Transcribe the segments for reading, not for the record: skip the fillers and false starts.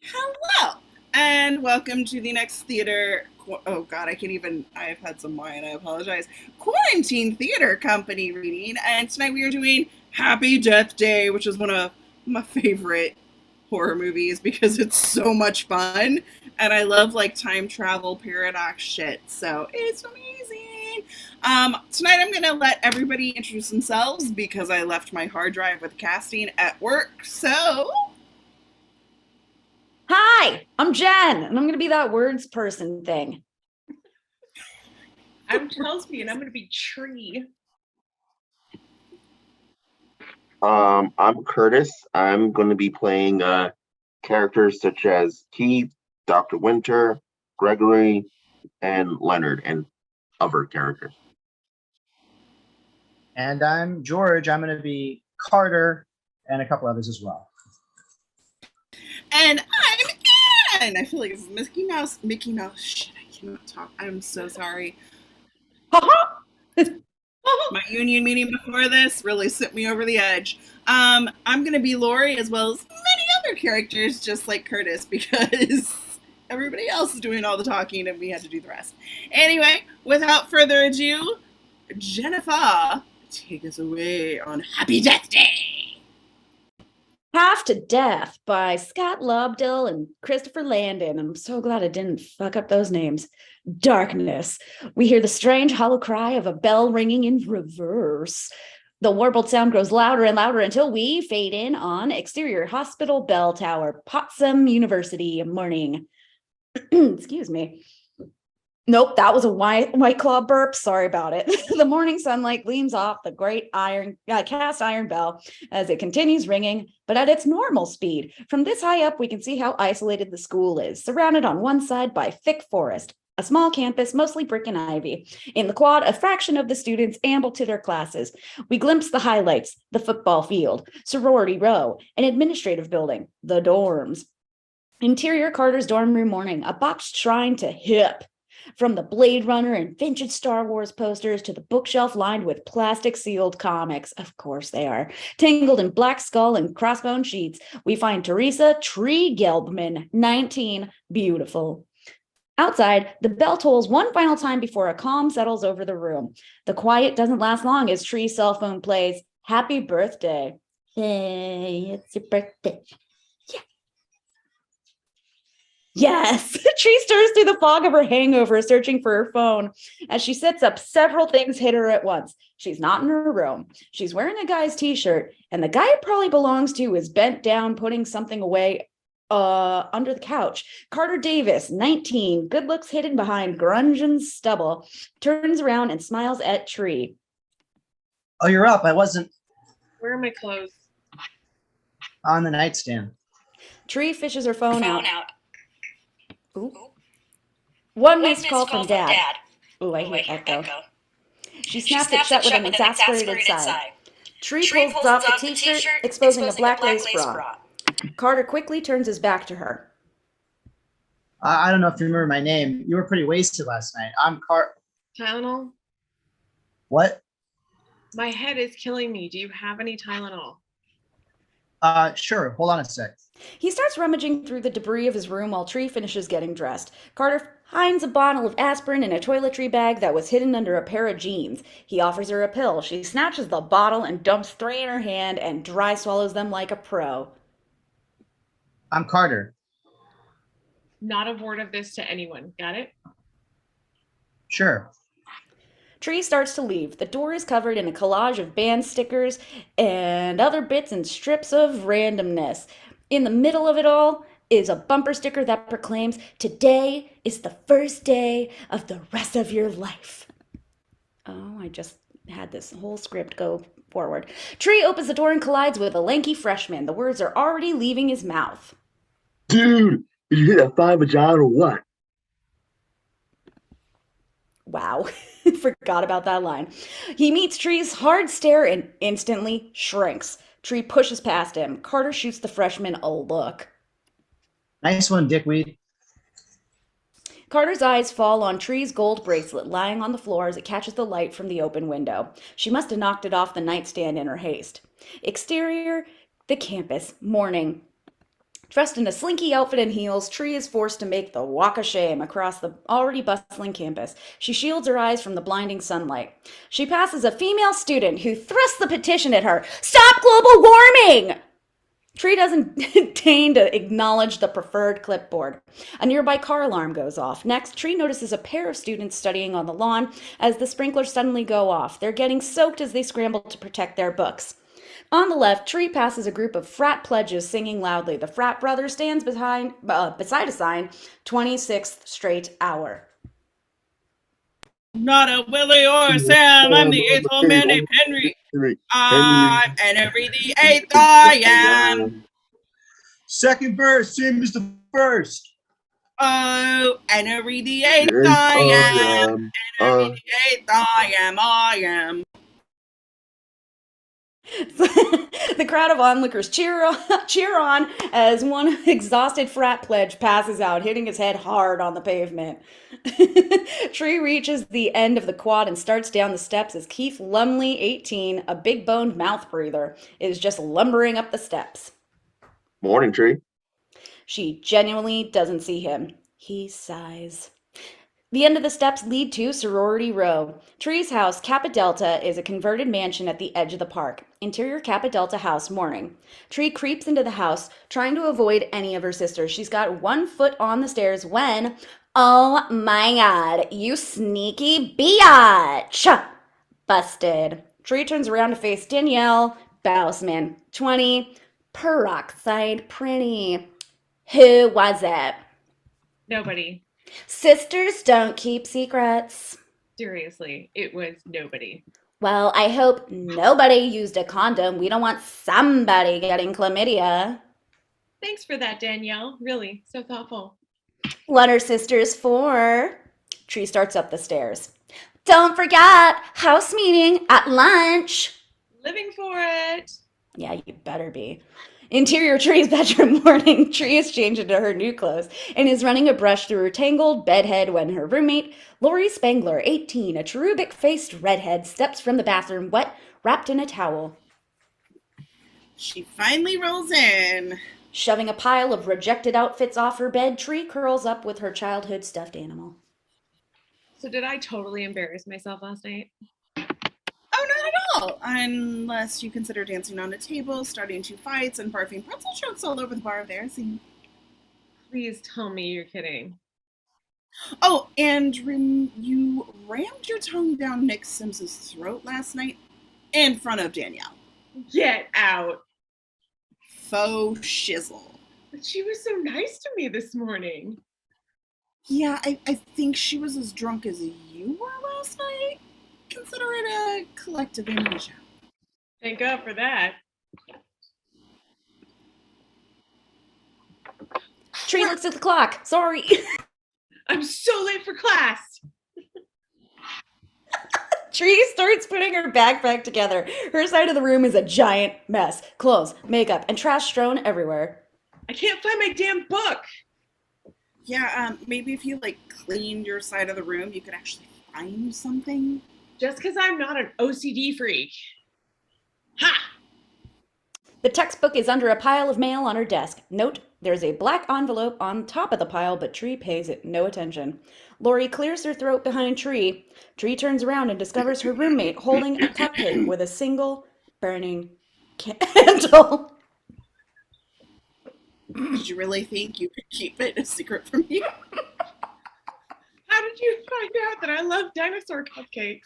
Hello, and welcome to the next theater. Oh God, I can't even. I've had some wine. I apologize. Quarantine Theater Company reading, and tonight we are doing Happy Death Day, which is one of my favorite horror movies because it's so much fun, and I love like time travel paradox shit. So it's amazing. Tonight I'm gonna let everybody introduce themselves because I left my hard drive with casting at work. So Hi, I'm Jen, and I'm going to be that words person thing. I'm Chelsea, and I'm going to be Tree. I'm Curtis. I'm going to be playing characters such as Keith, Dr. Winter, Gregory, and Leonard, and other characters. And I'm George. I'm going to be Carter and a couple others as well. And I'm Anne. I feel like it's Mickey Mouse. Mickey Mouse. Shit, I cannot talk. I'm so sorry. My union meeting before this really sent me over the edge. I'm gonna be Lori as well as many other characters, just like Curtis, because everybody else is doing all the talking and we had to do the rest. Anyway, without further ado, Jennifer, take us away on Happy Death Day. Half to Death by Scott Lobdell and Christopher Landon. I'm so glad I didn't fuck up those names. Darkness. We hear the strange hollow cry of a bell ringing in reverse. The warbled sound grows louder and louder until we fade in on exterior hospital bell tower, Potsdam University morning. Excuse me. Nope, that was a white claw burp. Sorry about it. The morning sunlight gleams off the great cast iron bell as it continues ringing, but at its normal speed. From this high up, we can see how isolated the school is, surrounded on one side by thick forest, a small campus, mostly brick and ivy. In the quad, a fraction of the students amble to their classes. We glimpse the highlights, the football field, sorority row, an administrative building, the dorms. Interior Carter's dorm room morning, a boxed shrine to hip. From the Blade Runner and vintage Star Wars posters to the bookshelf lined with plastic sealed comics, of course they are, tangled in black skull and crossbone sheets, we find Teresa Tree Gelbman, 19, beautiful. Outside, the bell tolls one final time before a calm settles over the room. The quiet doesn't last long as Tree's cell phone plays, "Happy birthday." Hey, it's your birthday. Yes, Tree stirs through the fog of her hangover, searching for her phone. As she sits up, several things hit her at once. She's not in her room. She's wearing a guy's t-shirt, and the guy it probably belongs to is bent down, putting something away under the couch. Carter Davis, 19, good looks hidden behind grunge and stubble, turns around and smiles at Tree. Oh, you're up. I wasn't Where are my clothes? on the nightstand. Tree fishes her phone out. Ooh. One missed call from Dad. Oh, I hear echo. She snaps it shut with an exasperated sigh. Tree pulls off the t-shirt, exposing a black lace bra. Carter quickly turns his back to her. I don't know if you remember my name. You were pretty wasted last night. I'm Tylenol? What? My head is killing me. Do you have any Tylenol? Sure. Hold on a sec. He starts rummaging through the debris of his room while Tree finishes getting dressed. Carter finds a bottle of aspirin in a toiletry bag that was hidden under a pair of jeans. He offers her a pill. She snatches the bottle and dumps 3 in her hand and dry swallows them like a pro. I'm Carter. Not a word of this to anyone. Got it? Sure. Tree starts to leave. The door is covered in a collage of band stickers and other bits and strips of randomness. In the middle of it all is a bumper sticker that proclaims, "Today is the first day of the rest of your life." Oh, I just had this whole script go forward. Tree opens the door and collides with a lanky freshman. The words are already leaving his mouth. Dude, did you hit that fine vagina or what? Wow, forgot about that line. He meets Tree's hard stare and instantly shrinks. Tree pushes past him. Carter shoots the freshman a look. Nice one, dickweed. Carter's eyes fall on Tree's gold bracelet lying on the floor as it catches the light from the open window. She must have knocked it off the nightstand in her haste. Exterior, the campus, morning. Dressed in a slinky outfit and heels, Tree is forced to make the walk of shame across the already bustling campus. She shields her eyes from the blinding sunlight. She passes a female student who thrusts the petition at her. Stop global warming! Tree doesn't deign to acknowledge the preferred clipboard. A nearby car alarm goes off. Next, Tree notices a pair of students studying on the lawn as the sprinklers suddenly go off. They're getting soaked as they scramble to protect their books. On the left, Tree passes a group of frat pledges singing loudly. The frat brother stands beside a sign, 26th straight hour. Not a Willie or a Sam. I'm the eighth old man named Henry. I'm Henry the eighth. I am. Second verse, same as the first. Oh, Henry the eighth. I am. Henry the eighth. I am. I am. The crowd of onlookers cheer on as one exhausted frat pledge passes out, hitting his head hard on the pavement. Tree reaches the end of the quad and starts down the steps as Keith Lumley, 18, a big-boned mouth breather, is just lumbering up the steps. Morning, Tree. She genuinely doesn't see him. He sighs. The end of the steps lead to Sorority Row. Tree's house, Kappa Delta, is a converted mansion at the edge of the park. Interior Kappa Delta house, morning. Tree creeps into the house, trying to avoid any of her sisters. She's got one foot on the stairs when, oh my god, you sneaky biatch! Busted. Tree turns around to face Danielle Bausman, 20, peroxide pretty. Who was it? Nobody. Sisters don't keep secrets. Seriously, it was nobody. Well, I hope nobody used a condom. We don't want somebody getting chlamydia. Thanks for that, Danielle. Really, so thoughtful. What are sisters for? Tree starts up the stairs. Don't forget, house meeting at lunch. Living for it. Yeah, you better be. Interior Tree's bedroom, morning. Tree is changed into her new clothes and is running a brush through her tangled bedhead when her roommate, Lori Spangler, 18, a cherubic-faced redhead, steps from the bathroom, wet, wrapped in a towel. She finally rolls in. Shoving a pile of rejected outfits off her bed, Tree curls up with her childhood stuffed animal. So did I totally embarrass myself last night? Oh, not at all. Unless you consider dancing on a table, starting two fights, and barfing pretzel chunks all over the bar of Embarrassing. Please tell me you're kidding. Oh, and you rammed your tongue down Nick Sims's throat last night in front of Danielle. Get out. Faux shizzle. But she was so nice to me this morning. Yeah, I think she was as drunk as you were last night. Consider it a collective amnesia. Thank God for that. Tree looks at the clock. Sorry. I'm so late for class. Tree starts putting her backpack together. Her side of the room is a giant mess. Clothes, makeup, and trash strewn everywhere. I can't find my damn book. Yeah, maybe if you cleaned your side of the room, you could actually find something. Just because I'm not an OCD freak. Ha! The textbook is under a pile of mail on her desk. Note, there's a black envelope on top of the pile, but Tree pays it no attention. Lori clears her throat behind Tree. Tree turns around and discovers her roommate holding a cupcake with a single burning candle. Did you really think you could keep it a secret from me? How did you find out that I love dinosaur cupcakes?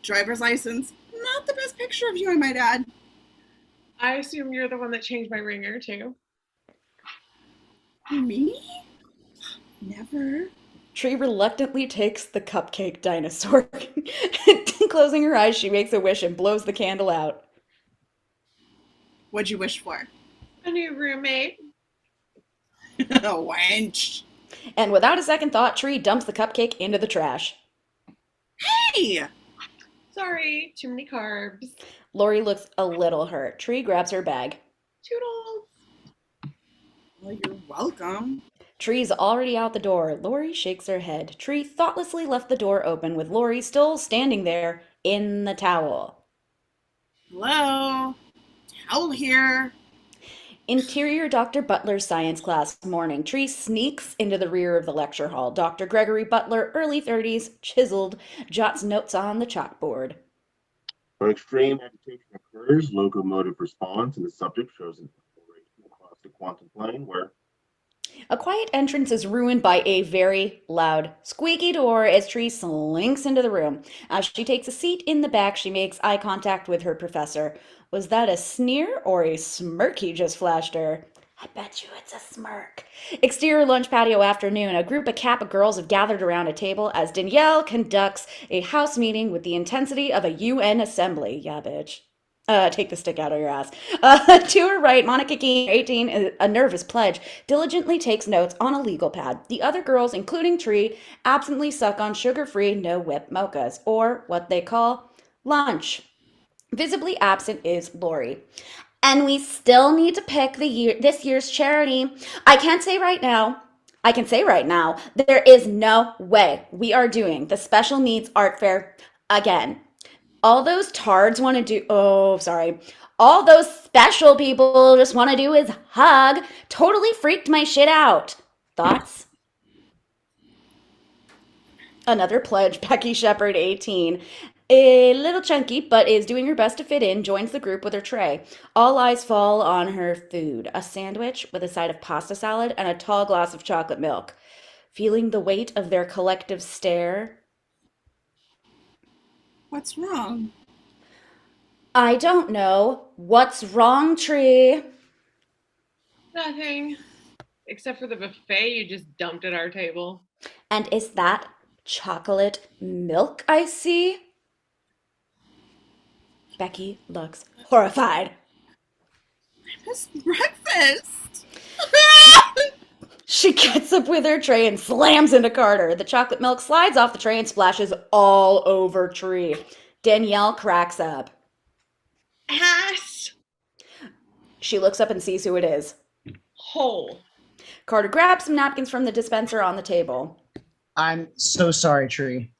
Driver's license. Not the best picture of you, I might add. I assume you're the one that changed my ringer, too. Me? Never. Tree reluctantly takes the cupcake dinosaur. Closing her eyes, she makes a wish and blows the candle out. What'd you wish for? A new roommate. Wench. And without a second thought, Tree dumps the cupcake into the trash. Hey! Sorry, too many carbs. Lori looks a little hurt. Tree grabs her bag. Toodles. Well, you're welcome. Tree's already out the door. Lori shakes her head. Tree thoughtlessly left the door open with Lori still standing there in the towel. Hello? Howell here. Interior Dr. Butler's science class morning. Tree sneaks into the rear of the lecture hall. Dr. Gregory Butler, early 30s, chiseled, jots notes on the chalkboard. When extreme agitation occurs, locomotive response, and the subject shows an acceleration across the quantum plane where A quiet entrance is ruined by a very loud, squeaky door as Tree slinks into the room. As she takes a seat in the back, she makes eye contact with her professor. Was that a sneer or a smirk he just flashed her? I bet you it's a smirk. Exterior lunch patio afternoon. A group of Kappa girls have gathered around a table as Danielle conducts a house meeting with the intensity of a UN assembly. Yeah, bitch. Take the stick out of your ass. To her right, Monica Keene, 18, a nervous pledge, diligently takes notes on a legal pad. The other girls, including Tree, absently suck on sugar-free, no-whip mochas, or what they call lunch. Visibly absent is Lori. And we still need to pick this year's charity. I can't say right now. I can say right now, there is no way we are doing the special needs art fair again. All those tards want to do, oh, sorry. All those special people just want to do is hug. Totally freaked my shit out. Thoughts? Another pledge, Becky Shepard, 18. A little chunky, but is doing her best to fit in, joins the group with her tray. All eyes fall on her food, a sandwich with a side of pasta salad and a tall glass of chocolate milk. Feeling the weight of their collective stare, What's wrong? I don't know. What's wrong, Tree? Nothing. Except for the buffet you just dumped at our table. And is that chocolate milk I see? Becky looks horrified. It's breakfast. She gets up with her tray and slams into Carter. The chocolate milk slides off the tray and splashes all over Tree. Danielle cracks up. Ass She looks up and sees who it is. hole. Carter grabs some napkins from the dispenser on the table. I'm so sorry, Tree.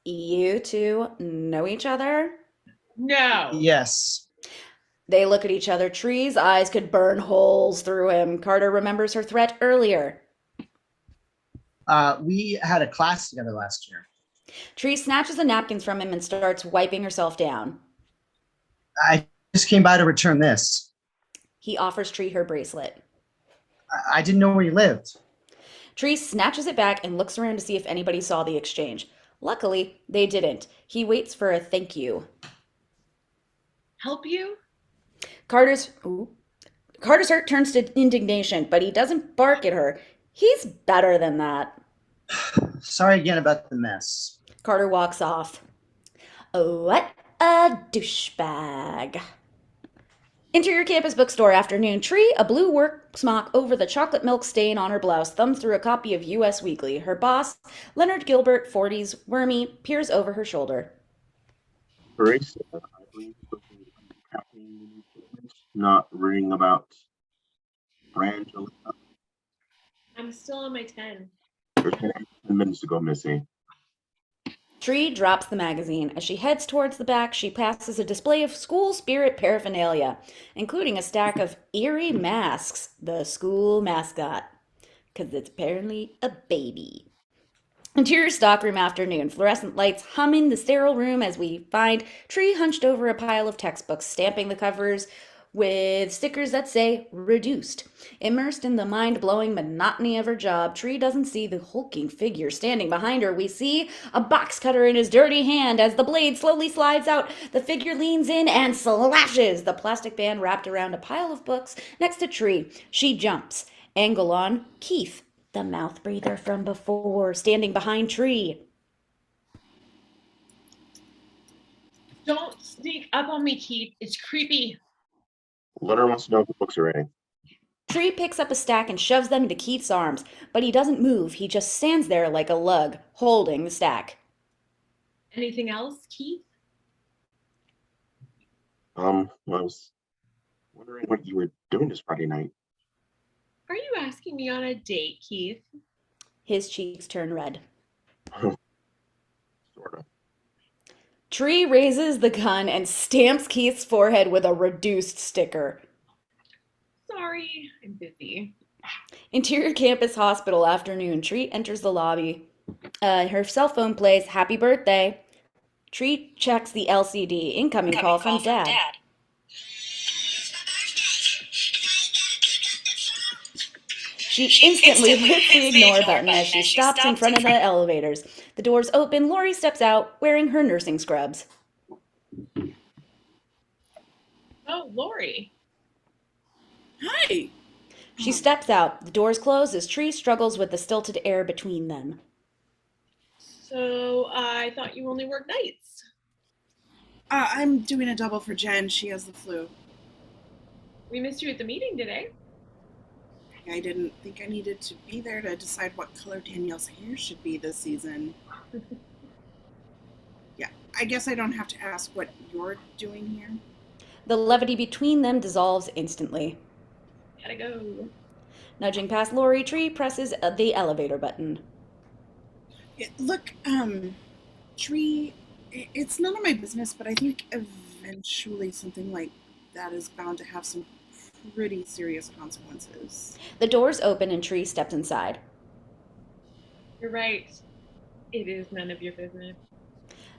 You two know each other? No. Yes. They look at each other. Tree's eyes could burn holes through him. Carter remembers her threat earlier. We had a class together last year. Tree snatches the napkins from him and starts wiping herself down. I just came by to return this. He offers Tree her bracelet. I didn't know where you lived. Tree snatches it back and looks around to see if anybody saw the exchange. Luckily, they didn't. He waits for a thank you. Help you? Carter's hurt turns to indignation, but he doesn't bark at her. He's better than that. Sorry again about the mess. Carter walks off. What a douchebag. Interior campus bookstore afternoon. Tree, a blue work smock over the chocolate milk stain on her blouse, thumbs through a copy of U.S. Weekly. Her boss, Leonard Gilbert, 40s, wormy, peers over her shoulder. Teresa, I believe caffeine not reading about Brangelina. I'm still on my 10. There's 10 minutes to go, Missy. Tree drops the magazine. As she heads towards the back, she passes a display of school spirit paraphernalia, including a stack of eerie masks, the school mascot, because it's apparently a baby. Interior stockroom afternoon. Fluorescent lights hum in the sterile room as we find Tree hunched over a pile of textbooks, stamping the covers with stickers that say reduced. Immersed in the mind-blowing monotony of her job, Tree doesn't see the hulking figure standing behind her. We see a box cutter in his dirty hand. As the blade slowly slides out, the figure leans in and slashes the plastic band wrapped around a pile of books next to Tree. She jumps. Angle on Keith, the mouth breather from before, standing behind Tree. Don't sneak up on me, Keith. It's creepy. Leonard wants to know if the books are ready. Tree picks up a stack and shoves them into Keith's arms, but he doesn't move. He just stands there like a lug, holding the stack. Anything else, Keith? I was wondering what you were doing this Friday night. Are you asking me on a date, Keith? His cheeks turn red. Sort of. Tree raises the gun and stamps Keith's forehead with a reduced sticker. Sorry, I'm busy. Interior Campus Hospital afternoon. Tree enters the lobby. Her cell phone plays Happy Birthday. Tree checks the LCD. Incoming call from Dad. She instantly hits the ignore button as she stops in front of the elevators. The doors open. Lori steps out wearing her nursing scrubs. Oh, Lori. Hi. She steps out. The doors close as Tree struggles with the stilted air between them. So I thought you only work nights. I'm doing a double for Jen. She has the flu. We missed you at the meeting today. I didn't think I needed to be there to decide what color Danielle's hair should be this season. Yeah, I guess I don't have to ask what you're doing here. The levity between them dissolves instantly. Gotta go. Nudging past Lori, Tree presses the elevator button. Look, Tree, it's none of my business, but I think eventually something like that is bound to have some pretty serious consequences. The doors open and Tree steps inside. You're right. It is none of your business.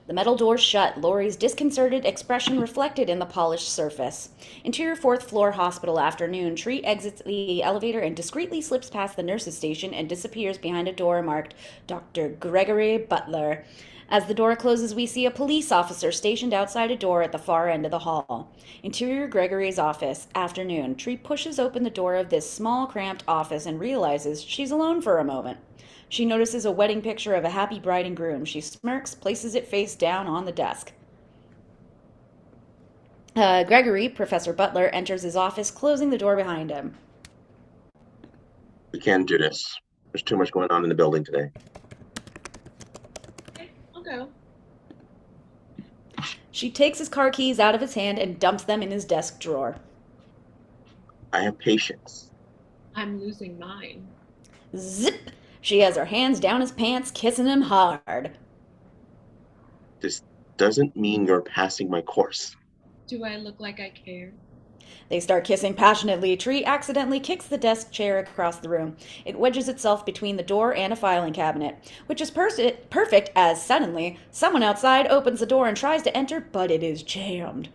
The metal doors shut, Lori's disconcerted expression reflected in the polished surface. Interior 4th floor hospital afternoon. Tree exits the elevator and discreetly slips past the nurse's station and disappears behind a door marked Dr. Gregory Butler. As the door closes, we see a police officer stationed outside a door at the far end of the hall. Interior Gregory's office, afternoon. Tree pushes open the door of this small, cramped office and realizes she's alone for a moment. She notices a wedding picture of a happy bride and groom. She smirks, places it face down on the desk. Gregory, Professor Butler, enters his office, closing the door behind him. We can't do this. There's too much going on in the building today. Okay, I'll go. She takes his car keys out of his hand and dumps them in his desk drawer. I have patience. I'm losing mine. Zip! She has her hands down his pants, kissing him hard. This doesn't mean you're passing my course. Do I look like I care? They start kissing passionately. Tree accidentally kicks the desk chair across the room. It wedges itself between the door and a filing cabinet, which is perfect as suddenly someone outside opens the door and tries to enter, but it is jammed.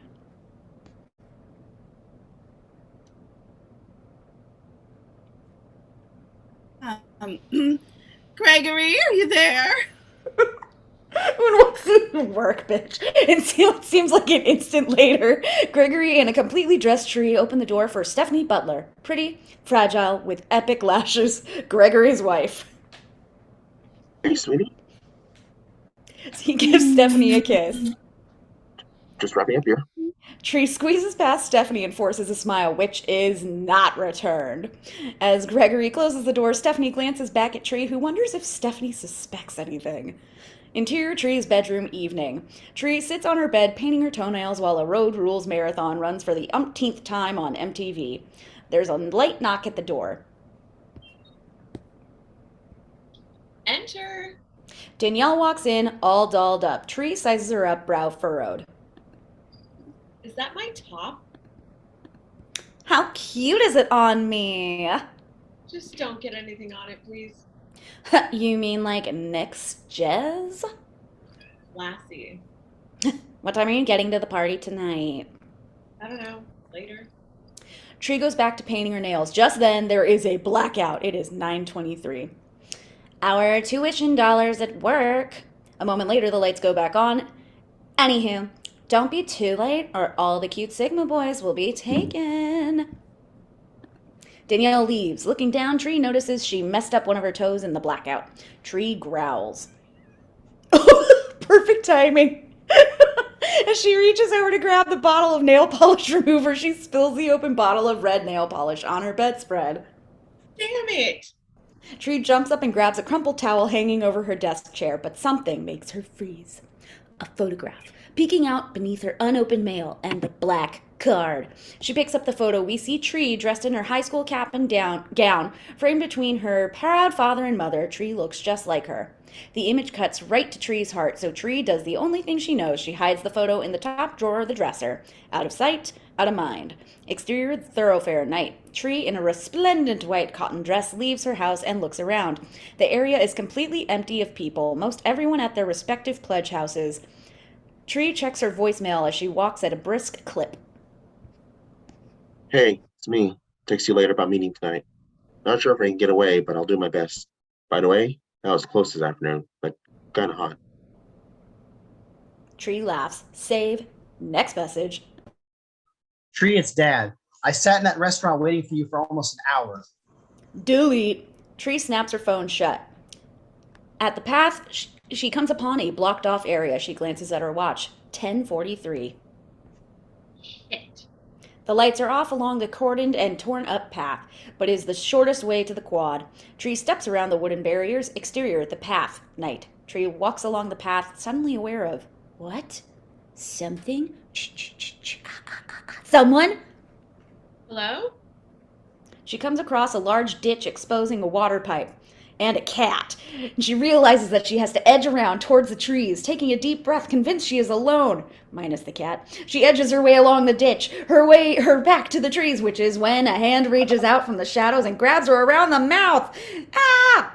Gregory, are you there? When walks in work, bitch. It seems like an instant later. Gregory and a completely dressed Tree open the door for Stephanie Butler. Pretty, fragile, with epic lashes. Gregory's wife. Hey, sweetie. He gives Stephanie a kiss. Just wrapping up here. Tree squeezes past Stephanie and forces a smile, which is not returned. As Gregory closes the door, Stephanie glances back at Tree, who wonders if Stephanie suspects anything. Interior Tree's bedroom evening. Tree sits on her bed painting her toenails while a Road Rules marathon runs for the umpteenth time on MTV. There's a late knock at the door. Enter. Danielle walks in, all dolled up. Tree sizes her up, brow furrowed. Is that my top? How cute is it on me? Just don't get anything on it, please. You mean like Nick's jizz? Classy. What time are you getting to the party tonight? I don't know. Later. Tree goes back to painting her nails. Just then, there is a blackout. It is 9:23. Our tuition dollars at work. A moment later, the lights go back on. Anywho, don't be too late or all the cute Sigma boys will be taken. Danielle leaves. Looking down, Tree notices she messed up one of her toes in the blackout. Tree growls. Perfect timing. As she reaches over to grab the bottle of nail polish remover, she spills the open bottle of red nail polish on her bedspread. Damn it! Tree jumps up and grabs a crumpled towel hanging over her desk chair, but something makes her freeze. A photograph. peeking out beneath her unopened mail and the black card. She picks up the photo. We see Tree dressed in her high school cap and gown, framed between her proud father and mother. Tree looks just like her. The image cuts right to Tree's heart, so Tree does the only thing she knows. She hides the photo in the top drawer of the dresser. Out of sight, out of mind. Exterior thoroughfare night. Tree, in a resplendent white cotton dress, leaves her house and looks around. The area is completely empty of people, most everyone at their respective pledge houses. Tree checks her voicemail as she walks at a brisk clip. Hey, it's me. Text you later about meeting tonight. Not sure if I can get away, but I'll do my best. By the way, that was close this afternoon, but kind of hot. Tree laughs. Save. Next message. Tree, it's Dad. I sat in that restaurant waiting for you for almost an hour. Delete. Tree snaps her phone shut. At the path, she comes upon a blocked off area. She glances at her watch. 10:43. Shit. The lights are off along the cordoned and torn up path, but is the shortest way to the quad. Tree steps around the wooden barriers. Exterior, the path. Night. Tree walks along the path, suddenly aware of what? Something? Someone? Hello? She comes across a large ditch exposing a water pipe and a cat. She realizes that she has to edge around towards the trees, taking a deep breath, convinced she is alone, minus the cat. She edges her way along the ditch, her back to the trees, which is when a hand reaches out from the shadows and grabs her around the mouth. Ah!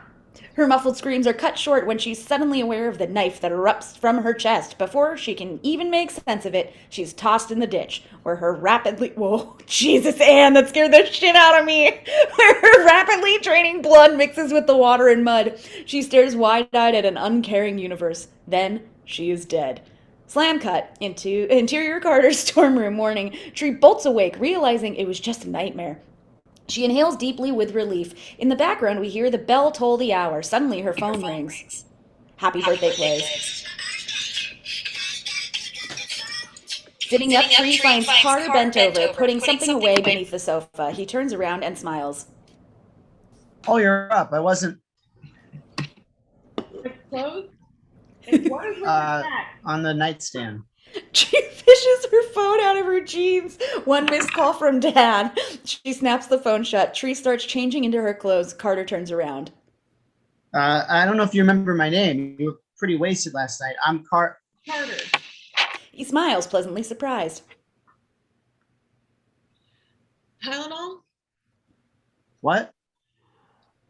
Her muffled screams are cut short when she's suddenly aware of the knife that erupts from her chest. Before she can even make sense of it, she's tossed in the ditch, where her rapidly... Whoa, Jesus, Anne, that scared the shit out of me! Where her rapidly draining blood mixes with the water and mud. She stares wide-eyed at an uncaring universe. Then, she is dead. Slam cut into interior Carter's storm room morning. Tree bolts awake, realizing it was just a nightmare. She inhales deeply with relief. In the background, we hear the bell toll the hour. Suddenly, her phone rings. Happy birthday plays. Sitting up, Tree finds Carter bent over, putting something away beneath the sofa. He turns around and smiles. Oh, you're up. I wasn't Like clothes? And what is with Uh, that? on the nightstand. She fishes her phone out of her jeans. One missed call from Dad. She snaps the phone shut. Tree starts changing into her clothes. Carter turns around. I don't know if you remember my name. You were pretty wasted last night. I'm Carter. He smiles, pleasantly surprised. Tylenol? What?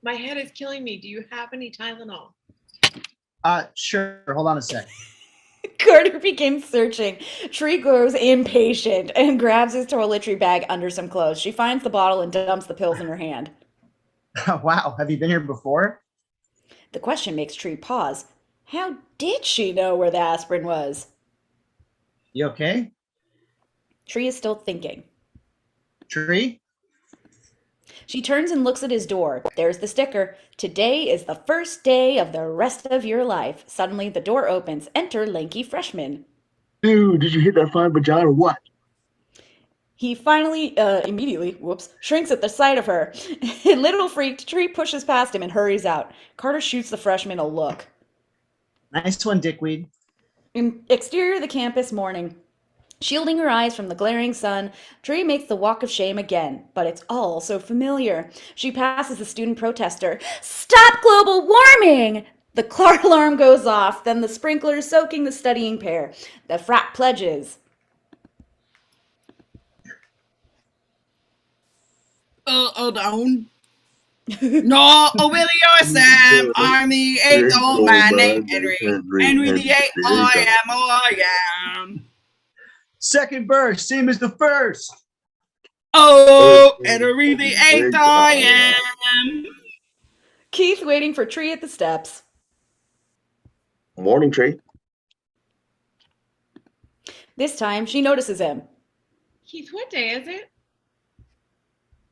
My head is killing me. Do you have any Tylenol? Sure. Hold on a sec. Carter begins searching. Tree grows impatient and grabs his toiletry bag under some clothes. She finds the bottle and dumps the pills in her hand. Wow. Have you been here before? The question makes Tree pause. How did she know where the aspirin was? You okay? Tree is still thinking. Tree? She turns and looks at his door. There's the sticker. Today is the first day of the rest of your life. Suddenly, the door opens. Enter lanky freshman. Dude, did you hit that fine vagina or what? He finally, immediately, shrinks at the sight of her. A little freaked, Tree pushes past him and hurries out. Carter shoots the freshman a look. Nice one, dickweed. In exterior, the campus morning. Shielding her eyes from the glaring sun, Tree makes the walk of shame again, but it's all so familiar. She passes the student protester. Stop global warming! The car alarm goes off, then the sprinklers soaking the studying pair. The frat pledges. Hold on. No, Willie or Sam, Army, 8th old man named Henry. Henry the 8th, I am. Second verse, same as the first. Oh, Henry the 8th, I am. Keith waiting for Tree at the steps. Morning, Tree. This time, she notices him. Keith, what day is it?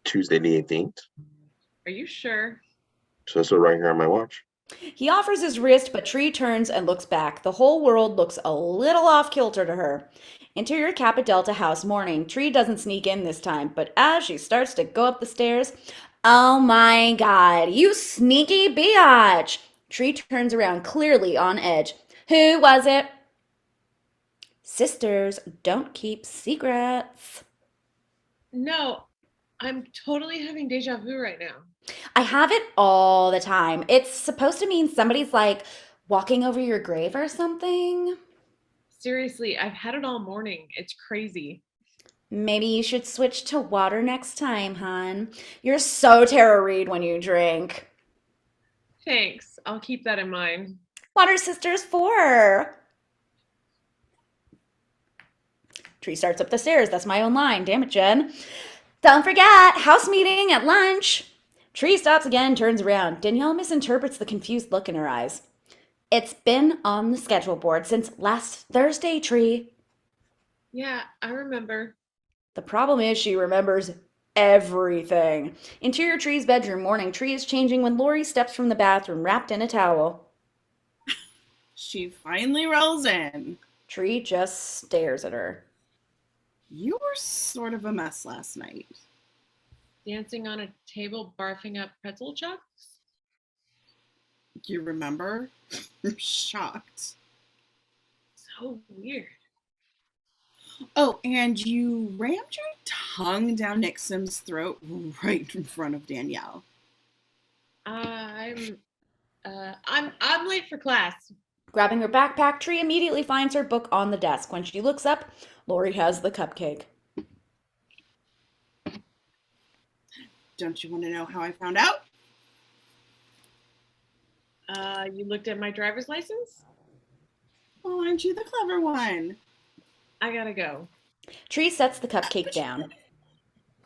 Tuesday the 18th. Are you sure? So it's right here on my watch. He offers his wrist, but Tree turns and looks back. The whole world looks a little off kilter to her. Interior Kappa Delta house morning. Tree doesn't sneak in this time, but as she starts to go up the stairs, oh my God, you sneaky biatch! Tree turns around, clearly on edge. Who was it? Sisters don't keep secrets. No, I'm totally having deja vu right now. I have it all the time. It's supposed to mean somebody's like walking over your grave or something. Seriously, I've had it all morning. It's crazy. Maybe you should switch to water next time, hon. You're so Tara Reid when you drink. Thanks. I'll keep that in mind. Water Sisters 4. Tree starts up the stairs. That's my own line. Damn it, Jen. Don't forget, house meeting at lunch. Tree stops again, turns around. Danielle misinterprets the confused look in her eyes. It's been on the schedule board since last Thursday, Tree. Yeah, I remember. The problem is she remembers everything. Interior Tree's bedroom morning. Tree is changing when Lori steps from the bathroom wrapped in a towel. She finally rolls in. Tree just stares at her. You were sort of a mess last night. Dancing on a table, barfing up pretzel chunks? You remember? I'm shocked. So weird. Oh, and you rammed your tongue down Nick Sim's throat right in front of Danielle. I'm late for class. Grabbing her backpack, Tree immediately finds her book on the desk. When she looks up, Lori has the cupcake. Don't you want to know how I found out? You looked at my driver's license? Oh, aren't you the clever one? I gotta go. Tree sets the cupcake down.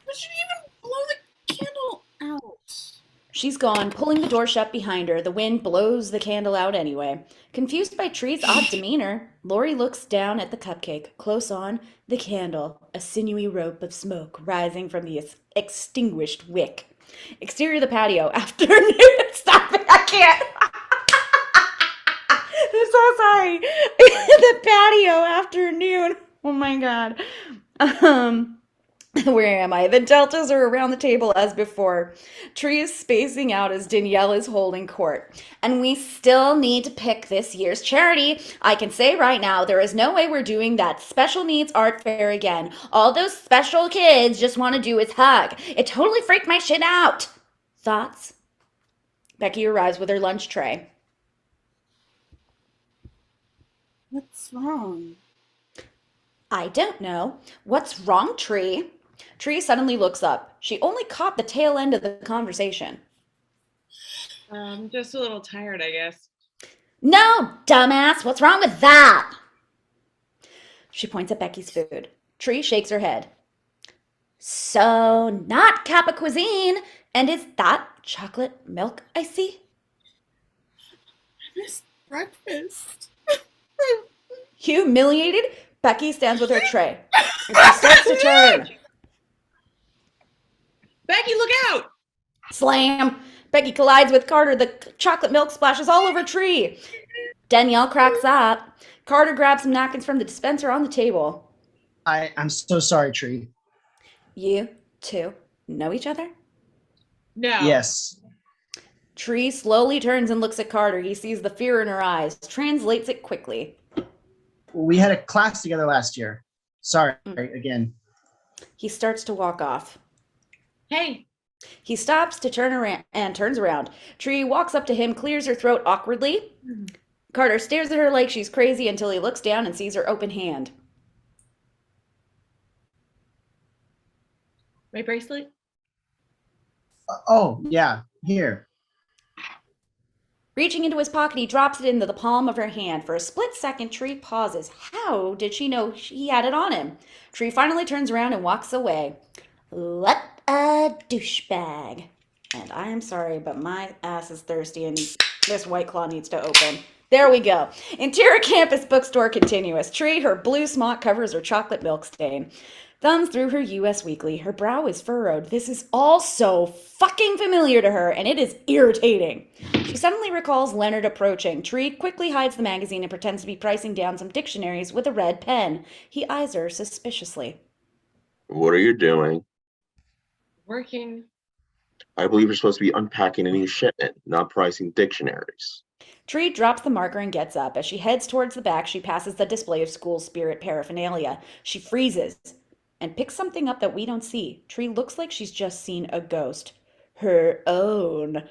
But you didn't even blow the candle out. She's gone, pulling the door shut behind her. The wind blows the candle out anyway. Confused by Tree's odd demeanor, Lori looks down at the cupcake. Close on, the candle, a sinewy rope of smoke rising from the extinguished wick. Exterior of the patio, afternoon. Stop it, I can't. I'm so sorry. The patio, afternoon. Oh my god. Where am I? The deltas are around the table as before. Tree is spacing out as Danielle is holding court. And we still need to pick this year's charity. I can say right now, there is no way we're doing that special needs art fair again. All those special kids just want to do is hug. It totally freaked my shit out. Thoughts? Becky arrives with her lunch tray. What's wrong? I don't know. What's wrong, Tree? Tree suddenly looks up. She only caught the tail end of the conversation. I'm just a little tired, I guess. No, dumbass, what's wrong with that? She points at Becky's food. Tree shakes her head. So, not Kappa cuisine. And is that chocolate milk I see? I missed breakfast. Humiliated, Becky stands with her tray. And she starts to turn. Becky, look out! Slam! Becky collides with Carter. The chocolate milk splashes all over Tree. Danielle cracks up. Carter grabs some napkins from the dispenser on the table. I'm so sorry, Tree. You two know each other? No. Yes. Tree slowly turns and looks at Carter. He sees the fear in her eyes, translates it quickly. We had a class together last year. Sorry again. He starts to walk off. Hey, He stops to turn around and turns around. Tree walks up to him, clears her throat awkwardly. Carter stares at her like she's crazy until he looks down and sees her open hand. my bracelet? Oh, yeah. Here. Reaching into his pocket, he drops it into the palm of her hand. For a split second, Tree pauses. How did she know he had it on him? Tree finally turns around and walks away. What a douchebag. And I am sorry, but my ass is thirsty and this White Claw needs to open. There we go. Interior Campus Bookstore continuous. Tree, her blue smock covers her chocolate milk stain. Thumbs through her U.S. Weekly. Her brow is furrowed. This is all so fucking familiar to her, and it is irritating. She suddenly recalls Leonard approaching. Tree quickly hides the magazine and pretends to be pricing down some dictionaries with a red pen. He eyes her suspiciously. What are you doing? Working. I believe you're supposed to be unpacking a new shipment, not pricing dictionaries. Tree drops the marker and gets up. As she heads towards the back, she passes the display of school spirit paraphernalia. She freezes and picks something up that we don't see. Tree looks like she's just seen a ghost. Her own.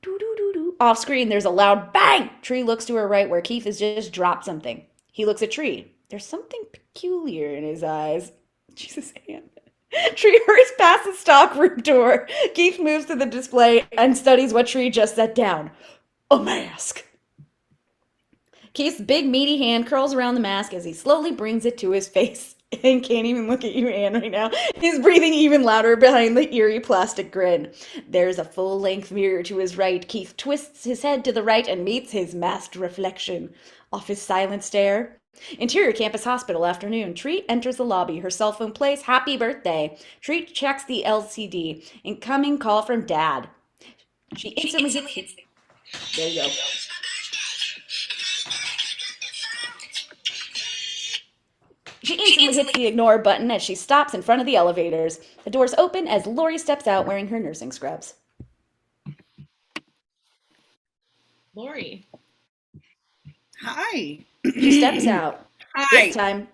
Doo-doo-doo-doo. Off screen, there's a loud bang! Tree looks to her right where Keith has just dropped something. He looks at Tree. There's something peculiar in his eyes. Jesus, hand. Tree hurries past the stock room door. Keith moves to the display and studies what Tree just set down. A mask. Keith's big meaty hand curls around the mask as he slowly brings it to his face. And can't even look at you, Anne, right now. He's breathing even louder behind the eerie plastic grin. There's a full-length mirror to his right. Keith twists his head to the right and meets his masked reflection. Off his silent stare. Interior Campus Hospital afternoon. Treat enters the lobby. Her cell phone plays Happy Birthday. Treat checks the LCD. Incoming call from Dad. She instantly hits... There you go. She instantly hits the ignore button as she stops in front of the elevators. The doors open as Lori steps out wearing her nursing scrubs. Lori. Hi. She steps out. Hi. This time,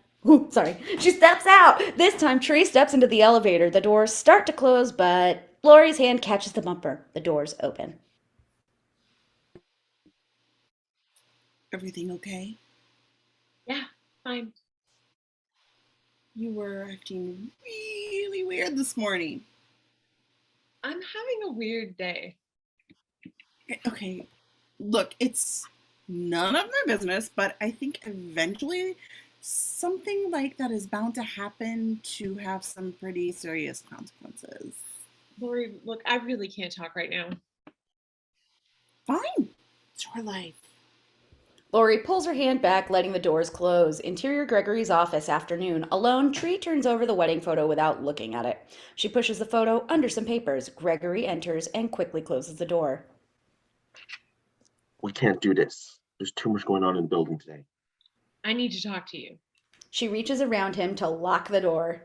she steps out. This time, Tree steps into the elevator. The doors start to close, but Lori's hand catches the bumper. The doors open. Everything okay? Yeah, fine. You were acting really weird this morning. I'm having a weird day. Okay, look, it's none of my business, but I think eventually something like that is bound to happen to have some pretty serious consequences. Lori, look, I really can't talk right now. Fine. It's your life. Lori pulls her hand back, letting the doors close. Interior Gregory's office, afternoon. Alone, Tree turns over the wedding photo without looking at it. She pushes the photo under some papers. Gregory enters and quickly closes the door. We can't do this. There's too much going on in the building today. I need to talk to you. She reaches around him to lock the door.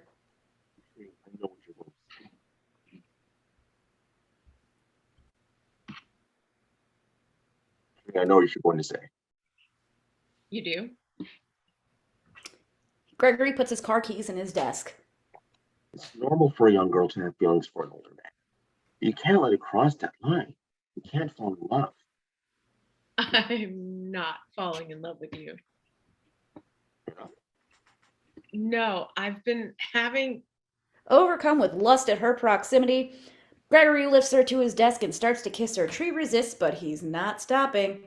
I know what you're going to say. I know what you're going to say. You do? Gregory puts his car keys in his desk. It's normal for a young girl to have feelings for an older man. You can't let it cross that line. You can't fall in love. I'm not falling in love with you. No, I've been having... Overcome with lust at her proximity, Gregory lifts her to his desk and starts to kiss her. Tree resists, but he's not stopping.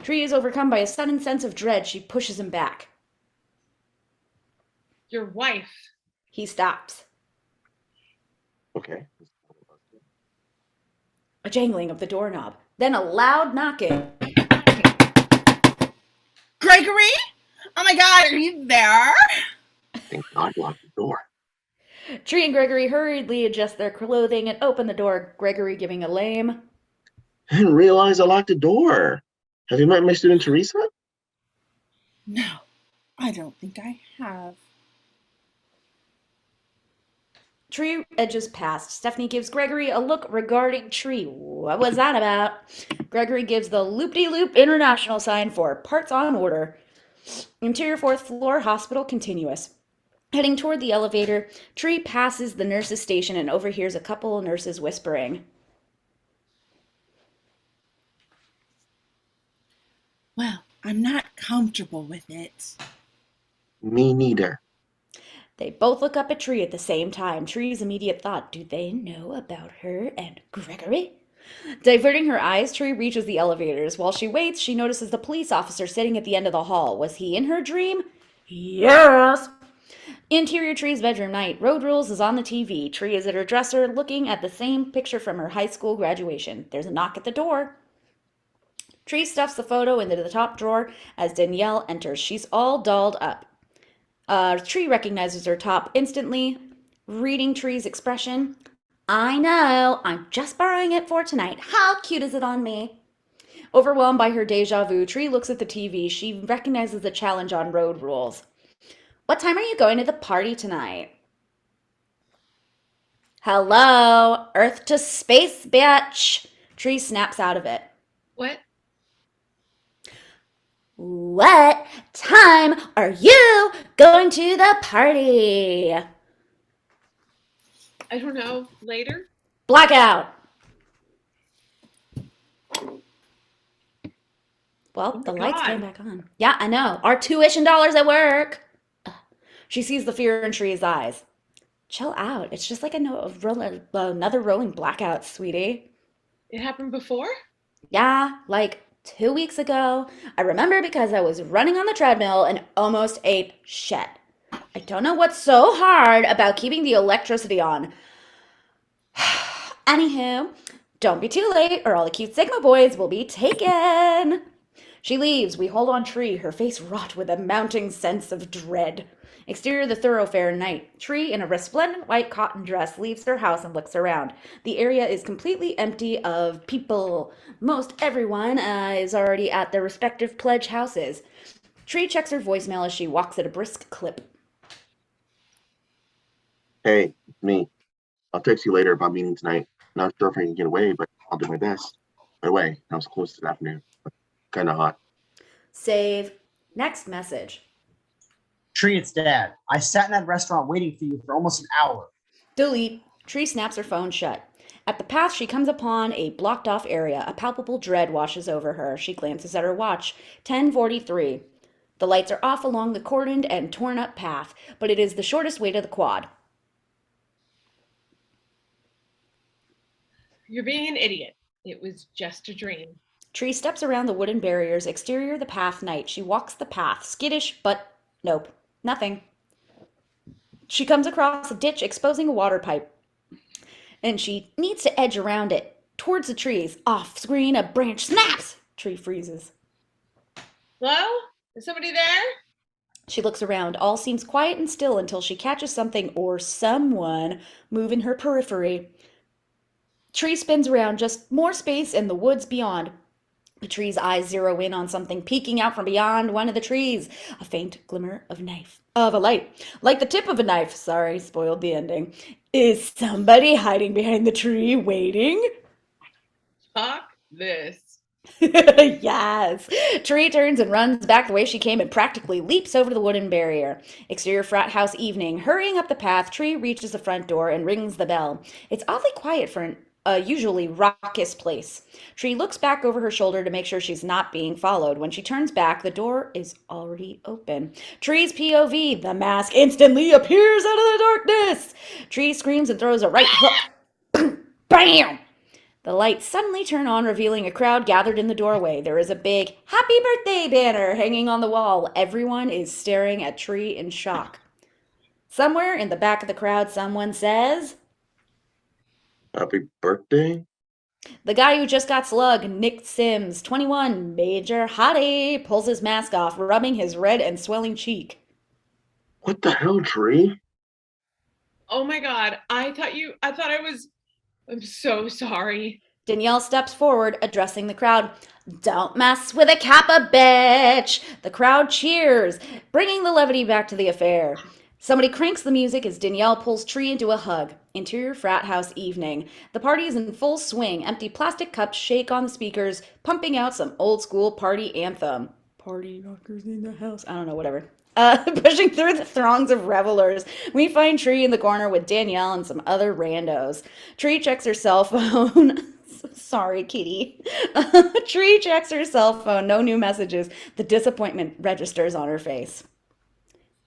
Tree is overcome by a sudden sense of dread. She pushes him back. Your wife. He stops. Okay. A jangling of the doorknob, then a loud knocking. Gregory? Oh my God, are you there? Thank God you locked the door. Tree and Gregory hurriedly adjust their clothing and open the door, Gregory giving a lame. I didn't realize I locked the door. Have you met my student Teresa? No, I don't think I have. Tree edges past. Stephanie gives Gregory a look regarding Tree. What was that about? Gregory gives the loop-de-loop international sign for parts on order. Interior fourth floor, hospital continuous. Heading toward the elevator, Tree passes the nurse's station and overhears a couple of nurses whispering. Well, I'm not comfortable with it. Me neither. They both look up at Tree at the same time. Tree's immediate thought, do they know about her and Gregory? Diverting her eyes, Tree reaches the elevators. While she waits, she notices the police officer sitting at the end of the hall. Was he in her dream? Yes! Interior Tree's bedroom night. Road Rules is on the TV. Tree is at her dresser looking at the same picture from her high school graduation. There's a knock at the door. Tree stuffs the photo into the top drawer as Danielle enters. She's all dolled up. Tree recognizes her top instantly, reading Tree's expression. I know, I'm just borrowing it for tonight. How cute is it on me? Overwhelmed by her deja vu, Tree looks at the TV. She recognizes the challenge on Road Rules. What time are you going to the party tonight? Hello, Earth to space, bitch. Tree snaps out of it. What? What time are you going to the party? I don't know. Later? Blackout. Well, Oh the my lights God. came back on. Yeah, I know. Our tuition dollars at work. She sees the fear in Tree's eyes. Chill out. It's just like another rolling blackout, sweetie. It happened before? Yeah, like 2 weeks ago. I remember because I was running on the treadmill and almost ate shit. I don't know what's so hard about keeping the electricity on. Anywho, don't be too late or all the cute Sigma boys will be taken. She leaves. We hold on Tree, her face wrought with a mounting sense of dread. Exterior the thoroughfare night. Tree, in a resplendent white cotton dress, leaves her house and looks around. The area is completely empty of people. Most everyone is already at their respective pledge houses. Tree checks her voicemail as she walks at a brisk clip. Hey, it's me. I'll text you later about meeting tonight. Not sure if I can get away, but I'll do my best. By the way, I was close this afternoon. Kind of hot. Save. Next message. Tree, it's Dad. I sat in that restaurant waiting for you for almost an hour. Delete. Tree snaps her phone shut. At the path, she comes upon a blocked off area. A palpable dread washes over her. She glances at her watch. 10:43. The lights are off along the cordoned and torn up path, but it is the shortest way to the quad. You're being an idiot. It was just a dream. Tree steps around the wooden barriers. Exterior the path night. She walks the path. Skittish, but nope. Nothing. She comes across a ditch exposing a water pipe, and she needs to edge around it. Towards the trees. Off screen, a branch snaps. Tree freezes. Hello? Is somebody there? She looks around. All seems quiet and still until she catches something or someone move in her periphery. Tree spins around, just more space and the woods beyond. The tree's eyes zero in on something peeking out from beyond one of the trees. A faint glimmer of a light. Like the tip of a knife. Sorry, spoiled the ending. Is somebody hiding behind the tree waiting? Fuck this. Yes. Tree turns and runs back the way she came and practically leaps over the wooden barrier. Exterior frat house evening. Hurrying up the path, Tree reaches the front door and rings the bell. It's oddly quiet for a usually raucous place. Tree looks back over her shoulder to make sure she's not being followed. When she turns back, the door is already open. Tree's POV. The mask instantly appears out of the darkness. Tree screams and throws a right hook. Bam! The lights suddenly turn on, revealing a crowd gathered in the doorway. There is a big "Happy Birthday" banner hanging on the wall. Everyone is staring at Tree in shock. Somewhere in the back of the crowd, someone says, Happy birthday? the guy who just got slugged, Nick Sims, 21, major hottie, pulls his mask off, rubbing his red and swelling cheek. What the hell, Tree? Oh my God. I'm so sorry. Danielle steps forward, addressing the crowd. Don't mess with a Kappa, bitch! The crowd cheers, bringing the levity back to the affair. Somebody cranks the music as Danielle pulls Tree into a hug. Interior frat house evening. The party is in full swing. Empty plastic cups shake on the speakers, pumping out some old school party anthem. Party rockers in the house. I don't know, whatever. Pushing through the throngs of revelers, we find Tree in the corner with Danielle and some other randos. Tree checks her cell phone. Sorry, kitty. Tree checks her cell phone. No new messages. The disappointment registers on her face.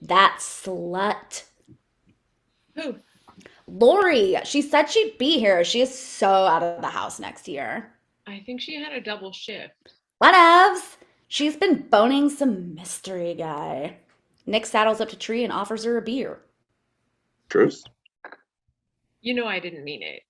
That slut. Who? Lori. She said she'd be here. She is so out of the house next year. I think she had a double shift. Whatevs. She's been boning some mystery guy. Nick saddles up to Tree and offers her a beer. Truce? You know I didn't mean it.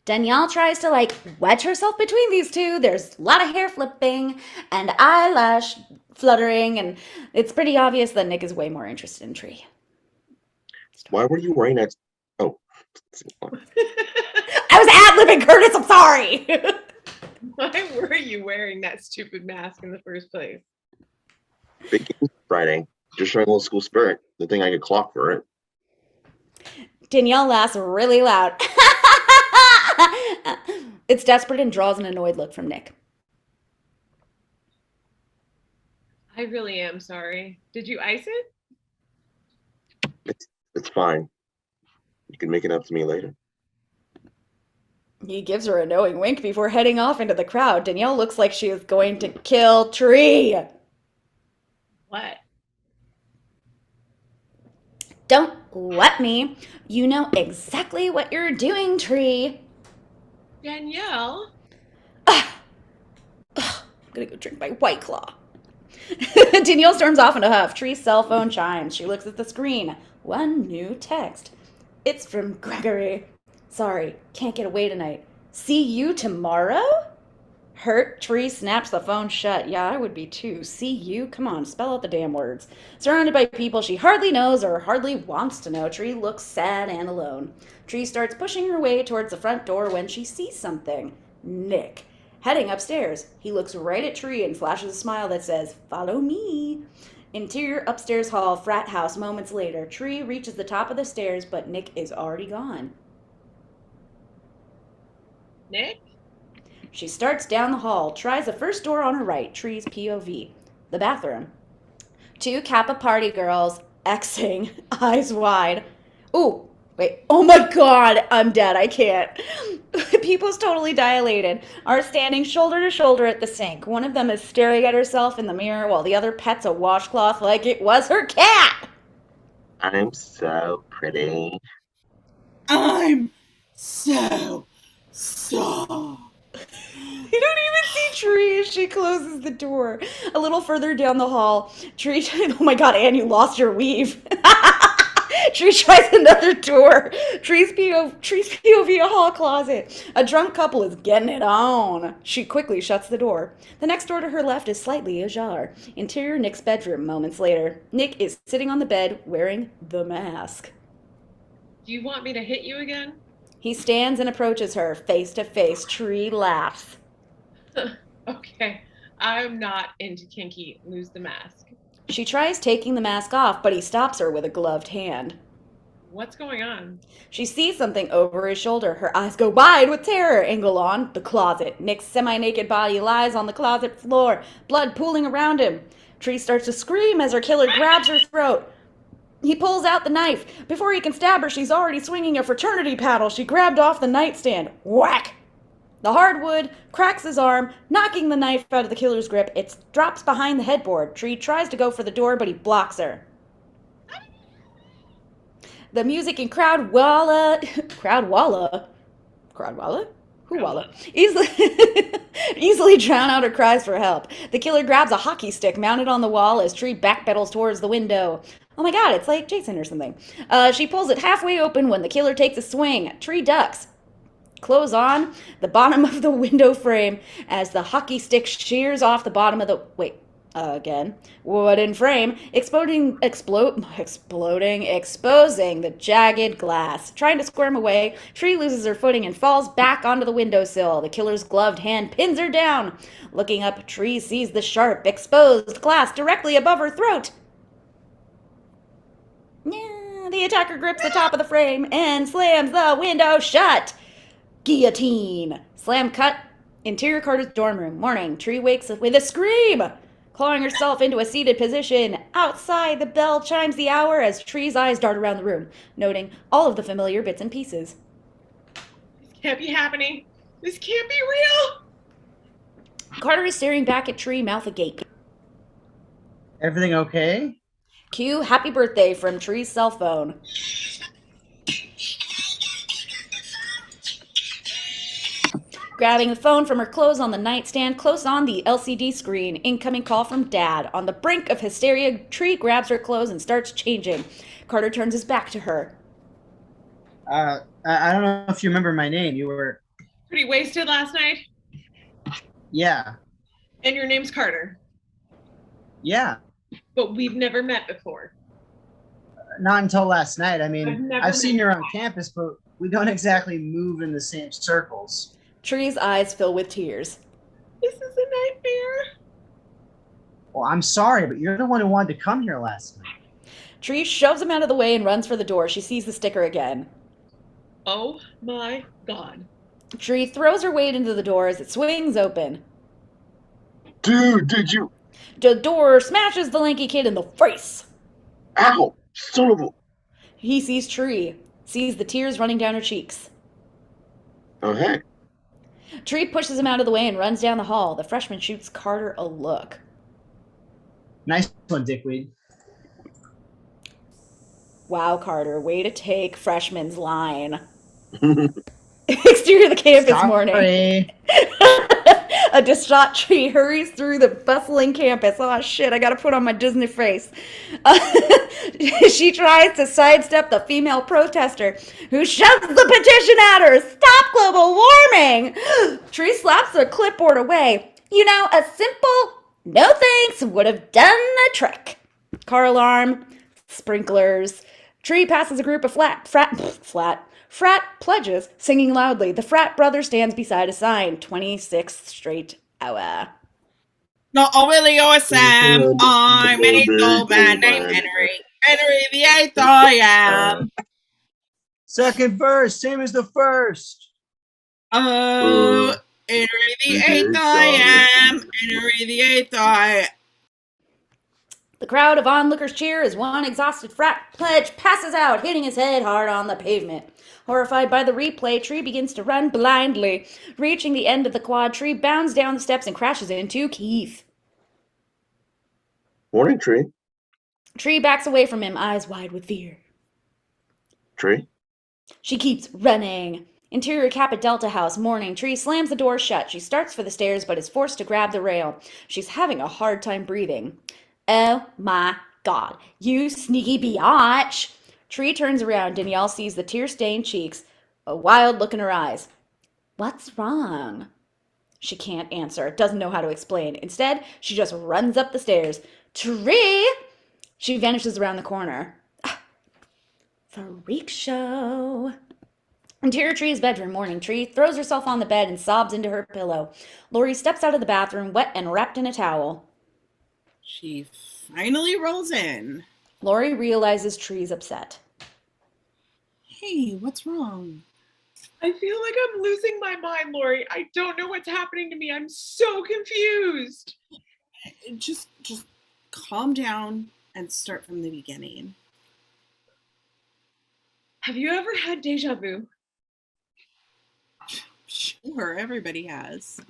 Danielle tries to wedge herself between these two. There's a lot of hair flipping and eyelash fluttering, and it's pretty obvious that Nick is way more interested in Tree. Why were you wearing that? Oh. I was ad-libbing, Curtis. I'm sorry. Why were you wearing that stupid mask in the first place? Big game Friday. Just showing a little school spirit. The thing I get clocked for it. Danielle laughs really loud. It's desperate and draws an annoyed look from Nick. I really am sorry. Did you ice it? It's fine. You can make it up to me later. He gives her a knowing wink before heading off into the crowd. Danielle looks like she is going to kill Tree. What? Don't let me. You know exactly what you're doing, Tree. Danielle? I'm gonna go drink my White Claw. Danielle storms off in a huff. Tree's cell phone chimes. She looks at the screen. One new text. It's from Gregory. Sorry, can't get away tonight. See you tomorrow? Hurt. Tree snaps the phone shut. Yeah, I would be too. See you? Come on, spell out the damn words. Surrounded by people she hardly knows or hardly wants to know, Tree looks sad and alone. Tree starts pushing her way towards the front door when she sees something. Nick. Heading upstairs, he looks right at Tree and flashes a smile that says, "Follow me." Interior upstairs hall, frat house, moments later. Tree reaches the top of the stairs, but Nick is already gone. Nick? She starts down the hall, tries the first door on her right, Tree's POV. The bathroom. Two Kappa party girls, Xing, eyes wide. Ooh, wait, oh my god, I'm dead, I can't. Pupils totally dilated, are standing shoulder to shoulder at the sink. One of them is staring at herself in the mirror while the other pets a washcloth like it was her cat. I'm so pretty. I'm so. You don't even see Tree as she closes the door. A little further down the hall, Tree. Oh my god, Anne, you lost your weave. Tree tries another door. Tree's POV, a hall closet. A drunk couple is getting it on. She quickly shuts the door. The next door to her left is slightly ajar. Interior Nick's bedroom, moments later. Nick is sitting on the bed wearing the mask. Do you want me to hit you again? He stands and approaches her, face to face. Tree laughs. Okay. I'm not into kinky. Lose the mask. She tries taking the mask off, but he stops her with a gloved hand. What's going on? She sees something over his shoulder. Her eyes go wide with terror. Angle on the closet. Nick's semi-naked body lies on the closet floor, blood pooling around him. Tree starts to scream as her killer grabs her throat. He pulls out the knife. Before he can stab her, she's already swinging a fraternity paddle she grabbed off the nightstand. Whack! The hardwood cracks his arm, knocking the knife out of the killer's grip. It drops behind the headboard. Tree tries to go for the door, but he blocks her. The music and crowd walla? Who walla? Easily drown out her cries for help. The killer grabs a hockey stick mounted on the wall as Tree backpedals towards the window. Oh my god, it's like Jason or something. She pulls it halfway open when the killer takes a swing. Tree ducks. Close on the bottom of the window frame as the hockey stick shears off the bottom of the wooden frame, exposing the jagged glass. Trying to squirm away, Tree loses her footing and falls back onto the windowsill. The killer's gloved hand pins her down. Looking up, Tree sees the sharp, exposed glass directly above her throat. The attacker grips the top of the frame and slams the window shut. Guillotine. Slam cut. Interior Carter's dorm room. Morning. Tree wakes up with a scream. Clawing herself into a seated position. Outside, the bell chimes the hour as Tree's eyes dart around the room, noting all of the familiar bits and pieces. This can't be happening. This can't be real. Carter is staring back at Tree, mouth agape. Everything okay? Cue happy birthday from Tree's cell phone. Grabbing the phone from her clothes on the nightstand, close on the LCD screen. Incoming call from Dad. On the brink of hysteria, Tree grabs her clothes and starts changing. Carter turns his back to her. I don't know if you remember my name. You were... Pretty wasted last night? Yeah. And your name's Carter? Yeah. But we've never met before. Not until last night. I mean, I've I've seen you around campus, but we don't exactly move in the same circles. Tree's eyes fill with tears. This is a nightmare. Well, I'm sorry, but you're the one who wanted to come here last night. Tree shoves him out of the way and runs for the door. She sees the sticker again. Oh my god. Tree throws her weight into the door as it swings open. Dude, did you The door smashes the lanky kid in the face. Ow! Son of a. He sees Tree, sees the tears running down her cheeks. Oh, heck. Tree pushes him out of the way and runs down the hall. The freshman shoots Carter a look. Nice one, dickweed. Wow, Carter, way to take freshman's line. Exterior of the campus morning. Sorry. A distraught Tree hurries through the bustling campus. Oh shit, I gotta put on my Disney face. She tries to sidestep the female protester who shoves the petition at her. Stop global warming! Tree slaps the clipboard away. You know, a simple no thanks would have done the trick. Car alarm, sprinklers. Tree passes a group of frat pledges, singing loudly. The frat brother stands beside a sign, 26th straight hour. Not Willie or Sam, I'm an old man named Henry. Henry the Eighth I am. Second verse, same as the first. Oh, Henry the Eighth I am. Henry the Eighth I. The crowd of onlookers cheer as one exhausted frat pledge passes out, hitting his head hard on the pavement. Horrified by the replay, Tree begins to run blindly. Reaching the end of the quad, Tree bounds down the steps and crashes into Keith. Morning, Tree. Tree backs away from him, eyes wide with fear. Tree. She keeps running. Interior Kappa Delta House, morning. Tree slams the door shut. She starts for the stairs, but is forced to grab the rail. She's having a hard time breathing. Oh my God, you sneaky biatch. Tree turns around. Danielle sees the tear-stained cheeks, a wild look in her eyes. What's wrong? She can't answer, doesn't know how to explain. Instead, she just runs up the stairs. Tree! She vanishes around the corner. Freak show. Interior Tree's bedroom, morning. Tree throws herself on the bed and sobs into her pillow. Lori steps out of the bathroom, wet and wrapped in a towel. She finally rolls in. Lori realizes Tree's upset. Hey, what's wrong? I feel like I'm losing my mind, Lori. I don't know what's happening to me. I'm so confused. Just calm down and start from the beginning. Have you ever had deja vu? Sure, everybody has.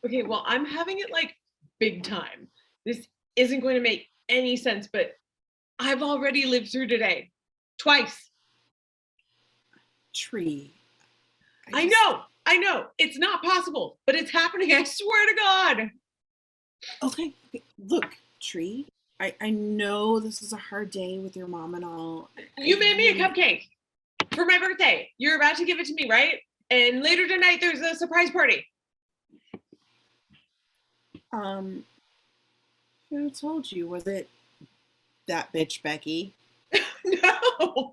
Okay, well, I'm having it like big time. This isn't going to make any sense, but I've already lived through today. Twice. Tree. I know. It's not possible, but it's happening. I swear to God. Okay. Look, Tree. I know this is a hard day with your mom and all. You made me a cupcake for my birthday. You're about to give it to me, right? And later tonight, there's a surprise party. Who told you? Was it that bitch Becky? No.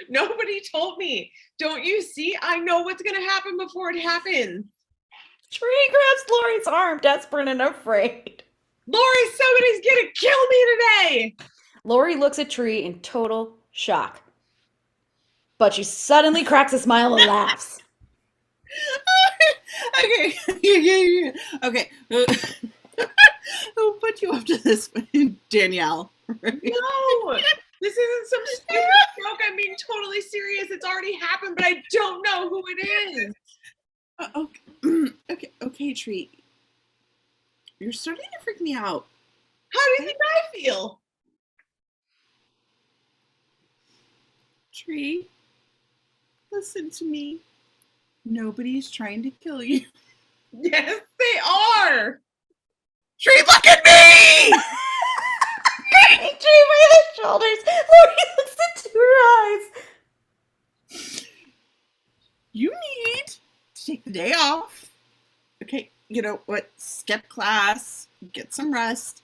Nobody told me. Don't you see? I know what's going to happen before it happens. Tree grabs Lori's arm, desperate and afraid. Lori, somebody's going to kill me today. Lori looks at Tree in total shock. But she suddenly cracks a smile and laughs. Okay. Okay. Who put you up to this? Danielle. Right? No. This isn't some stupid joke. I'm being totally serious. It's already happened, but I don't know who it is. Okay, Tree. You're starting to freak me out. How do you think I feel? Tree, listen to me. Nobody's trying to kill you. Yes, they are. Tree, look at me! Tree by the shoulders. Lori looks into her eyes. You need to take the day off. Okay, you know what? Skip class, get some rest.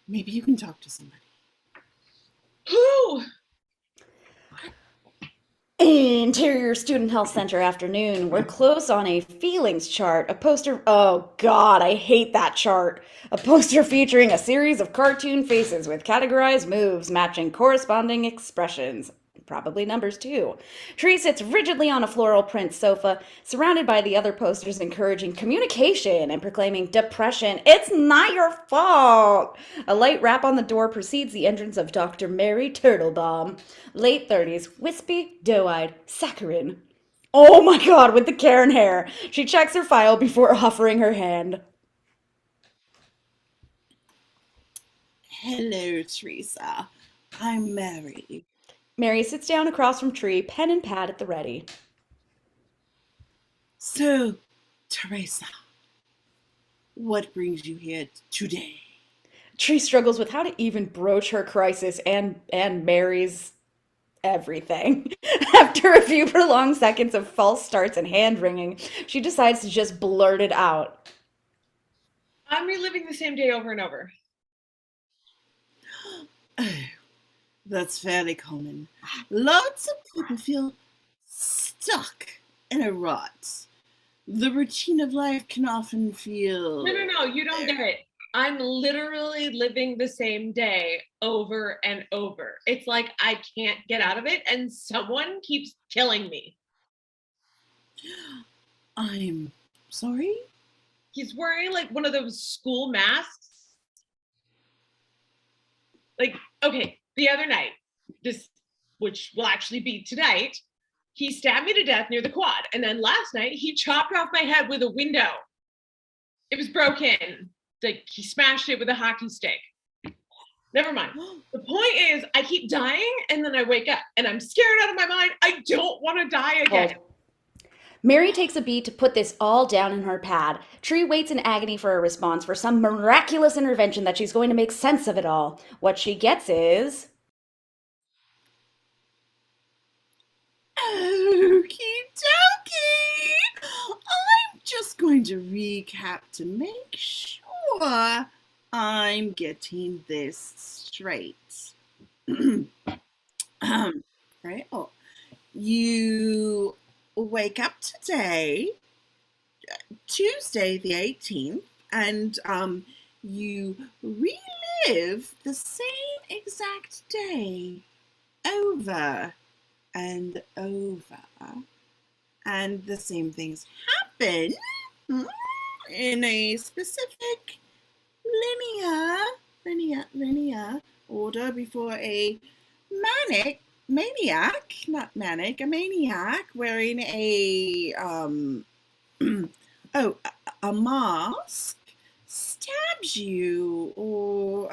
Maybe you can talk to somebody. Who? Interior Student Health Center afternoon. We're close on a feelings chart. A poster. Oh, God, I hate that chart. A poster featuring a series of cartoon faces with categorized moves matching corresponding expressions. Probably numbers too. Tree sits rigidly on a floral print sofa, surrounded by the other posters encouraging communication and proclaiming depression. It's not your fault. A light rap on the door precedes the entrance of Dr. Mary Turtlebaum, late 30s, wispy, doe-eyed, saccharine. Oh my god, with the Karen hair. She checks her file before offering her hand. Hello, Teresa. I'm Mary. Mary sits down across from Tree, pen and pad at the ready. So, Teresa, what brings you here today? Tree struggles with how to even broach her crisis and Mary's everything. After a few prolonged seconds of false starts and hand wringing, she decides to just blurt it out. I'm reliving the same day over and over. Oh, that's fairly common. Lots of people feel stuck in a rut. The routine of life can often feel... No, you don't get it. I'm literally living the same day over and over. It's like I can't get out of it and someone keeps killing me. I'm sorry? He's wearing like one of those school masks. Like, okay, the other night, which will actually be tonight, he stabbed me to death near the quad. And then last night, he chopped off my head with a window. It was broken. Like, he smashed it with a hockey stick. Never mind. The point is, I keep dying and then I wake up and I'm scared out of my mind. I don't want to die again. Mary takes a beat to put this all down in her pad. Tree waits in agony for a response, for some miraculous intervention that she's going to make sense of it all. What she gets is... Okie dokie! I'm just going to recap to make sure I'm getting this straight. Right? Oh, you wake up today, Tuesday the 18th, and you relive the same exact day over and over, and the same things happen in a specific linear order before a maniac wearing a a mask stabs you or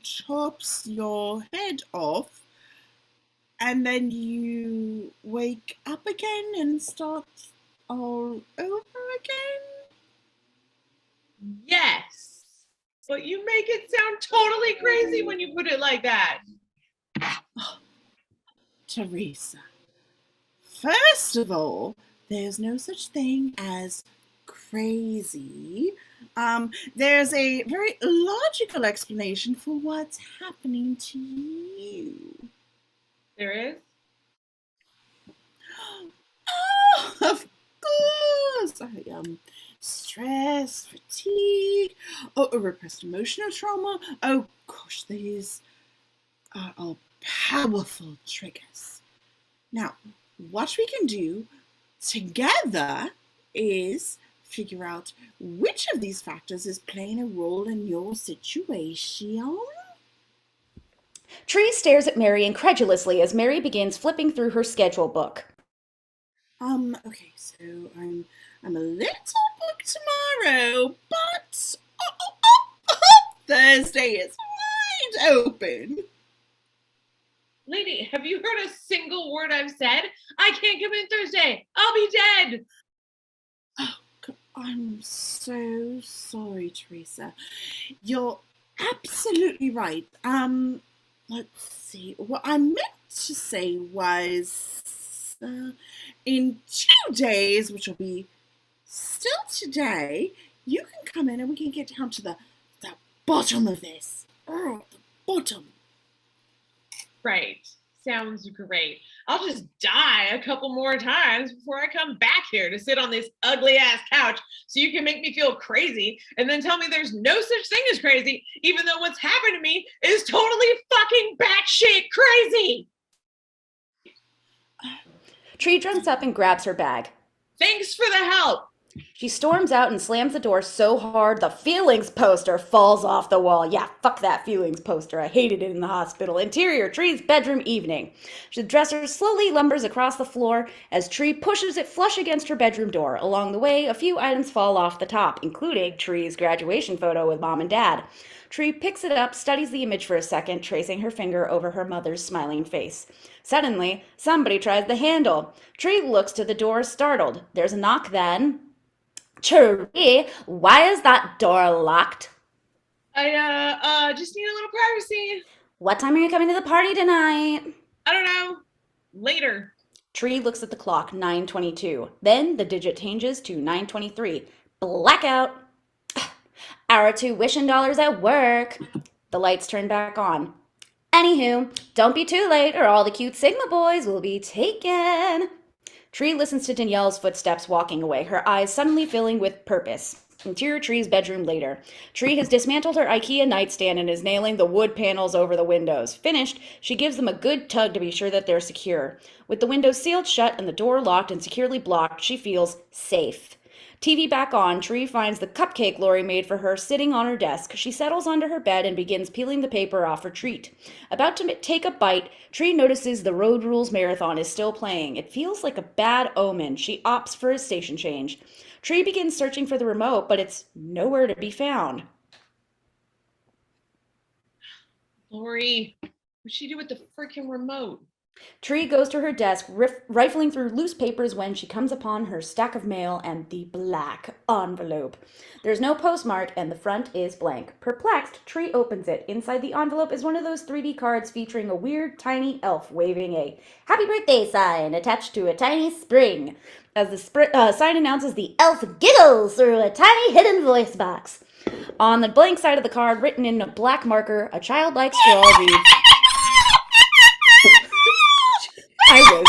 chops your head off, and then you wake up again and start all over again? Yes. But you make it sound totally crazy when you put it like that. Teresa, first of all, there's no such thing as crazy. There's a very logical explanation for what's happening to you. There is? Oh, of course. Stress, fatigue, repressed emotional trauma. Oh gosh, these are all powerful triggers. Now, what we can do together is figure out which of these factors is playing a role in your situation. Tree stares at Mary incredulously as Mary begins flipping through her schedule book. Okay, so I'm a little booked tomorrow, but Thursday is wide open. Lady, have you heard a single word I've said? I can't come in Thursday. I'll be dead. Oh, I'm so sorry, Teresa. You're absolutely right. Let's see. What I meant to say was in 2 days, which will be still today, you can come in and we can get down to the bottom of this. Oh, the bottom. Right. Sounds great. I'll just die a couple more times before I come back here to sit on this ugly ass couch so you can make me feel crazy and then tell me there's no such thing as crazy, even though what's happened to me is totally fucking batshit crazy. Tree jumps up and grabs her bag. Thanks for the help. She storms out and slams the door so hard the feelings poster falls off the wall. Yeah, fuck that feelings poster. I hated it in the hospital. Interior, Tree's bedroom evening. The dresser slowly lumbers across the floor as Tree pushes it flush against her bedroom door. Along the way, a few items fall off the top, including Tree's graduation photo with mom and dad. Tree picks it up, studies the image for a second, tracing her finger over her mother's smiling face. Suddenly, somebody tries the handle. Tree looks to the door, startled. There's a knock then. Tree, why is that door locked? I just need a little privacy. What time are you coming to the party tonight? I don't know. Later. Tree looks at the clock, 9:22. Then the digit changes to 9:23. Blackout. Our tuition dollars at work. The lights turn back on. Anywho, don't be too late or all the cute Sigma boys will be taken. Tree listens to Danielle's footsteps walking away, her eyes suddenly filling with purpose. Interior Tree's bedroom later. Tree has dismantled her IKEA nightstand and is nailing the wood panels over the windows. Finished, she gives them a good tug to be sure that they're secure. With the windows sealed shut and the door locked and securely blocked, she feels safe. TV back on, Tree finds the cupcake Lori made for her sitting on her desk. She settles onto her bed and begins peeling the paper off her treat. About to take a bite, Tree notices the Road Rules Marathon is still playing. It feels like a bad omen. She opts for a station change. Tree begins searching for the remote, but it's nowhere to be found. Lori, what'd she do with the freaking remote? Tree goes to her desk, rifling through loose papers when she comes upon her stack of mail and the black envelope. There's no postmark and the front is blank. Perplexed, Tree opens it. Inside the envelope is one of those 3D cards featuring a weird tiny elf waving a happy birthday sign attached to a tiny spring. As the sign announces, the elf giggles through a tiny hidden voice box. On the blank side of the card, written in a black marker, a childlike scrawl reads, I was.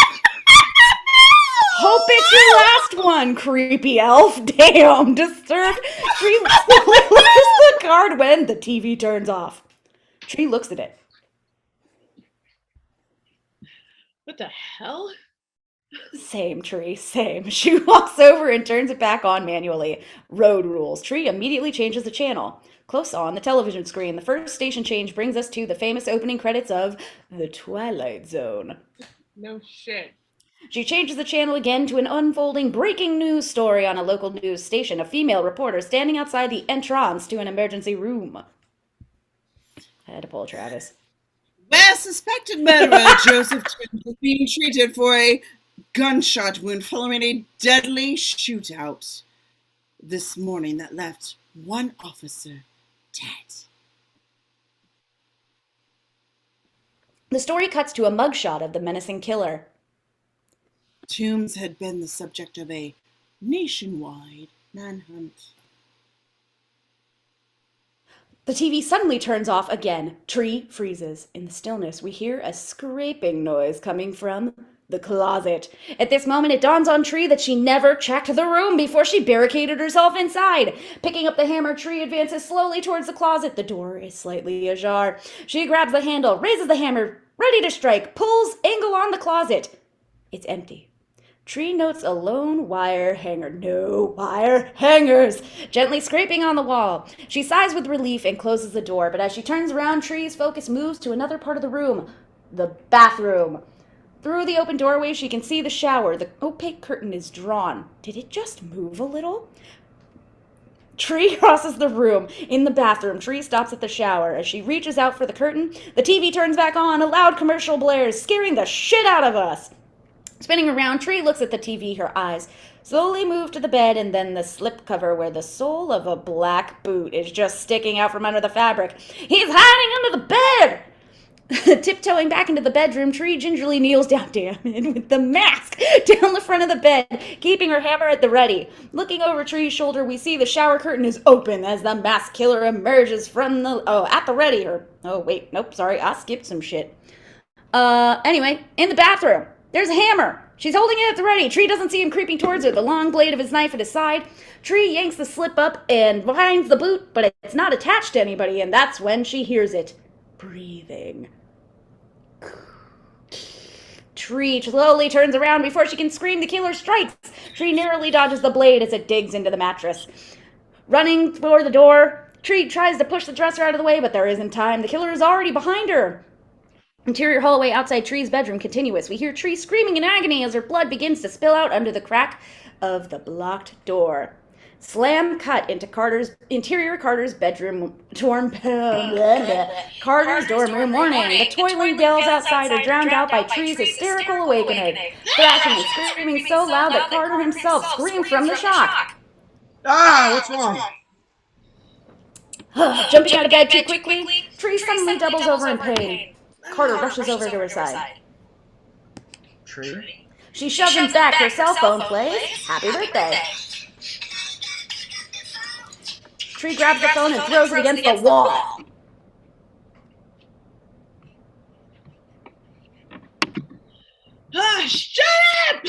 Hope it's your last one, creepy elf. Damn, disturbed. Tree lifts the card when the TV turns off. Tree looks at it. What the hell? Same, Tree, same. She walks over and turns it back on manually. Road Rules. Tree immediately changes the channel. Close on the television screen, the first station change brings us to the famous opening credits of The Twilight Zone. No shit. She changes the channel again to an unfolding breaking news story on a local news station. A female reporter standing outside the entrance to an emergency room. I had to pull Travis. Where suspected murderer Joseph Twins is being treated for a gunshot wound following a deadly shootout this morning that left one officer dead. The story cuts to a mugshot of the menacing killer. Toombs had been the subject of a nationwide manhunt. The TV suddenly turns off again. Tree freezes. In the stillness, we hear a scraping noise coming from the closet. At this moment, it dawns on Tree that she never checked the room before she barricaded herself inside. Picking up the hammer, Tree advances slowly towards the closet. The door is slightly ajar. She grabs the handle, raises the hammer, ready to strike, pulls angle on the closet. It's empty. Tree notes a lone wire hanger. No wire hangers! Gently scraping on the wall. She sighs with relief and closes the door, but as she turns around, Tree's focus moves to another part of the room. The bathroom. Through the open doorway, she can see the shower. The opaque curtain is drawn. Did it just move a little? Tree crosses the room. In the bathroom, Tree stops at the shower. As she reaches out for the curtain, the TV turns back on. A loud commercial blares, scaring the shit out of us. Spinning around, Tree looks at the TV. Her eyes slowly move to the bed and then the slipcover where the sole of a black boot is just sticking out from under the fabric. He's hiding under the bed! Tiptoeing back into the bedroom, Tree gingerly kneels down, damn it, with the mask down the front of the bed, keeping her hammer at the ready. Looking over Tree's shoulder, we see the shower curtain is open as the masked killer emerges from at the ready. I skipped some shit. Anyway, in the bathroom, there's a hammer. She's holding it at the ready. Tree doesn't see him creeping towards her, the long blade of his knife at his side. Tree yanks the slip up and finds the boot, but it's not attached to anybody, and that's when she hears it. Breathing. Tree slowly turns around before she can scream. The killer strikes. Tree narrowly dodges the blade as it digs into the mattress. Running for the door, Tree tries to push the dresser out of the way, but there isn't time. The killer is already behind her. Interior hallway outside Tree's bedroom continuous. We hear Tree screaming in agony as her blood begins to spill out under the crack of the blocked door. Slam cut into Carter's bedroom Carter's dorm room warning. The toiling bells outside are drowned out by Tree's hysterical awakening, thrashing and screaming so loud that Carter himself screamed from the shock. Ah, what's wrong? Jumping out of bed too quickly, Tree suddenly doubles over in pain. Carter rushes over to her side. Tree? She shoves him back. Her cell phone plays Happy Birthday. Tree grabs the phone and throws it against the wall. Ah, shut up!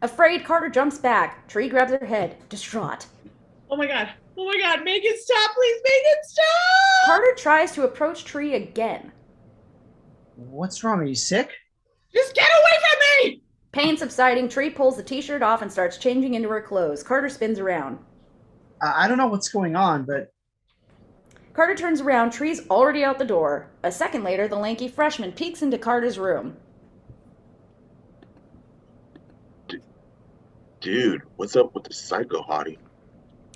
Afraid, Carter jumps back. Tree grabs her head, distraught. Oh my god. Oh my god. Make it stop, please. Make it stop! Carter tries to approach Tree again. What's wrong? Are you sick? Just get away from me! Pain subsiding, Tree pulls the t-shirt off and starts changing into her clothes. Carter spins around. I don't know what's going on, but Carter turns around. Tree's already out the door. A second later, the lanky freshman peeks into Carter's room. Dude, what's up with the psycho hottie?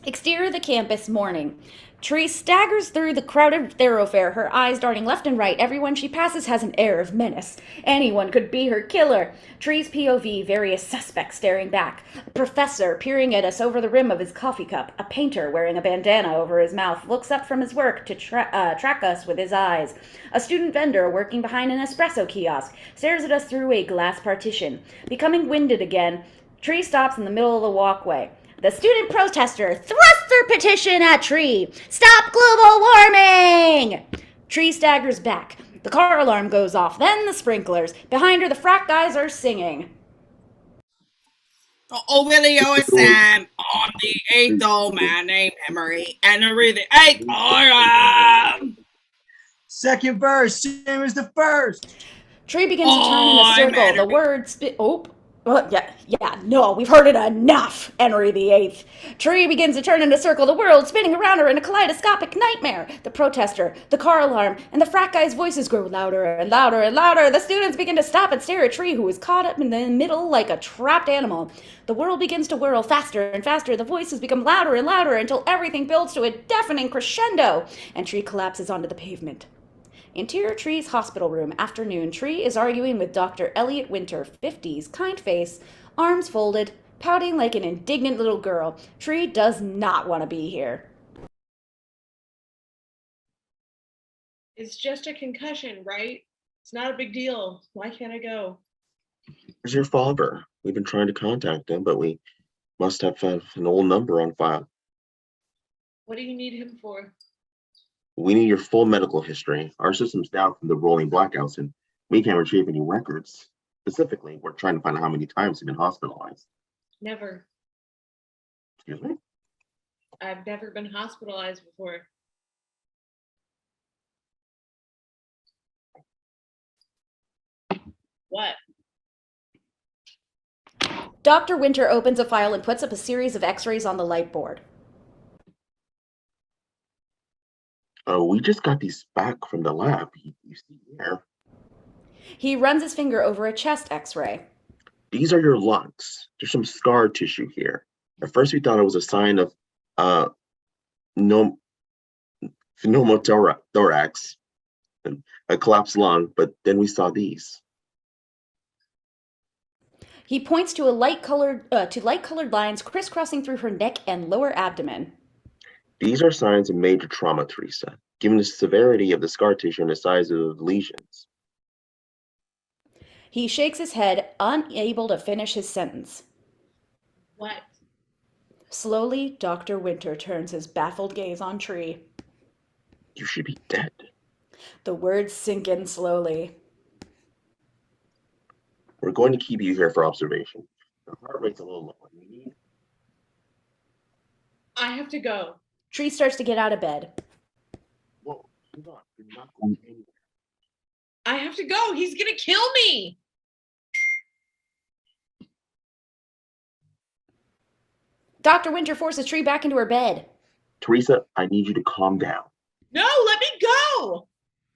Exterior of the campus, morning. Tree staggers through the crowded thoroughfare, her eyes darting left and right. Everyone she passes has an air of menace. Anyone could be her killer. Tree's POV, various suspects staring back. A professor peering at us over the rim of his coffee cup. A painter wearing a bandana over his mouth looks up from his work to track us with his eyes. A student vendor working behind an espresso kiosk stares at us through a glass partition. Becoming winded again, Tree stops in the middle of the walkway. The student protester thrusts their petition at Tree. Stop global warming! Tree staggers back. The car alarm goes off, then the sprinklers. Behind her, the frat guys are singing. Oh, Willie OSM on the 8th old man named Emery, and the 8th item. second verse, same as the first. Tree begins to turn in a circle. The words no, we've heard it enough. Henry VIII. Tree begins to turn in a circle, the world spinning around her in a kaleidoscopic nightmare. The protester, the car alarm, and the frat guy's voices grow louder and louder and louder. The students begin to stop and stare at Tree, who is caught up in the middle like a trapped animal. The world begins to whirl faster and faster. The voices become louder and louder until everything builds to a deafening crescendo, and Tree collapses onto the pavement. Interior Tree's hospital room, afternoon. Tree is arguing with Dr. Elliot Winter, 50s, kind face, arms folded, pouting like an indignant little girl. Tree does not want to be here. It's just a concussion, right? It's not a big deal. Why can't I go? Where's your father? We've been trying to contact him, but we must have found an old number on file. What do you need him for? We need your full medical history. Our system's down from the rolling blackouts, and we can't retrieve any records. Specifically, we're trying to find out how many times you've been hospitalized. Never. Excuse me? I've never been hospitalized before. What? Dr. Winter opens a file and puts up a series of x-rays on the light board. Oh, we just got these back from the lab. You see here. He runs his finger over a chest x-ray. These are your lungs. There's some scar tissue here. At first, we thought it was a sign of pneumothorax, a collapsed lung, but then we saw these. He points to light-colored lines crisscrossing through her neck and lower abdomen. These are signs of major trauma, Teresa, given the severity of the scar tissue and the size of the lesions. He shakes his head, unable to finish his sentence. What? Slowly, Dr. Winter turns his baffled gaze on Tree. You should be dead. The words sink in slowly. We're going to keep you here for observation. The heart rate's a little low. I have to go. Tree starts to get out of bed. Whoa, hold on. You're not going anywhere. I have to go. He's gonna kill me. Dr. Winter forces Tree back into her bed. Teresa, I need you to calm down. No, let me go.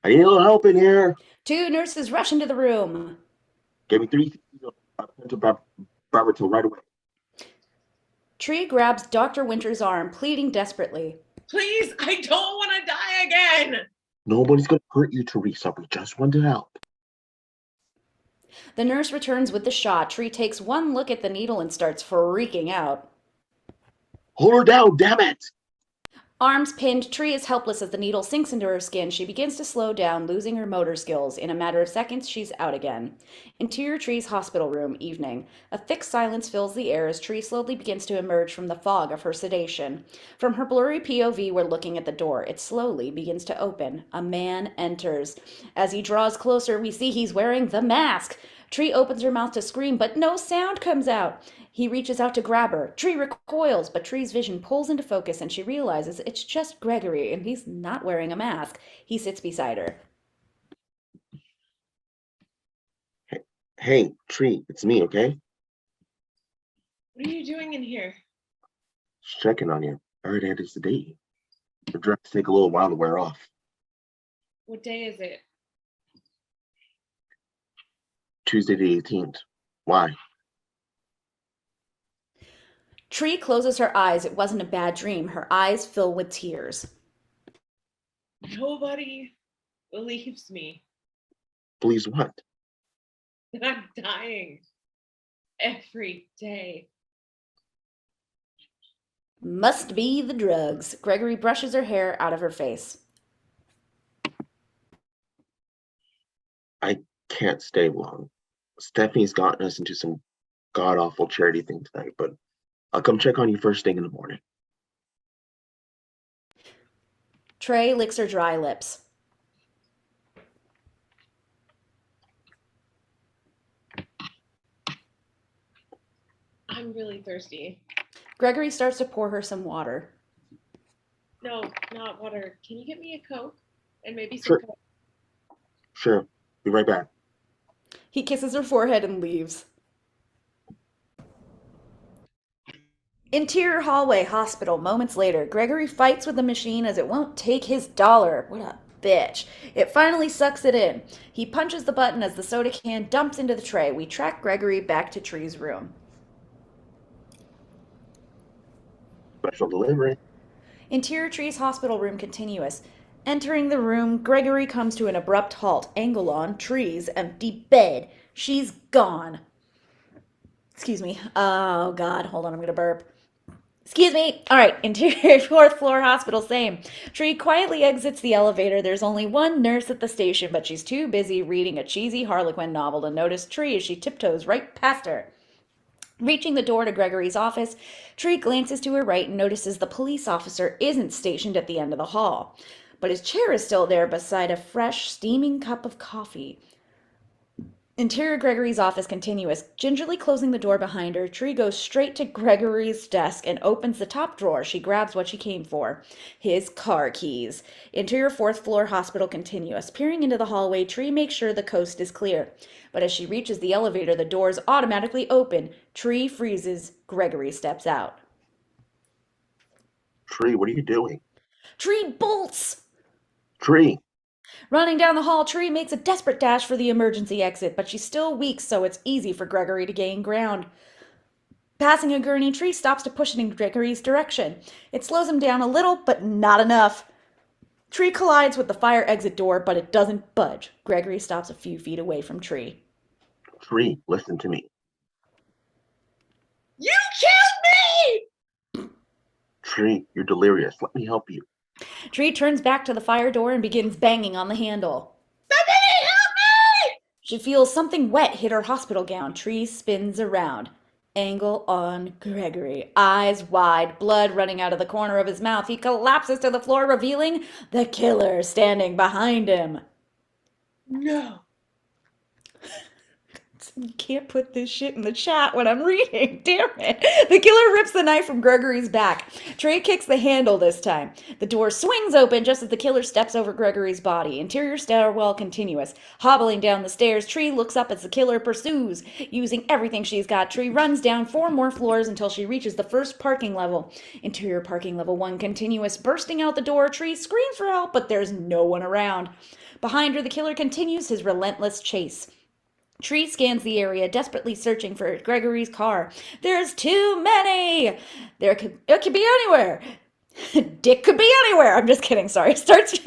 I need a little help in here. 2 nurses rush into the room. Give me 3 to Barberton right away. Tree grabs Dr. Winter's arm, pleading desperately. Please, I don't want to die again. Nobody's going to hurt you, Teresa. We just want to help. The nurse returns with the shot. Tree takes one look at the needle and starts freaking out. Hold her down, damn it! Arms pinned, Tree is helpless as the needle sinks into her skin. She begins to slow down, losing her motor skills. In a matter of seconds, she's out again. Interior Tree's hospital room, evening. A thick silence fills the air as Tree slowly begins to emerge from the fog of her sedation. From her blurry POV, we're looking at the door. It slowly begins to open. A man enters. As he draws closer, we see he's wearing the mask. Tree opens her mouth to scream, but no sound comes out. He reaches out to grab her. Tree recoils, but Tree's vision pulls into focus and she realizes it's just Gregory and he's not wearing a mask. He sits beside her. Hey, Tree, it's me, okay? What are you doing in here? Just checking on you. I already had to sedate you. The drugs take a little while to wear off. What day is it? Tuesday the 18th. Why? Tree closes her eyes. It wasn't a bad dream. Her eyes fill with tears. Nobody believes me. Believes what? I'm dying every day. Must be the drugs. Gregory brushes her hair out of her face. I can't stay long. Stephanie's gotten us into some god-awful charity thing tonight, but I'll come check on you first thing in the morning. Trey licks her dry lips. I'm really thirsty. Gregory starts to pour her some water. No, not water. Can you get me a Coke? And maybe some Sure. Coke? Sure. Be right back. He kisses her forehead and leaves. Interior hallway, hospital. Moments later, Gregory fights with the machine as it won't take his dollar. What a bitch. It finally sucks it in. He punches the button as the soda can dumps into the tray. We track Gregory back to Tree's room. Special delivery. Interior Tree's hospital room continuous. Entering the room, Gregory comes to an abrupt halt. Angle on Tree's empty bed. She's gone. Excuse me. Oh, God. Hold on. I'm going to burp. Excuse me. All right. Interior 4th floor hospital, same. Tree quietly exits the elevator. There's only one nurse at the station, but she's too busy reading a cheesy Harlequin novel to notice Tree as she tiptoes right past her. Reaching the door to Gregory's office, Tree glances to her right and notices the police officer isn't stationed at the end of the hall, but his chair is still there beside a fresh, steaming cup of coffee. Interior Gregory's office continuous. Gingerly closing the door behind her, Tree goes straight to Gregory's desk and opens the top drawer. She grabs what she came for. His car keys. Interior 4th floor hospital continuous. Peering into the hallway, Tree makes sure the coast is clear. But as she reaches the elevator, the doors automatically open. Tree freezes. Gregory steps out. Tree, what are you doing? Tree bolts! Tree! Running down the hall, Tree makes a desperate dash for the emergency exit, but she's still weak, so it's easy for Gregory to gain ground. Passing a gurney, Tree stops to push it in Gregory's direction. It slows him down a little, but not enough. Tree collides with the fire exit door, but it doesn't budge. Gregory stops a few feet away from Tree. Tree, listen to me. You killed me! Tree, you're delirious. Let me help you. Tree turns back to the fire door and begins banging on the handle. Somebody help me! She feels something wet hit her hospital gown. Tree spins around. Angle on Gregory. Eyes wide, blood running out of the corner of his mouth. He collapses to the floor, revealing the killer standing behind him. No. You can't put this shit in the chat when I'm reading. Damn it. The killer rips the knife from Gregory's back. Trey kicks the handle this time. The door swings open just as the killer steps over Gregory's body. Interior stairwell continuous. Hobbling down the stairs, Tree looks up as the killer pursues. Using everything she's got, Tree runs down 4 more floors until she reaches the first parking level. Interior parking level 1 continuous. Bursting out the door, Tree screams for help, but there's no one around. Behind her, the killer continues his relentless chase. Tree scans the area, desperately searching for Gregory's car. There's too many! It could be anywhere. Dick could be anywhere. I'm just kidding, sorry. Starts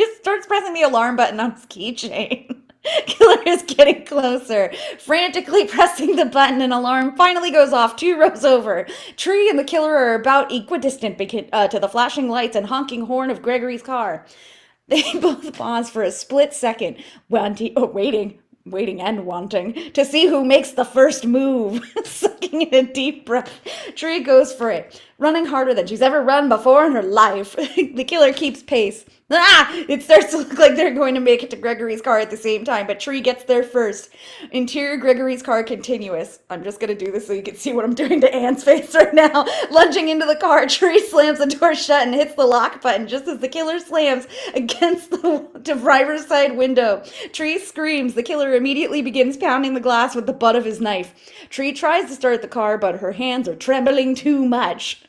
pressing the alarm button on his keychain. Killer is getting closer. Frantically pressing the button, an alarm finally goes off 2 rows over. Tree and the killer are about equidistant to the flashing lights and honking horn of Gregory's car. They both pause for a split second, waiting and wanting to see who makes the first move. Sucking in a deep breath, Tree goes for it, running harder than she's ever run before in her life. The killer keeps pace. It starts to look like they're going to make it to Gregory's car at the same time, but Tree gets there first. Interior Gregory's car continuous. I'm just going to do this so you can see what I'm doing to Anne's face right now. Lunging into the car, Tree slams the door shut and hits the lock button just as the killer slams against the driver's side window. Tree screams. The killer immediately begins pounding the glass with the butt of his knife. Tree tries to start the car, but her hands are trembling too much.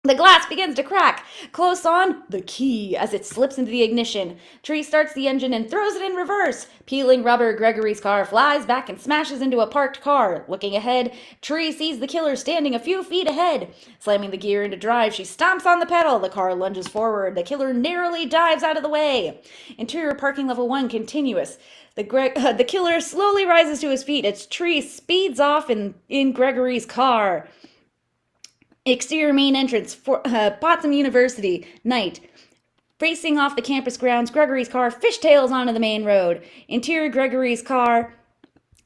The glass begins to crack. Close on, the key as it slips into the ignition. Tree starts the engine and throws it in reverse. Peeling rubber, Gregory's car flies back and smashes into a parked car. Looking ahead, Tree sees the killer standing a few feet ahead. Slamming the gear into drive, she stomps on the pedal. The car lunges forward. The killer narrowly dives out of the way. Interior parking level 1 continuous. The killer slowly rises to his feet as Tree speeds off in Gregory's car. Exterior main entrance, Potsdam University, night. Racing off the campus grounds, Gregory's car fishtails onto the main road. Interior Gregory's car,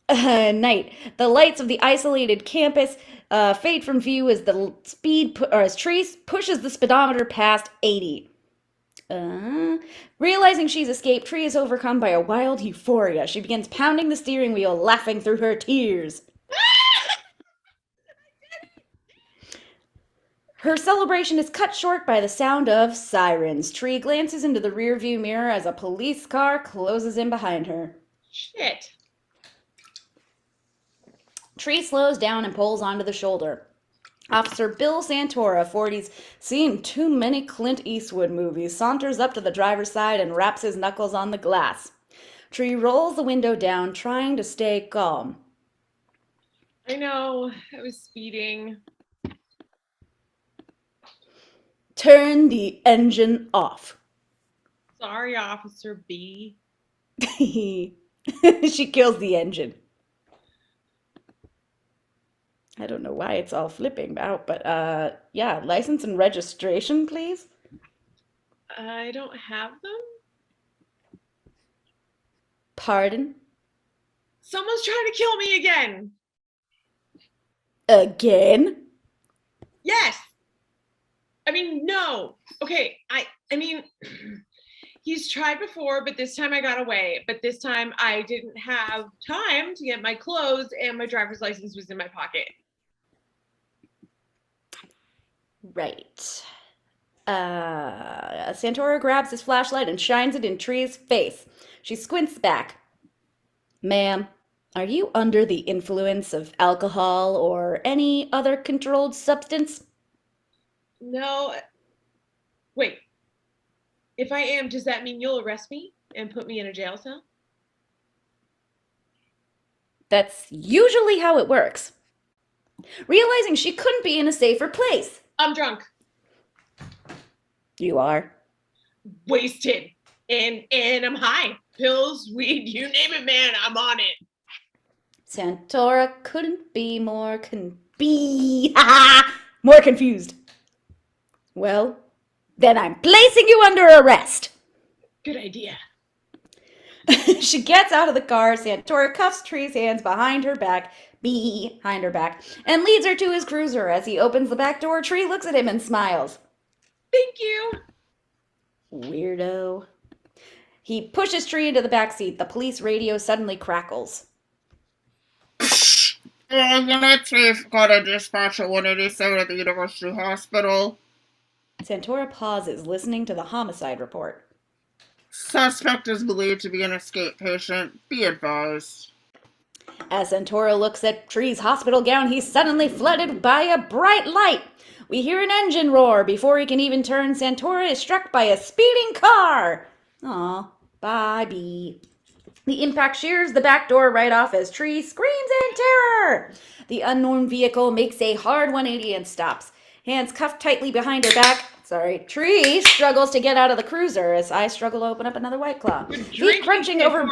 night. The lights of the isolated campus fade from view as as Tree pushes the speedometer past 80. Realizing she's escaped, Tree is overcome by a wild euphoria. She begins pounding the steering wheel, laughing through her tears. Her celebration is cut short by the sound of sirens. Tree glances into the rearview mirror as a police car closes in behind her. Shit. Tree slows down and pulls onto the shoulder. Officer Bill Santora, 40's seen too many Clint Eastwood movies, saunters up to the driver's side and raps his knuckles on the glass. Tree rolls the window down, trying to stay calm. I know, I was speeding. Turn the engine off. Sorry, Officer B. She kills the engine. I don't know why it's all flipping out, but yeah, license and registration, please. I don't have them. Pardon? Someone's trying to kill me again. Again? Yes. I mean, no. Okay, I mean, he's tried before, but this time I got away. But this time I didn't have time to get my clothes and my driver's license was in my pocket. Right. Santora grabs his flashlight and shines it in Tree's face. She squints back. Ma'am, are you under the influence of alcohol or any other controlled substance? No. Wait. If I am, does that mean you'll arrest me and put me in a jail cell? That's usually how it works. Realizing she couldn't be in a safer place. I'm drunk. You are? Wasted. And I'm high. Pills, weed, you name it, man, I'm on it. Santora couldn't be more confused. Well, then I'm placing you under arrest. Good idea. She gets out of the car. Santora cuffs Tree's hands behind her back, and leads her to his cruiser. As he opens the back door, Tree looks at him and smiles. Thank you. Weirdo. He pushes Tree into the back seat. The police radio suddenly crackles. Unit Chief, got a dispatch at 187 at the University Hospital. Santora pauses, listening to the homicide report. Suspect is believed to be an escape patient. Be advised. As Santora looks at Tree's hospital gown, he's suddenly flooded by a bright light. We hear an engine roar. Before he can even turn, Santora is struck by a speeding car. Aw, bye, Bee. The impact shears the back door right off as Tree screams in terror. The unknown vehicle makes a hard 180 and stops. Hands cuffed tightly behind her back. Tree struggles to get out of the cruiser as I struggle to open up another White Claw. Feet crunching over.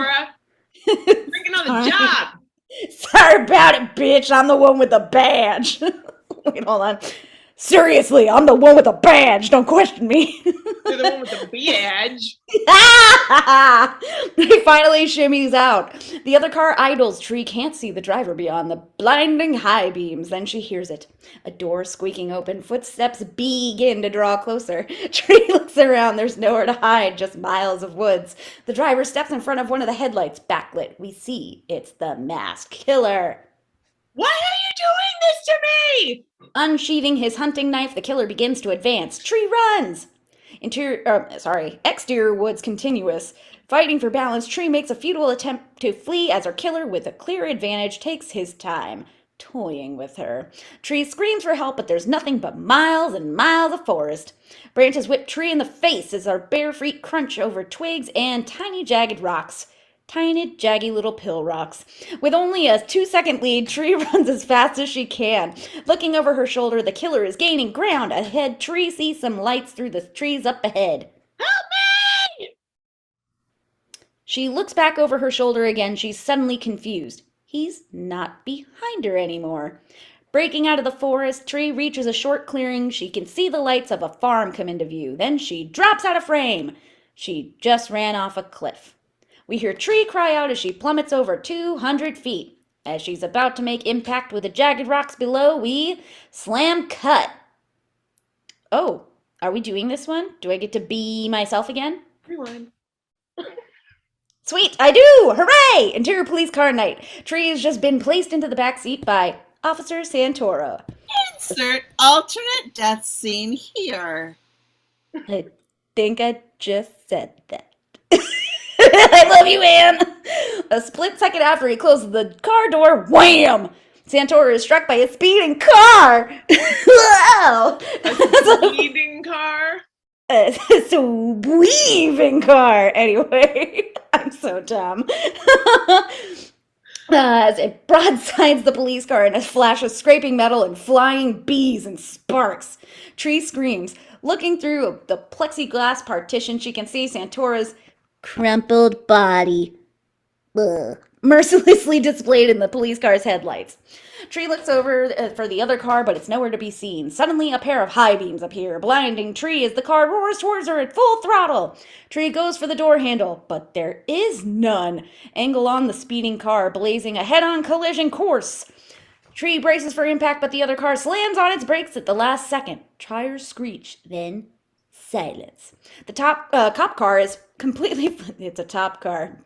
Drinking on the job. Sorry about it, bitch. I'm the one with the badge. Wait, hold on. Seriously, I'm the one with the badge. Don't question me. You're the one with the badge. He finally shimmies out. The other car idles. Tree can't see the driver beyond the blinding high beams. Then she hears it. A door squeaking open. Footsteps begin to draw closer. Tree looks around. There's nowhere to hide, just miles of woods. The driver steps in front of one of the headlights, backlit. We see it's the masked killer. Why are you doing this to me? Unsheathing his hunting knife, the killer begins to advance. Tree runs! Exterior woods continuous. Fighting for balance, Tree makes a futile attempt to flee as her killer, with a clear advantage, takes his time, toying with her. Tree screams for help, but there's nothing but miles and miles of forest. Branches whip Tree in the face as our bare feet crunch over twigs and tiny jagged rocks. Tiny, jaggy little pill rocks. With only a 2-second lead, Tree runs as fast as she can. Looking over her shoulder, the killer is gaining ground. Ahead, Tree sees some lights through the trees up ahead. Help me! She looks back over her shoulder again. She's suddenly confused. He's not behind her anymore. Breaking out of the forest, Tree reaches a short clearing. She can see the lights of a farm come into view. Then she drops out of frame. She just ran off a cliff. We hear Tree cry out as she plummets over 200 feet. As she's about to make impact with the jagged rocks below, we slam cut. Oh, are we doing this one? Do I get to be myself again? Rewind. Sweet, I do! Hooray! Interior police car night. Tree has just been placed into the back seat by Officer Santora. Insert alternate death scene here. I think I just said that. I love you, Anne. A split second after he closes the car door, wham! Santora is struck by a speeding car. Wow! A speeding car. It's a weaving car. Anyway, I'm so dumb. As it broadsides the police car in a flash of scraping metal and flying bees and sparks. Tree screams. Looking through the plexiglass partition, she can see Santora's crumpled body, mercilessly displayed in the police car's headlights. Tree looks over for the other car, but it's nowhere to be seen. Suddenly, a pair of high beams appear, blinding Tree as the car roars towards her at full throttle. Tree goes for the door handle, but there is none. Angle on the speeding car, blazing a head-on collision course. Tree braces for impact, but the other car slams on its brakes at the last second. Tires screech, then silence. The cop car is completely... It's a top car.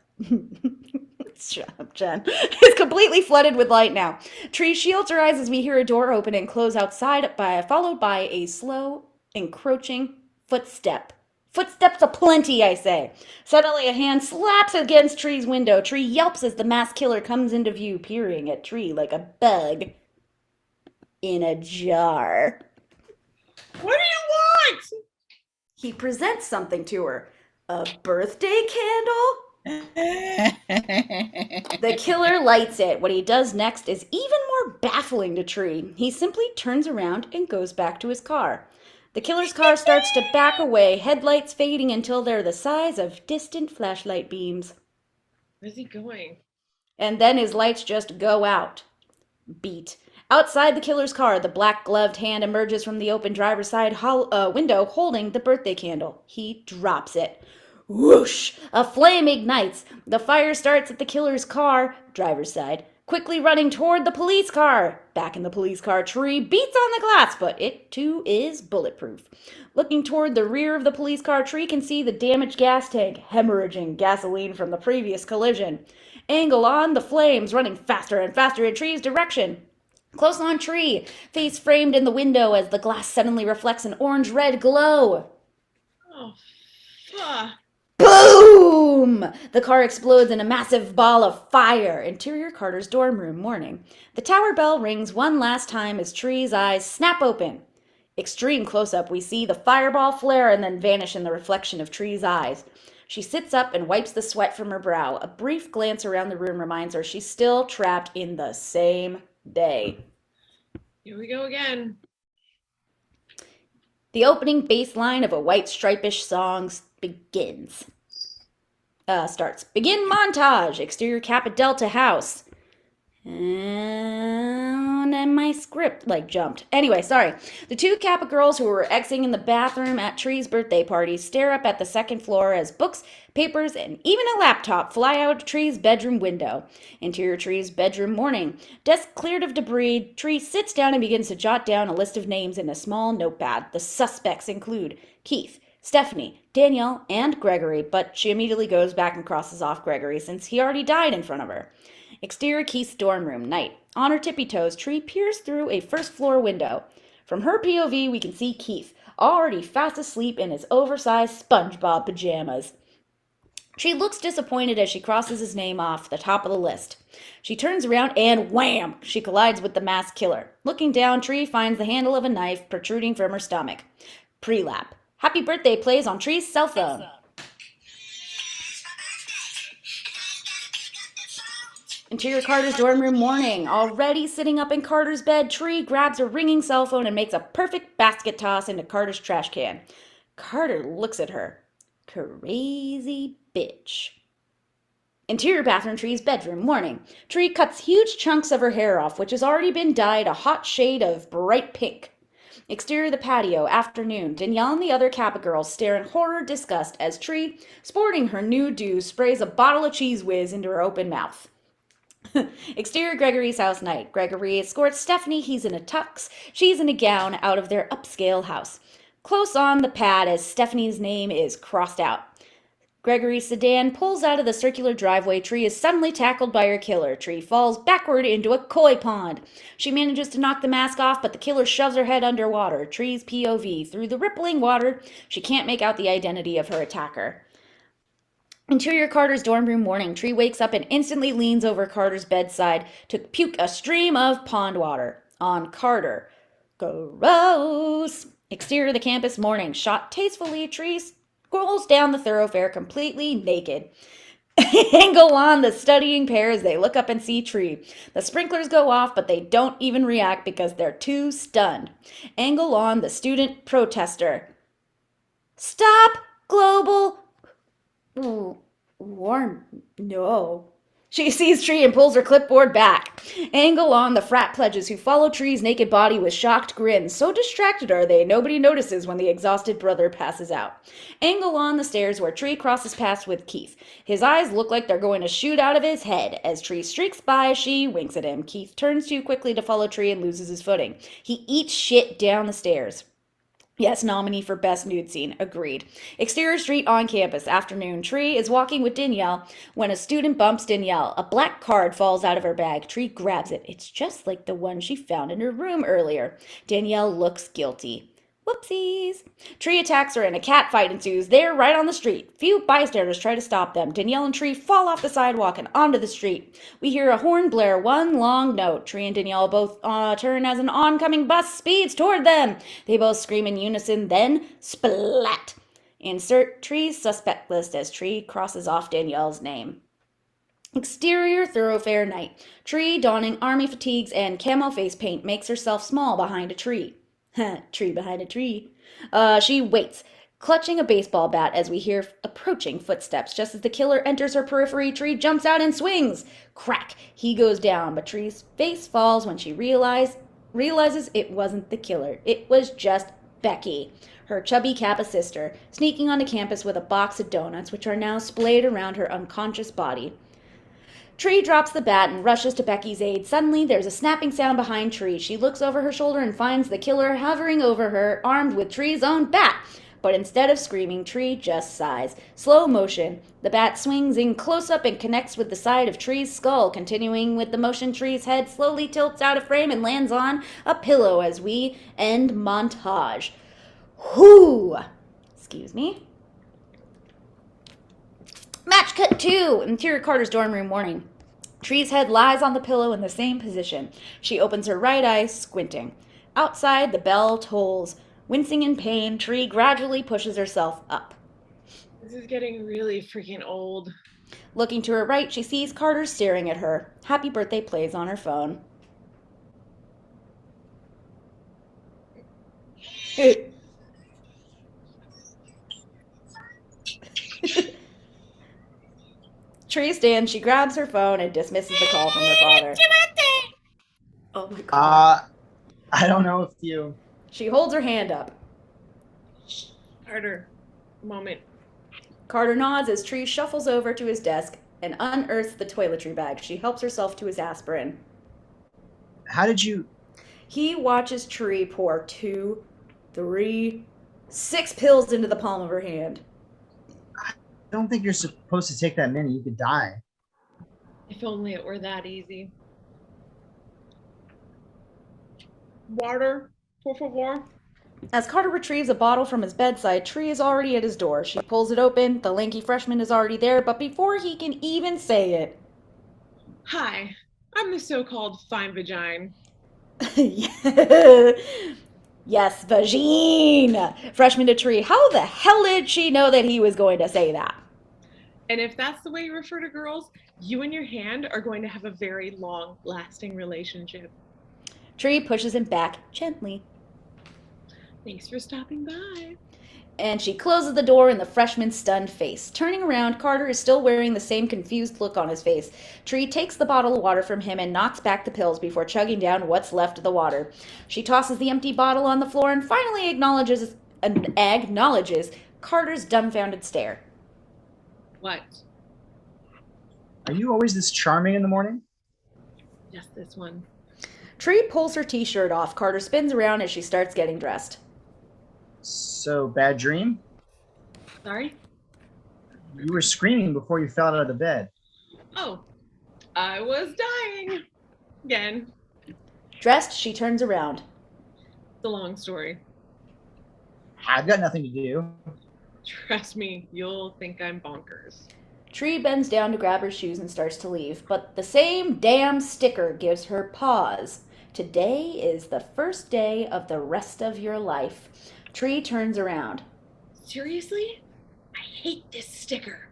Shut up, Jen. It's completely flooded with light now. Tree shields her eyes as we hear a door open and close outside, followed by a slow, encroaching footstep. Footsteps aplenty, I say. Suddenly, a hand slaps against Tree's window. Tree yelps as the masked killer comes into view, peering at Tree like a bug in a jar. What do you want? He presents something to her. A birthday candle? The killer lights it. What he does next is even more baffling to Tree. He simply turns around and goes back to his car. The killer's car starts to back away, headlights fading until they're the size of distant flashlight beams. Where's he going? And then his lights just go out. Beat. Outside the killer's car, the black-gloved hand emerges from the open driver's side window holding the birthday candle. He drops it. Whoosh! A flame ignites. The fire starts at the killer's car, driver's side, quickly running toward the police car. Back in the police car, Tree beats on the glass, but it too is bulletproof. Looking toward the rear of the police car, Tree can see the damaged gas tank, hemorrhaging gasoline from the previous collision. Angle on the flames, running faster and faster in Tree's direction. Close on Tree, face framed in the window as the glass suddenly reflects an orange-red glow. Oh, fuck. Boom! The car explodes in a massive ball of fire. Interior Carter's dorm room, morning. The tower bell rings one last time as Tree's eyes snap open. Extreme close-up, we see the fireball flare and then vanish in the reflection of Tree's eyes. She sits up and wipes the sweat from her brow. A brief glance around the room reminds her she's still trapped in the same day. Here we go again. The opening bass line of a White Stripe-ish song begins. Starts. Begin montage. Exterior Kappa Delta house. And then my script jumped. Anyway, sorry. The two Kappa girls who were exiting in the bathroom at Tree's birthday party stare up at the second floor as books, papers, and even a laptop fly out of Tree's bedroom window. Interior Tree's bedroom, morning. Desk cleared of debris. Tree sits down and begins to jot down a list of names in a small notepad. The suspects include Keith, Stephanie, Danielle, and Gregory, but she immediately goes back and crosses off Gregory since he already died in front of her. Exterior Keith's dorm room, night. On her tippy toes, Tree peers through a first-floor window. From her POV, we can see Keith, already fast asleep in his oversized SpongeBob pajamas. She looks disappointed as she crosses his name off the top of the list. She turns around and wham! She collides with the masked killer. Looking down, Tree finds the handle of a knife protruding from her stomach. Pre-lap. Happy Birthday plays on Tree's cell phone. Interior Carter's dorm room, morning. Already sitting up in Carter's bed, Tree grabs a ringing cell phone and makes a perfect basket toss into Carter's trash can. Carter looks at her. Crazy bitch. Interior bathroom, Tree's bedroom, morning. Tree cuts huge chunks of her hair off, which has already been dyed a hot shade of bright pink. Exterior the patio, afternoon. Danielle and the other Kappa girls stare in horror disgust as Tree, sporting her new do, sprays a bottle of Cheese Whiz into her open mouth. Exterior Gregory's house, night. Gregory escorts Stephanie. He's in a tux. She's in a gown out of their upscale house. Close on the pad as Stephanie's name is crossed out. Gregory's sedan pulls out of the circular driveway. Tree is suddenly tackled by her killer. Tree falls backward into a koi pond. She manages to knock the mask off, but the killer shoves her head underwater. Tree's POV. Through the rippling water, she can't make out the identity of her attacker. Interior Carter's dorm room, morning. Tree wakes up and instantly leans over Carter's bedside to puke a stream of pond water on Carter. Gross. Exterior the campus, morning. Shot tastefully, Tree scrolls down the thoroughfare completely naked. Angle on the studying pair as they look up and see Tree. The sprinklers go off, but they don't even react because they're too stunned. Angle on the student protester. Stop global warm. No. She sees Tree and pulls her clipboard back. Angle on the frat pledges who follow Tree's naked body with shocked grins. So distracted are they, nobody notices when the exhausted brother passes out. Angle on the stairs where Tree crosses paths with Keith. His eyes look like they're going to shoot out of his head. As Tree streaks by, she winks at him. Keith turns too quickly to follow Tree and loses his footing. He eats shit down the stairs. Yes, nominee for best nude scene. Agreed. Exterior street on campus. Afternoon. Tree is walking with Danielle when a student bumps Danielle. A black card falls out of her bag. Tree grabs it. It's just like the one she found in her room earlier. Danielle looks guilty. Whoopsies. Tree attacks her and a cat fight ensues. They're right on the street. Few bystanders try to stop them. Danielle and Tree fall off the sidewalk and onto the street. We hear a horn blare one long note. Tree and Danielle both turn as an oncoming bus speeds toward them. They both scream in unison, then splat. Insert Tree's suspect list as Tree crosses off Danielle's name. Exterior thoroughfare, night. Tree, donning army fatigues and camo face paint, makes herself small behind a tree. Tree behind a tree. She waits, clutching a baseball bat as we hear approaching footsteps. Just as the killer enters her periphery, Tree jumps out and swings. Crack! He goes down, but Tree's face falls when she realizes it wasn't the killer. It was just Becky, her chubby Kappa sister, sneaking onto campus with a box of donuts, which are now splayed around her unconscious body. Tree drops the bat and rushes to Becky's aid. Suddenly, there's a snapping sound behind Tree. She looks over her shoulder and finds the killer hovering over her, armed with Tree's own bat. But instead of screaming, Tree just sighs. Slow motion. The bat swings in close up and connects with the side of Tree's skull. Continuing with the motion, Tree's head slowly tilts out of frame and lands on a pillow as we end montage. Whoo! Excuse me. Match cut 2. Interior Carter's dorm room morning. Tree's head lies on the pillow in the same position. She opens her right eye, squinting. Outside, the bell tolls. Wincing in pain, Tree gradually pushes herself up. This is getting really freaking old. Looking to her right, she sees Carter staring at her. Happy Birthday plays on her phone. Tree stands, she grabs her phone and dismisses the call from her father. Oh my god. I don't know if you. She holds her hand up. Carter, a moment. Carter nods as Tree shuffles over to his desk and unearths the toiletry bag. She helps herself to his aspirin. How did you? He watches Tree pour 2, 3, 6 pills into the palm of her hand. I don't think you're supposed to take that many. You could die. If only it were that easy. Water, por favor. As Carter retrieves a bottle from his bedside, Tree is already at his door. She pulls it open. The lanky freshman is already there, but before he can even say it... Hi, I'm the so-called fine vagine. Yes, vagine! Freshman to Tree. How the hell did she know that he was going to say that? And if that's the way you refer to girls, you and your hand are going to have a very long-lasting relationship. Tree pushes him back gently. Thanks for stopping by. And she closes the door in the freshman's stunned face. Turning around, Carter is still wearing the same confused look on his face. Tree takes the bottle of water from him and knocks back the pills before chugging down what's left of the water. She tosses the empty bottle on the floor and finally acknowledges Carter's dumbfounded stare. What? Are you always this charming in the morning? Just this one. Tree pulls her t-shirt off. Carter spins around as she starts getting dressed. So, bad dream? Sorry? You were screaming before you fell out of the bed. Oh, I was dying. Again. Dressed, she turns around. It's a long story. I've got nothing to do. Trust me, you'll think I'm bonkers. Tree bends down to grab her shoes and starts to leave, but the same damn sticker gives her pause. Today is the first day of the rest of your life. Tree turns around. Seriously? I hate this sticker.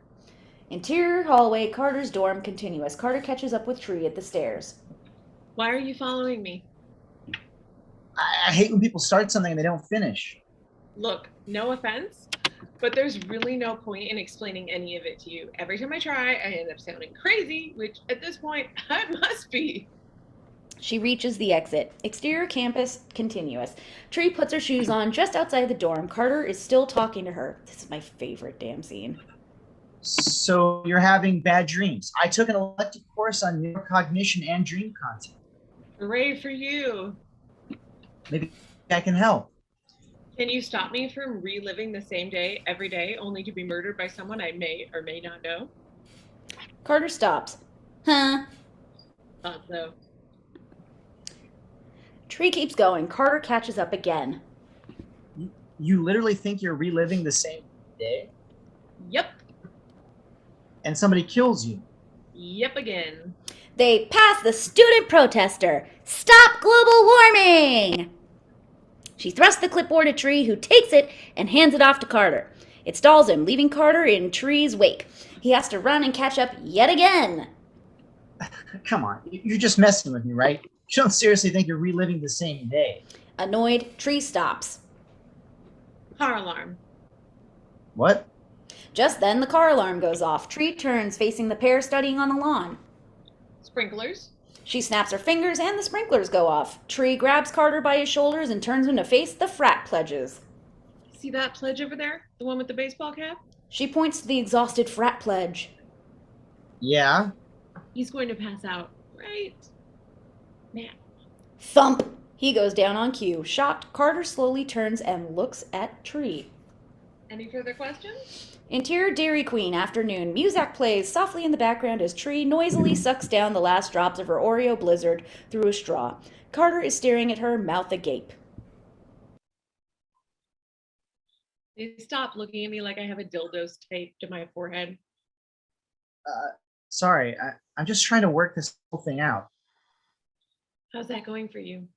Interior hallway, Carter's dorm continuous. Carter catches up with Tree at the stairs. Why are you following me? I hate when people start something and they don't finish. Look, no offense, but there's really no point in explaining any of it to you. Every time I try, I end up sounding crazy, which at this point, I must be. She reaches the exit. Exterior campus continuous. Tree puts her shoes on just outside the dorm. Carter is still talking to her. This is my favorite damn scene. So you're having bad dreams. I took an elective course on neurocognition and dream content. Hooray for you. Maybe I can help. Can you stop me from reliving the same day every day only to be murdered by someone I may or may not know? Carter stops. Huh? Thought so. Tree keeps going. Carter catches up again. You literally think you're reliving the same day? Yep. And somebody kills you. Yep again. They pass the student protester. Stop global warming! She thrusts the clipboard at Tree, who takes it and hands it off to Carter. It stalls him, leaving Carter in Tree's wake. He has to run and catch up yet again. Come on, you're just messing with me, right? You don't seriously think you're reliving the same day. Annoyed, Tree stops. Car alarm. What? Just then, the car alarm goes off. Tree turns, facing the pair studying on the lawn. Sprinklers. She snaps her fingers and the sprinklers go off. Tree grabs Carter by his shoulders and turns him to face the frat pledges. See that pledge over there? The one with the baseball cap? She points to the exhausted frat pledge. Yeah? He's going to pass out right now. Thump! He goes down on cue. Shocked, Carter slowly turns and looks at Tree. Any further questions? Interior Dairy Queen, afternoon. Muzak plays softly in the background as Tree noisily sucks down the last drops of her Oreo Blizzard through a straw. Carter is staring at her, mouth agape. Please stop looking at me like I have a dildo taped to my forehead. Sorry, I'm just trying to work this whole thing out. How's that going for you?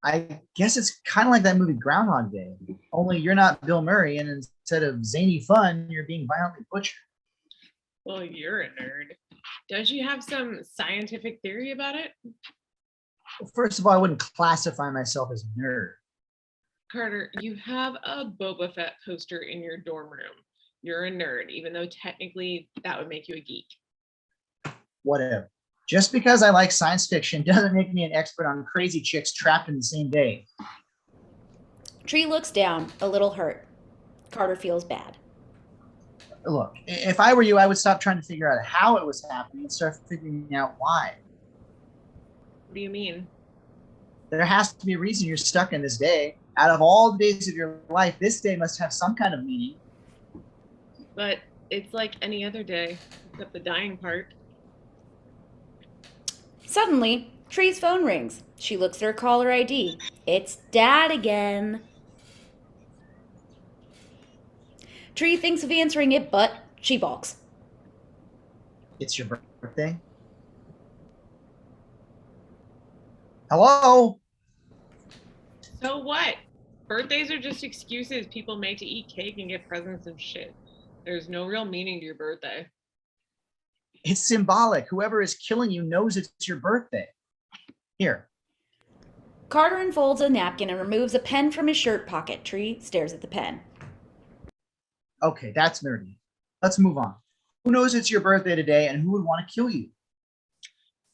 I guess it's kind of like that movie Groundhog Day, only you're not Bill Murray, and instead of zany fun, you're being violently butchered. Well, you're a nerd. Don't you have some scientific theory about it? Well, first of all, I wouldn't classify myself as a nerd. Carter, you have a Boba Fett poster in your dorm room. You're a nerd, even though technically that would make you a geek. Whatever. Just because I like science fiction doesn't make me an expert on crazy chicks trapped in the same day. Tree looks down, a little hurt. Carter feels bad. Look, if I were you, I would stop trying to figure out how it was happening and start figuring out why. What do you mean? There has to be a reason you're stuck in this day. Out of all the days of your life, this day must have some kind of meaning. But it's like any other day, except the dying part. Suddenly, Tree's phone rings. She looks at her caller ID. It's Dad again. Tree thinks of answering it, but she balks. It's your birthday. Hello? So what? Birthdays are just excuses people make to eat cake and get presents and shit. There's no real meaning to your birthday. It's symbolic. Whoever is killing you knows it's your birthday. Here. Carter unfolds a napkin and removes a pen from his shirt pocket. Tree stares at the pen. Okay, that's nerdy. Let's move on. Who knows it's your birthday today and who would want to kill you?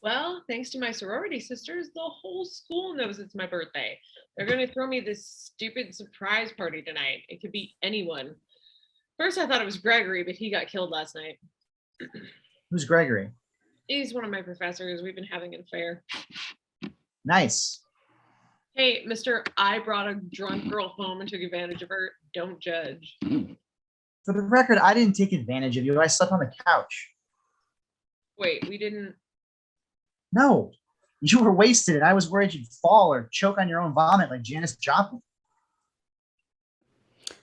Well, thanks to my sorority sisters, the whole school knows it's my birthday. They're going to throw me this stupid surprise party tonight. It could be anyone. First, I thought it was Gregory, but he got killed last night. Who's Gregory? He's one of my professors. We've been having an affair. Nice. Hey, mister, I brought a drunk girl home and took advantage of her. Don't judge. For the record, I didn't take advantage of you. I slept on the couch. Wait, we didn't. No, you were wasted and I was worried you'd fall or choke on your own vomit like Janis Joplin.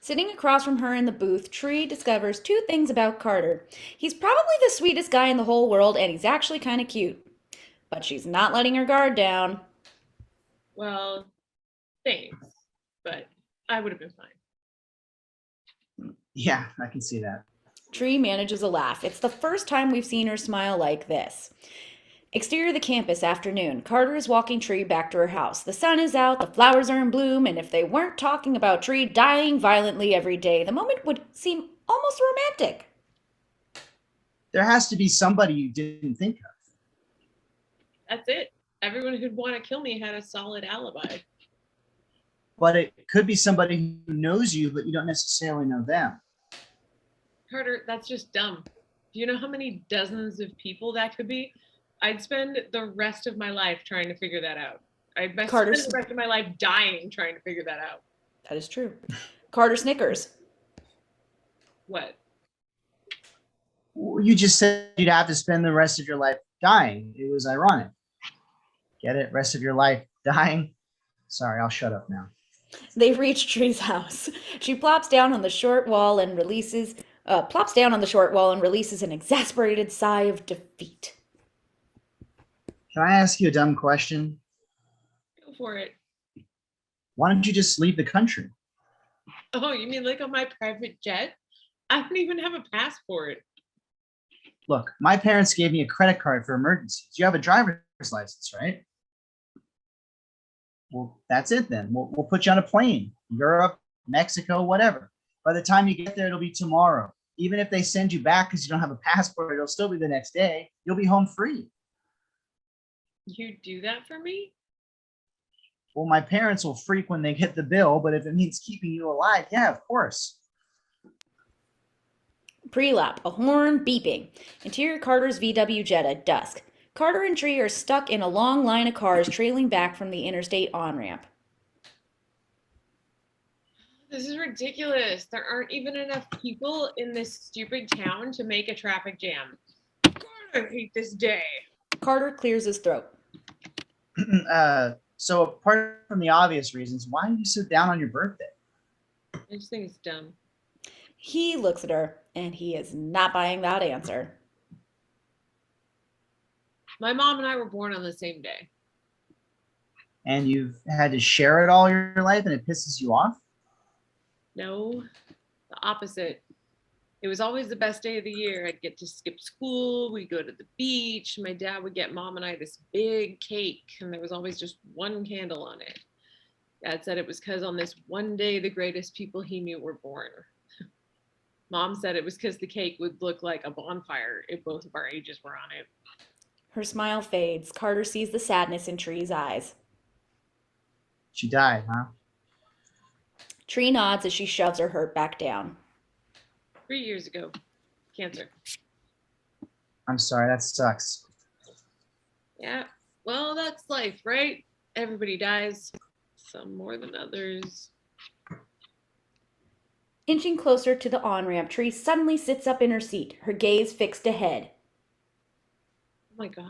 Sitting across from her in the booth, Tree discovers two things about Carter. He's probably the sweetest guy in the whole world, and he's actually kind of cute. But she's not letting her guard down. Well, thanks, but I would have been fine. Yeah, I can see that. Tree manages a laugh. It's the first time we've seen her smile like this. Exterior of the campus, afternoon. Carter is walking Tree back to her house. The sun is out, the flowers are in bloom, and if they weren't talking about Tree dying violently every day, the moment would seem almost romantic. There has to be somebody you didn't think of. That's it. Everyone who'd want to kill me had a solid alibi. But it could be somebody who knows you, but you don't necessarily know them. Carter, that's just dumb. Do you know how many dozens of people that could be? I'd spend the rest of my life trying to figure that out. I'd spend the rest of my life dying trying to figure that out. That is true. Carter snickers. What? You just said you'd have to spend the rest of your life dying. It was ironic. Get it? Rest of your life dying? Sorry, I'll shut up now. They reach Tree's house. She plops down on the short wall and releases an exasperated sigh of defeat. Can I ask you a dumb question? Go for it. Why don't you just leave the country? Oh, you mean like on my private jet? I don't even have a passport. Look, my parents gave me a credit card for emergencies. You have a driver's license, right? Well, that's it then. We'll put you on a plane. Europe, Mexico, whatever. By the time you get there, it'll be tomorrow. Even if they send you back because you don't have a passport, it'll still be the next day. You'll be home free. You do that for me? Well, my parents will freak when they get the bill, but if it means keeping you alive, yeah, of course. Pre-lap, a horn beeping. Interior Carter's VW Jetta, dusk. Carter and Tree are stuck in a long line of cars trailing back from the interstate on-ramp. This is ridiculous. There aren't even enough people in this stupid town to make a traffic jam. God, I hate this day. Carter clears his throat. So apart from the obvious reasons, why are you so down on your birthday? I just think it's dumb. He looks at her, and he is not buying that answer. My mom and I were born on the same day. And you've had to share it all your life and it pisses you off? No, the opposite. It was always the best day of the year. I'd get to skip school. We'd go to the beach. My dad would get mom and I this big cake, and there was always just one candle on it. Dad said it was because on this one day, the greatest people he knew were born. Mom said it was because the cake would look like a bonfire if both of our ages were on it. Her smile fades. Carter sees the sadness in Tree's eyes. She died, huh? Tree nods as she shoves her hurt back down. 3 years ago, cancer. I'm sorry, that sucks. Yeah, well, that's life, right? Everybody dies, some more than others. Inching closer to the on-ramp, Tree suddenly sits up in her seat, her gaze fixed ahead. Oh my God.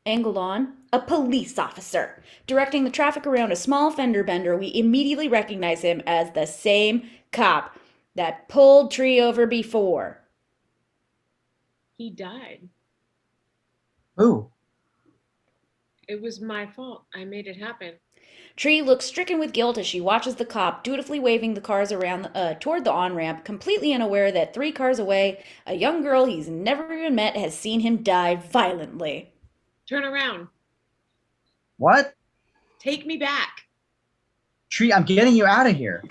Angled on, a police officer. Directing the traffic around a small fender bender, we immediately recognize him as the same cop that pulled Tree over before. He died. Who? It was my fault. I made it happen. Tree looks stricken with guilt as she watches the cop dutifully waving the cars around toward the on-ramp, completely unaware that 3 cars away, a young girl he's never even met has seen him die violently. Turn around. What? Take me back. Tree, I'm getting you out of here.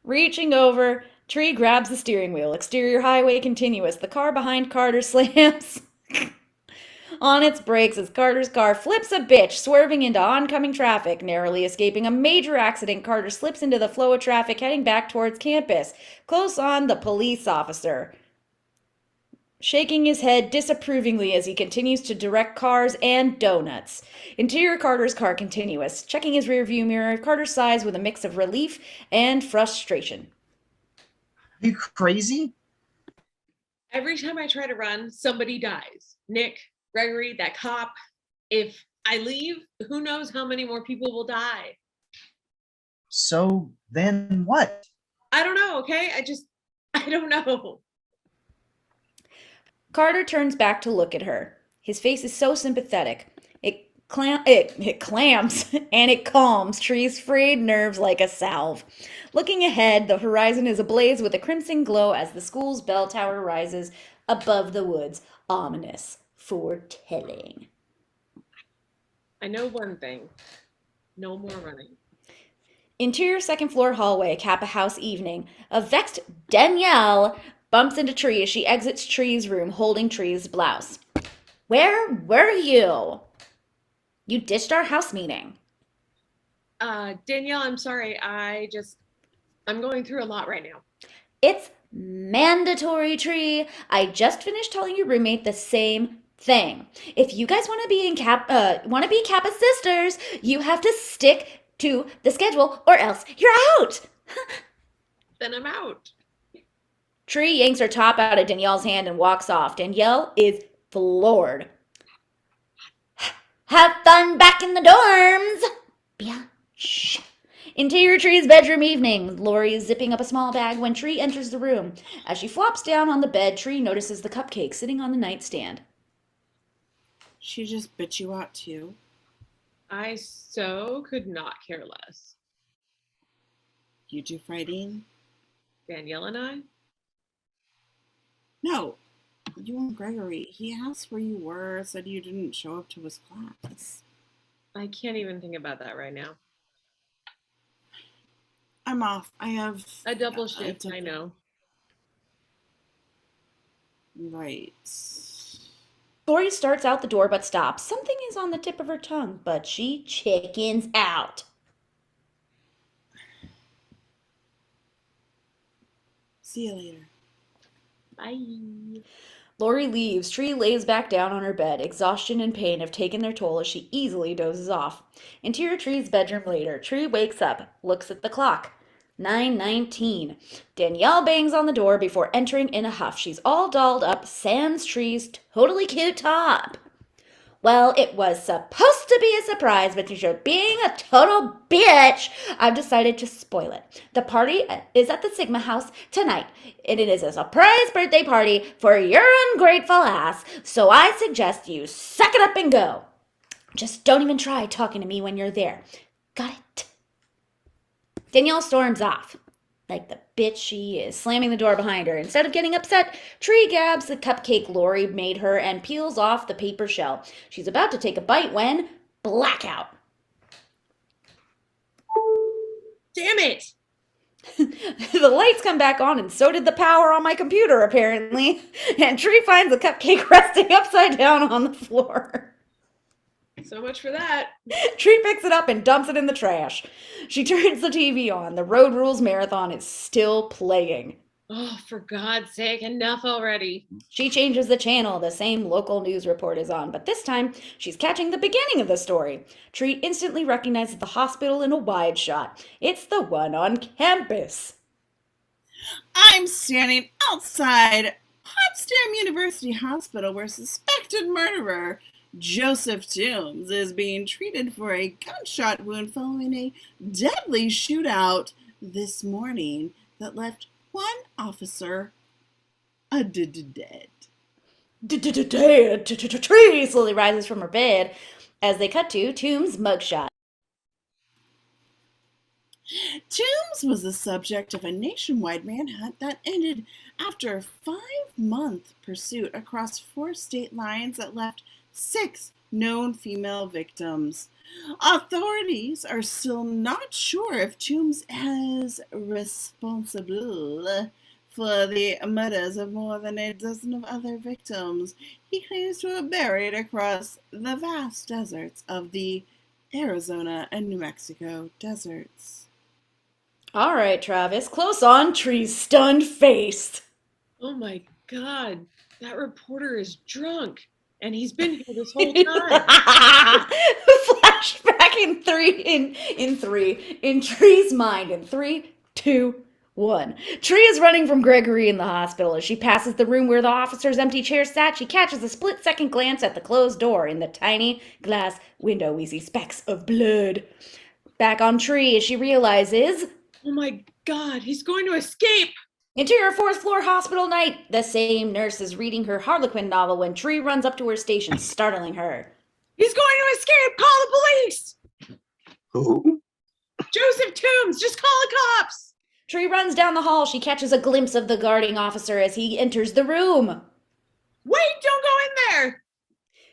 Reaching over, Tree grabs the steering wheel. Exterior highway continuous. The car behind Carter slams on its brakes as Carter's car flips a bitch, swerving into oncoming traffic. Narrowly escaping a major accident, Carter slips into the flow of traffic heading back towards campus. Close on, the police officer, shaking his head disapprovingly as he continues to direct cars and donuts. Interior Carter's car continuous. Checking his rearview mirror, Carter sighs with a mix of relief and frustration. Are you crazy? Every time I try to run, somebody dies. Nick, Gregory, that cop. If I leave, who knows how many more people will die. So then what? I don't know, okay? I don't know. Carter turns back to look at her. His face is so sympathetic. It clams and it calms Tree's frayed nerves like a salve. Looking ahead, the horizon is ablaze with a crimson glow as the school's bell tower rises above the woods, ominous, foretelling. I know one thing. No more running. Interior second floor hallway, Kappa House evening. A vexed Danielle bumps into Tree as she exits Tree's room holding Tree's blouse. Where were you? You ditched our house meeting. Danielle, I'm sorry. I'm going through a lot right now. It's mandatory, Tree. I just finished telling your roommate the same thing. If you guys want to be Kappa sisters, you have to stick to the schedule or else you're out. Then I'm out. Tree yanks her top out of Danielle's hand and walks off. Danielle is floored. Have fun back in the dorms. Biatch. Interior Tree's bedroom evening. Lori is zipping up a small bag when Tree enters the room. As she flops down on the bed, Tree notices the cupcake sitting on the nightstand. She just bit you out too. I so could not care less. You two fighting? Danielle and I? No. You and Gregory. He asked where you were, said you didn't show up to his class. I can't even think about that right now. I'm off. I have A double shift, I know. Right. Lori starts out the door but stops. Something is on the tip of her tongue, but she chickens out. See you later. Bye. Lori leaves. Tree lays back down on her bed. Exhaustion and pain have taken their toll as she easily dozes off. Interior Tree's bedroom later. Tree wakes up, looks at the clock. 9:19. Danielle bangs on the door before entering in a huff. She's all dolled up, sans Tree's totally cute top. Well, it was supposed to be a surprise, but since you're being a total bitch, I've decided to spoil it. The party is at the Sigma House tonight, and it is a surprise birthday party for your ungrateful ass, so I suggest you suck it up and go. Just don't even try talking to me when you're there. Got it? Danielle storms off, like the bitch she is, slamming the door behind her. Instead of getting upset, Tree grabs the cupcake Lori made her and peels off the paper shell. She's about to take a bite when blackout. Damn it! The lights come back on, and so did the power on my computer, apparently. And Tree finds the cupcake resting upside down on the floor. So much for that. Tree picks it up and dumps it in the trash. She turns the TV on. The Road Rules Marathon is still playing. Oh, for God's sake, enough already. She changes the channel. The same local news report is on, but this time she's catching the beginning of the story. Tree instantly recognizes the hospital in a wide shot. It's the one on campus. I'm standing outside Potsdam University Hospital where suspected murderer Joseph Toombs is being treated for a gunshot wound following a deadly shootout this morning that left one officer dead. Tree slowly rises from her bed as they cut to Toombs' mugshot. Toombs was the subject of a nationwide manhunt that ended after a 5-month pursuit across 4 state lines that left 6 known female victims. Authorities are still not sure if Toombs is responsible for the murders of more than a dozen of other victims he claims to have buried across the vast deserts of the Arizona and New Mexico deserts. All right, Travis, close on Tree's stunned face. Oh my God, that reporter is drunk. And he's been here this whole time. Flashback in Tree's mind in 3, 2, 1. Tree is running from Gregory in the hospital. As she passes the room where the officer's empty chair sat, she catches a split-second glance at the closed door. In the tiny glass window, we see specks of blood. Back on Tree as she realizes... Oh my God, he's going to escape! Interior 4th floor hospital night. The same nurse is reading her Harlequin novel when Tree runs up to her station, startling her. He's going to escape! Call the police! Who? Joseph Toombs! Just call the cops! Tree runs down the hall. She catches a glimpse of the guarding officer as he enters the room. Wait, don't go in there!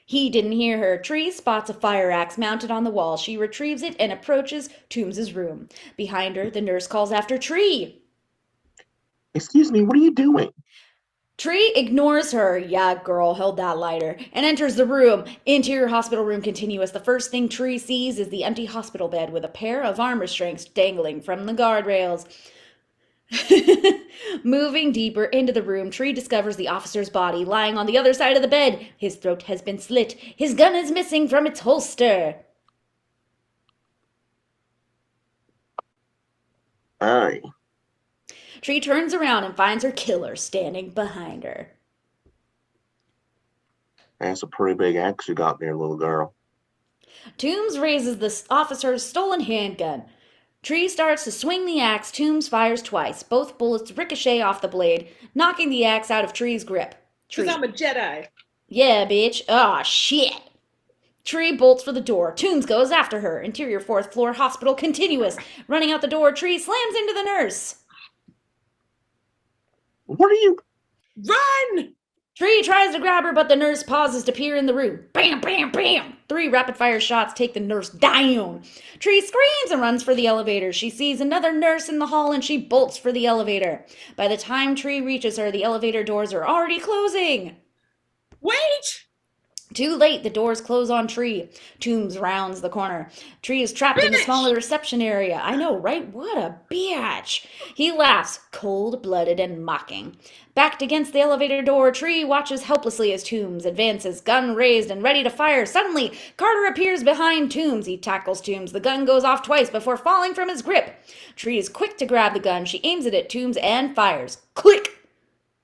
He didn't hear her. Tree spots a fire axe mounted on the wall. She retrieves it and approaches Toombs' room. Behind her, the nurse calls after Tree. Excuse me, what are you doing? Tree ignores her, yeah, girl, held that lighter, and enters the room. Interior hospital room continuous. The first thing Tree sees is the empty hospital bed with a pair of arm restraints dangling from the guardrails. Moving deeper into the room, Tree discovers the officer's body lying on the other side of the bed. His throat has been slit. His gun is missing from its holster. Aye. Tree turns around and finds her killer standing behind her. That's a pretty big axe you got there, little girl. Toombs raises the officer's stolen handgun. Tree starts to swing the axe. Toombs fires twice. Both bullets ricochet off the blade, knocking the axe out of Tree's grip. Because I'm a Jedi. Yeah, bitch. Aw, shit. Tree bolts for the door. Toombs goes after her. Interior 4th floor hospital continuous. Running out the door, Tree slams into the nurse. What are you? Run! Tree tries to grab her, but the nurse pauses to peer in the room. Bam, bam, bam! 3 rapid-fire shots take the nurse down. Tree screams and runs for the elevator. She sees another nurse in the hall and she bolts for the elevator. By the time Tree reaches her, the elevator doors are already closing. Wait! Too late, the doors close on Tree. Toombs rounds the corner. Tree is trapped in the smaller reception area. I know, right? What a bitch. He laughs, cold-blooded and mocking. Backed against the elevator door, Tree watches helplessly as Toombs advances, gun raised and ready to fire. Suddenly, Carter appears behind Toombs. He tackles Toombs. The gun goes off twice before falling from his grip. Tree is quick to grab the gun. She aims it at Toombs and fires. Click!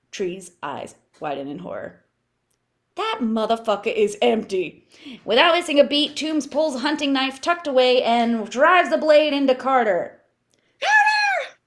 Tree's eyes widen in horror. That motherfucker is empty. Without missing a beat, Toombs pulls a hunting knife tucked away and drives the blade into Carter. Carter!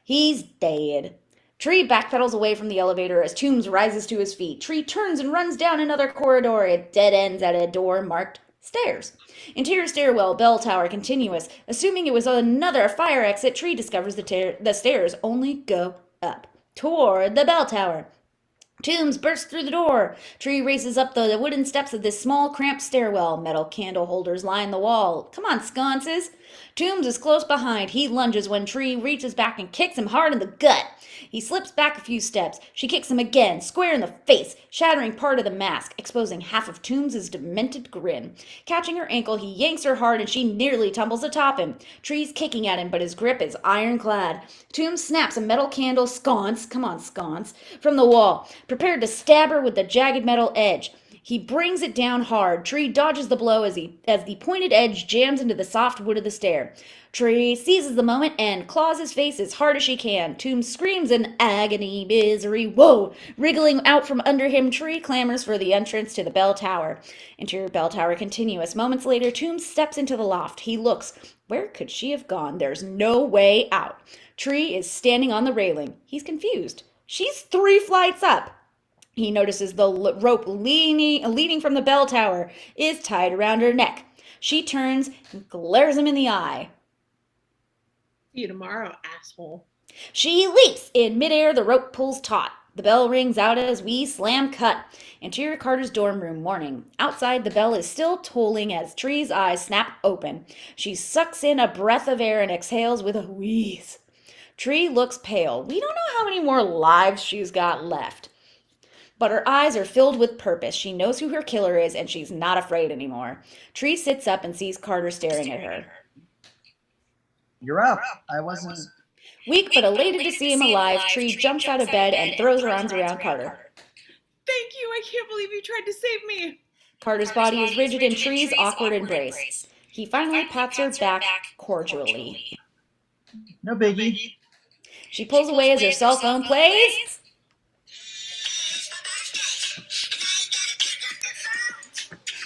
He's dead. Tree backpedals away from the elevator as Toombs rises to his feet. Tree turns and runs down another corridor. It dead ends at a door marked stairs. Interior stairwell, bell tower, continuous. Assuming it was another fire exit, Tree discovers the stairs only go up toward the bell tower. Toombs bursts through the door. Tree races up the wooden steps of this small, cramped stairwell. Metal candle holders line the wall. Come on, sconces. Toombs is close behind. He lunges when Tree reaches back and kicks him hard in the gut. He slips back a few steps. She kicks him again, square in the face, shattering part of the mask, exposing half of Toombs' demented grin. Catching her ankle, he yanks her hard and she nearly tumbles atop him. Tree's kicking at him, but his grip is ironclad. Toombs snaps a metal candle sconce, from the wall, prepared to stab her with the jagged metal edge. He brings it down hard. Tree dodges the blow as the pointed edge jams into the soft wood of the stair. Tree seizes the moment and claws his face as hard as she can. Toombs screams in agony, misery, whoa! Wriggling out from under him, Tree clamors for the entrance to the bell tower. Interior bell tower continuous. Moments later, Toombs steps into the loft. He looks. Where could she have gone? There's no way out. Tree is standing on the railing. He's confused. She's 3 flights up. He notices the rope leading from the bell tower is tied around her neck. She turns and glares him in the eye. See you tomorrow, asshole. She leaps. In midair, the rope pulls taut. The bell rings out as we slam cut. Interior Carter's dorm room, morning. Outside, the bell is still tolling as Tree's eyes snap open. She sucks in a breath of air and exhales with a wheeze. Tree looks pale. We don't know how many more lives she's got left. But her eyes are filled with purpose. She knows who her killer is, and she's not afraid anymore. Tree sits up and sees Carter staring at her. You're up. I wasn't. Weak but elated to see him alive, Tree jumps out of bed and throws her arms around Carter. Thank you. I can't believe you tried to save me. Carter's body is rigid in Tree's awkward embrace. He finally pats her back cordially. No biggie. She pulls away as her cell phone plays.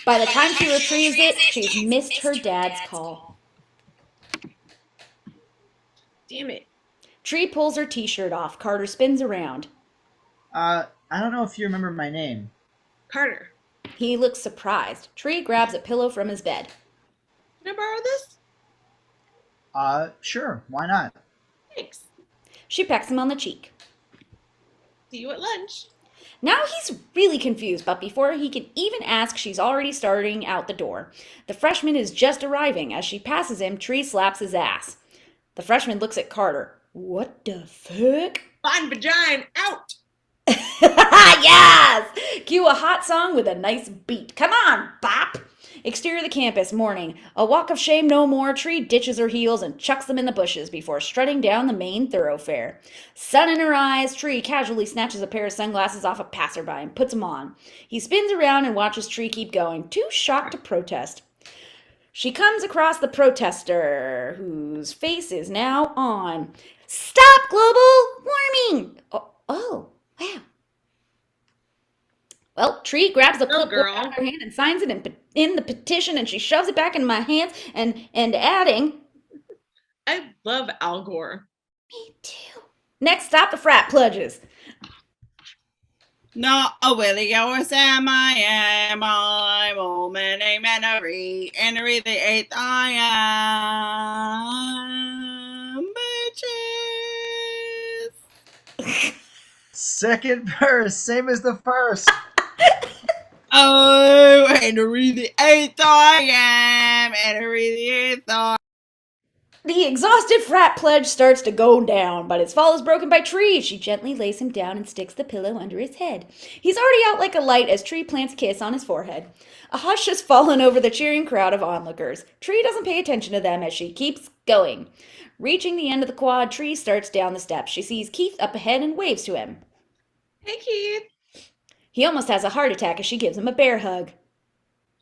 By the time she retrieves it, she's missed her dad's call. Damn it. Tree pulls her t-shirt off. Carter spins around. I don't know if you remember my name. Carter, He looks surprised. Tree grabs a pillow from his bed. can I borrow this? Sure. Why not? Thanks. She pecks him on the cheek. See you at lunch. Now he's really confused, but before he can even ask, she's already starting out the door. The freshman is just arriving. As she passes him, Tree slaps his ass. The freshman looks at Carter. What the fuck? Fine vagina out. Yes! Cue a hot song with a nice beat. Come on, bop! Exterior of the campus, morning. A walk of shame no more. Tree ditches her heels and chucks them in the bushes before strutting down the main thoroughfare. Sun in her eyes, Tree casually snatches a pair of sunglasses off a passerby and puts them on. He spins around and watches Tree keep going, too shocked to protest. She comes across the protester, whose face is now on. Stop global warming! Oh, wow. Well, Tree grabs the clipboard out of her hand and signs it in the petition, and she shoves it back in my hands and adding, I love Al Gore. Me too. Next stop, the frat pledges. Not a Willie or a Sam, I am. I'm woman named Henry. Henry the Eighth, I am. Bitches. Second verse, same as the first. Oh, Henry the Eighth, I am. Henry the Eighth, I The exhausted frat pledge starts to go down, but his fall is broken by Tree. She gently lays him down and sticks the pillow under his head. He's already out like a light as Tree plants a kiss on his forehead. A hush has fallen over the cheering crowd of onlookers. Tree doesn't pay attention to them as she keeps going. Reaching the end of the quad, Tree starts down the steps. She sees Keith up ahead and waves to him. Hey, Keith. He almost has a heart attack as she gives him a bear hug.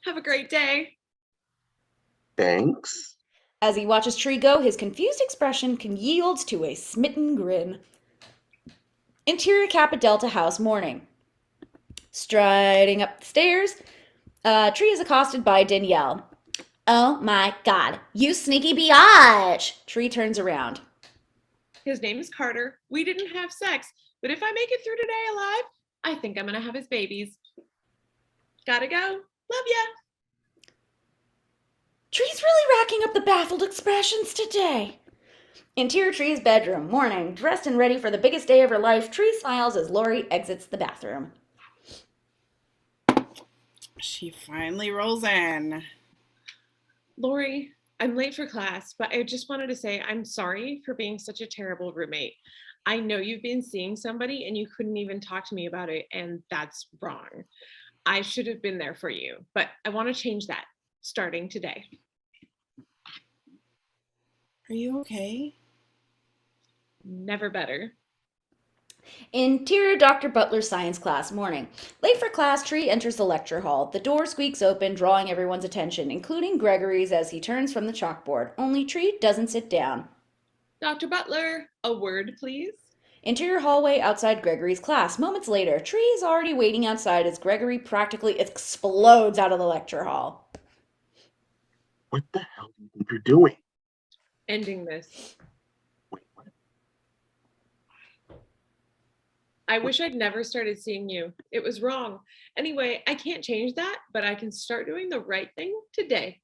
Have a great day. Thanks. As he watches Tree go, his confused expression yields to a smitten grin. Interior Kappa Delta house morning. Striding up the stairs, Tree is accosted by Danielle. Oh my god, you sneaky biatch! Tree turns around. His name is Carter. We didn't have sex, but if I make it through today alive, I think I'm gonna have his babies. Gotta go. Love ya. Tree's really racking up the baffled expressions today. Interior Tree's bedroom, morning, dressed and ready for the biggest day of her life, Tree smiles as Lori exits the bathroom. She finally rolls in. Lori, I'm late for class, but I just wanted to say I'm sorry for being such a terrible roommate. I know you've been seeing somebody and you couldn't even talk to me about it, and that's wrong. I should have been there for you, but I want to change that starting today. Are you okay? Never better. Interior Dr. Butler's science class, morning. Late for class, Tree enters the lecture hall. The door squeaks open, drawing everyone's attention, including Gregory's as he turns from the chalkboard. Only Tree doesn't sit down. Dr. Butler, a word, please. Interior hallway outside Gregory's class. Moments later, Tree is already waiting outside as Gregory practically explodes out of the lecture hall. What the hell do you think you're doing? Ending this. Wait, what? I wish I'd never started seeing you. It was wrong. Anyway, I can't change that, but I can start doing the right thing today.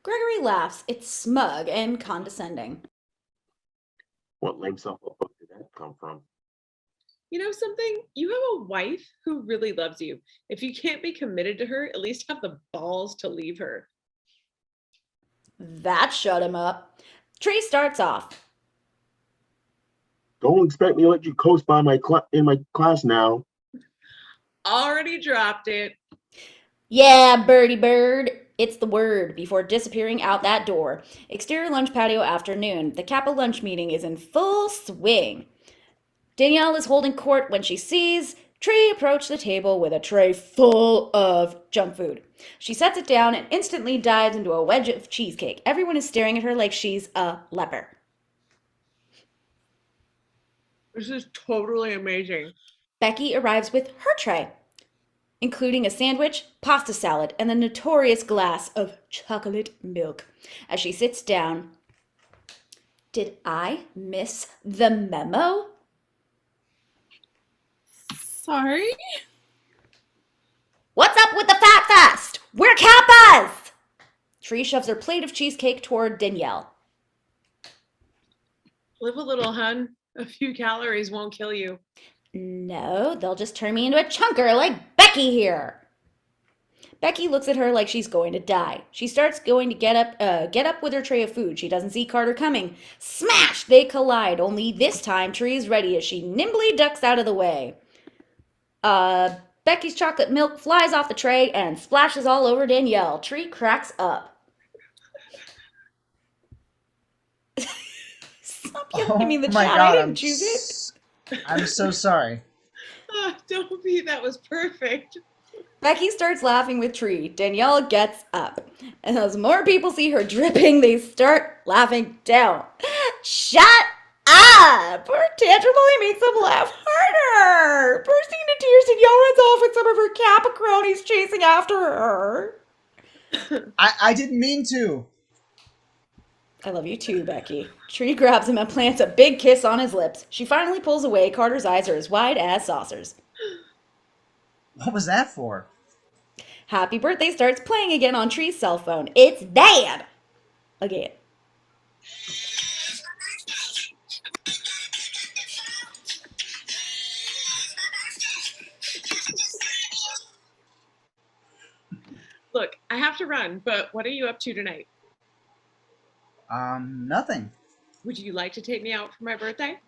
Gregory laughs. It's smug and condescending. What lame self-book did that come from? You know something? You have a wife who really loves you. If you can't be committed to her, at least have the balls to leave her. That shut him up. Tree starts off. Don't expect me to let you coast by in my class now. Already dropped it. Yeah, birdie bird. It's the word before disappearing out that door. Exterior lunch patio afternoon. The Kappa lunch meeting is in full swing. Danielle is holding court when she sees Tree approach the table with a tray full of junk food. She sets it down and instantly dives into a wedge of cheesecake. Everyone is staring at her like she's a leper. This is totally amazing. Becky arrives with her tray, including a sandwich, pasta salad, and the notorious glass of chocolate milk. As she sits down, did I miss the memo? Sorry? What's up with the fat fest? We're Kappas! Tree shoves her plate of cheesecake toward Danielle. Live a little, hun. A few calories won't kill you. No, they'll just turn me into a chunker like Becky here. Becky looks at her like she's going to die. She starts going to get up with her tray of food. She doesn't see Carter coming. Smash! They collide, only this time Tree is ready as she nimbly ducks out of the way. Becky's chocolate milk flies off the tray and splashes all over Danielle. Tree cracks up. Stop yelling at me in the chat. I didn't choose it. I'm so sorry. Don't be. That was perfect. Becky starts laughing with Tree. Danielle gets up. And as more people see her dripping, they start laughing down. Shut up! Her tantrum only makes them laugh harder. Bursting into tears, Danielle runs off with some of her Kappa cronies chasing after her. I didn't mean to. I love you too, Becky. Tree grabs him and plants a big kiss on his lips. She finally pulls away. Carter's eyes are as wide as saucers. What was that for? Happy Birthday starts playing again on Tree's cell phone. It's Dad! Again. Look, I have to run, but what are you up to tonight? Nothing. Would you like to take me out for my birthday?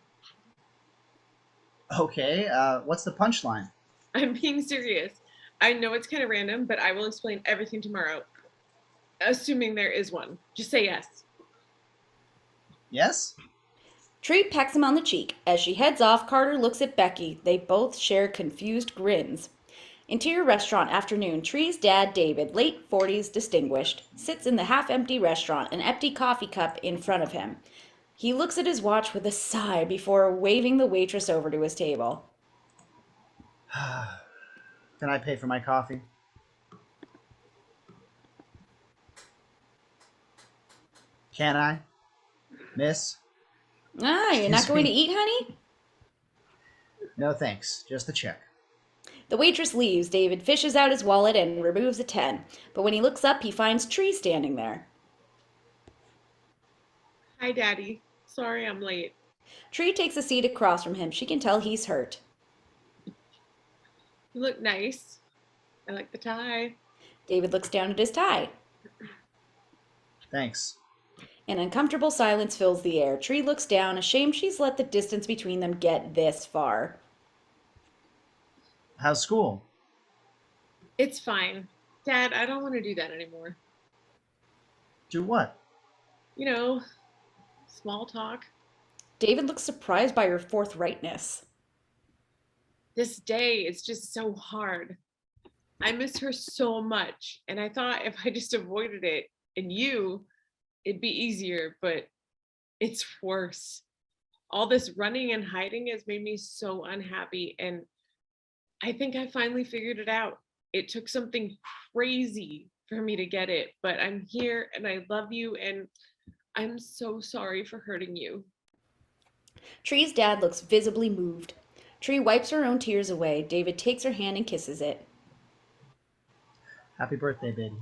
Okay, what's the punchline? I'm being serious. I know it's kind of random, but I will explain everything tomorrow. Assuming there is one. Just say yes. Yes? Tree pecks him on the cheek. As she heads off, Carter looks at Becky. They both share confused grins. Interior restaurant afternoon. Tree's dad, David, late 40s, distinguished, sits in the half-empty restaurant, an empty coffee cup in front of him. He looks at his watch with a sigh before waving the waitress over to his table. Can I pay for my coffee? Can I? Miss? Ah, you're not Excuse going me. to eat, honey? No thanks, just the check. The waitress leaves. David fishes out his wallet and removes a 10. But when he looks up, he finds Tree standing there. Hi, Daddy. Sorry I'm late. Tree takes a seat across from him. She can tell he's hurt. You look nice. I like the tie. David looks down at his tie. Thanks. An uncomfortable silence fills the air. Tree looks down, ashamed she's let the distance between them get this far. How's school? It's fine. Dad, I don't want to do that anymore. Do what? You know, small talk. David looks surprised by her forthrightness. This day is just so hard. I miss her so much, and I thought if I just avoided it and you, it'd be easier, but it's worse. All this running and hiding has made me so unhappy, and I think I finally figured it out. It took something crazy for me to get it, but I'm here and I love you, and I'm so sorry for hurting you. Tree's dad looks visibly moved. Tree wipes her own tears away. David takes her hand and kisses it. Happy birthday, baby.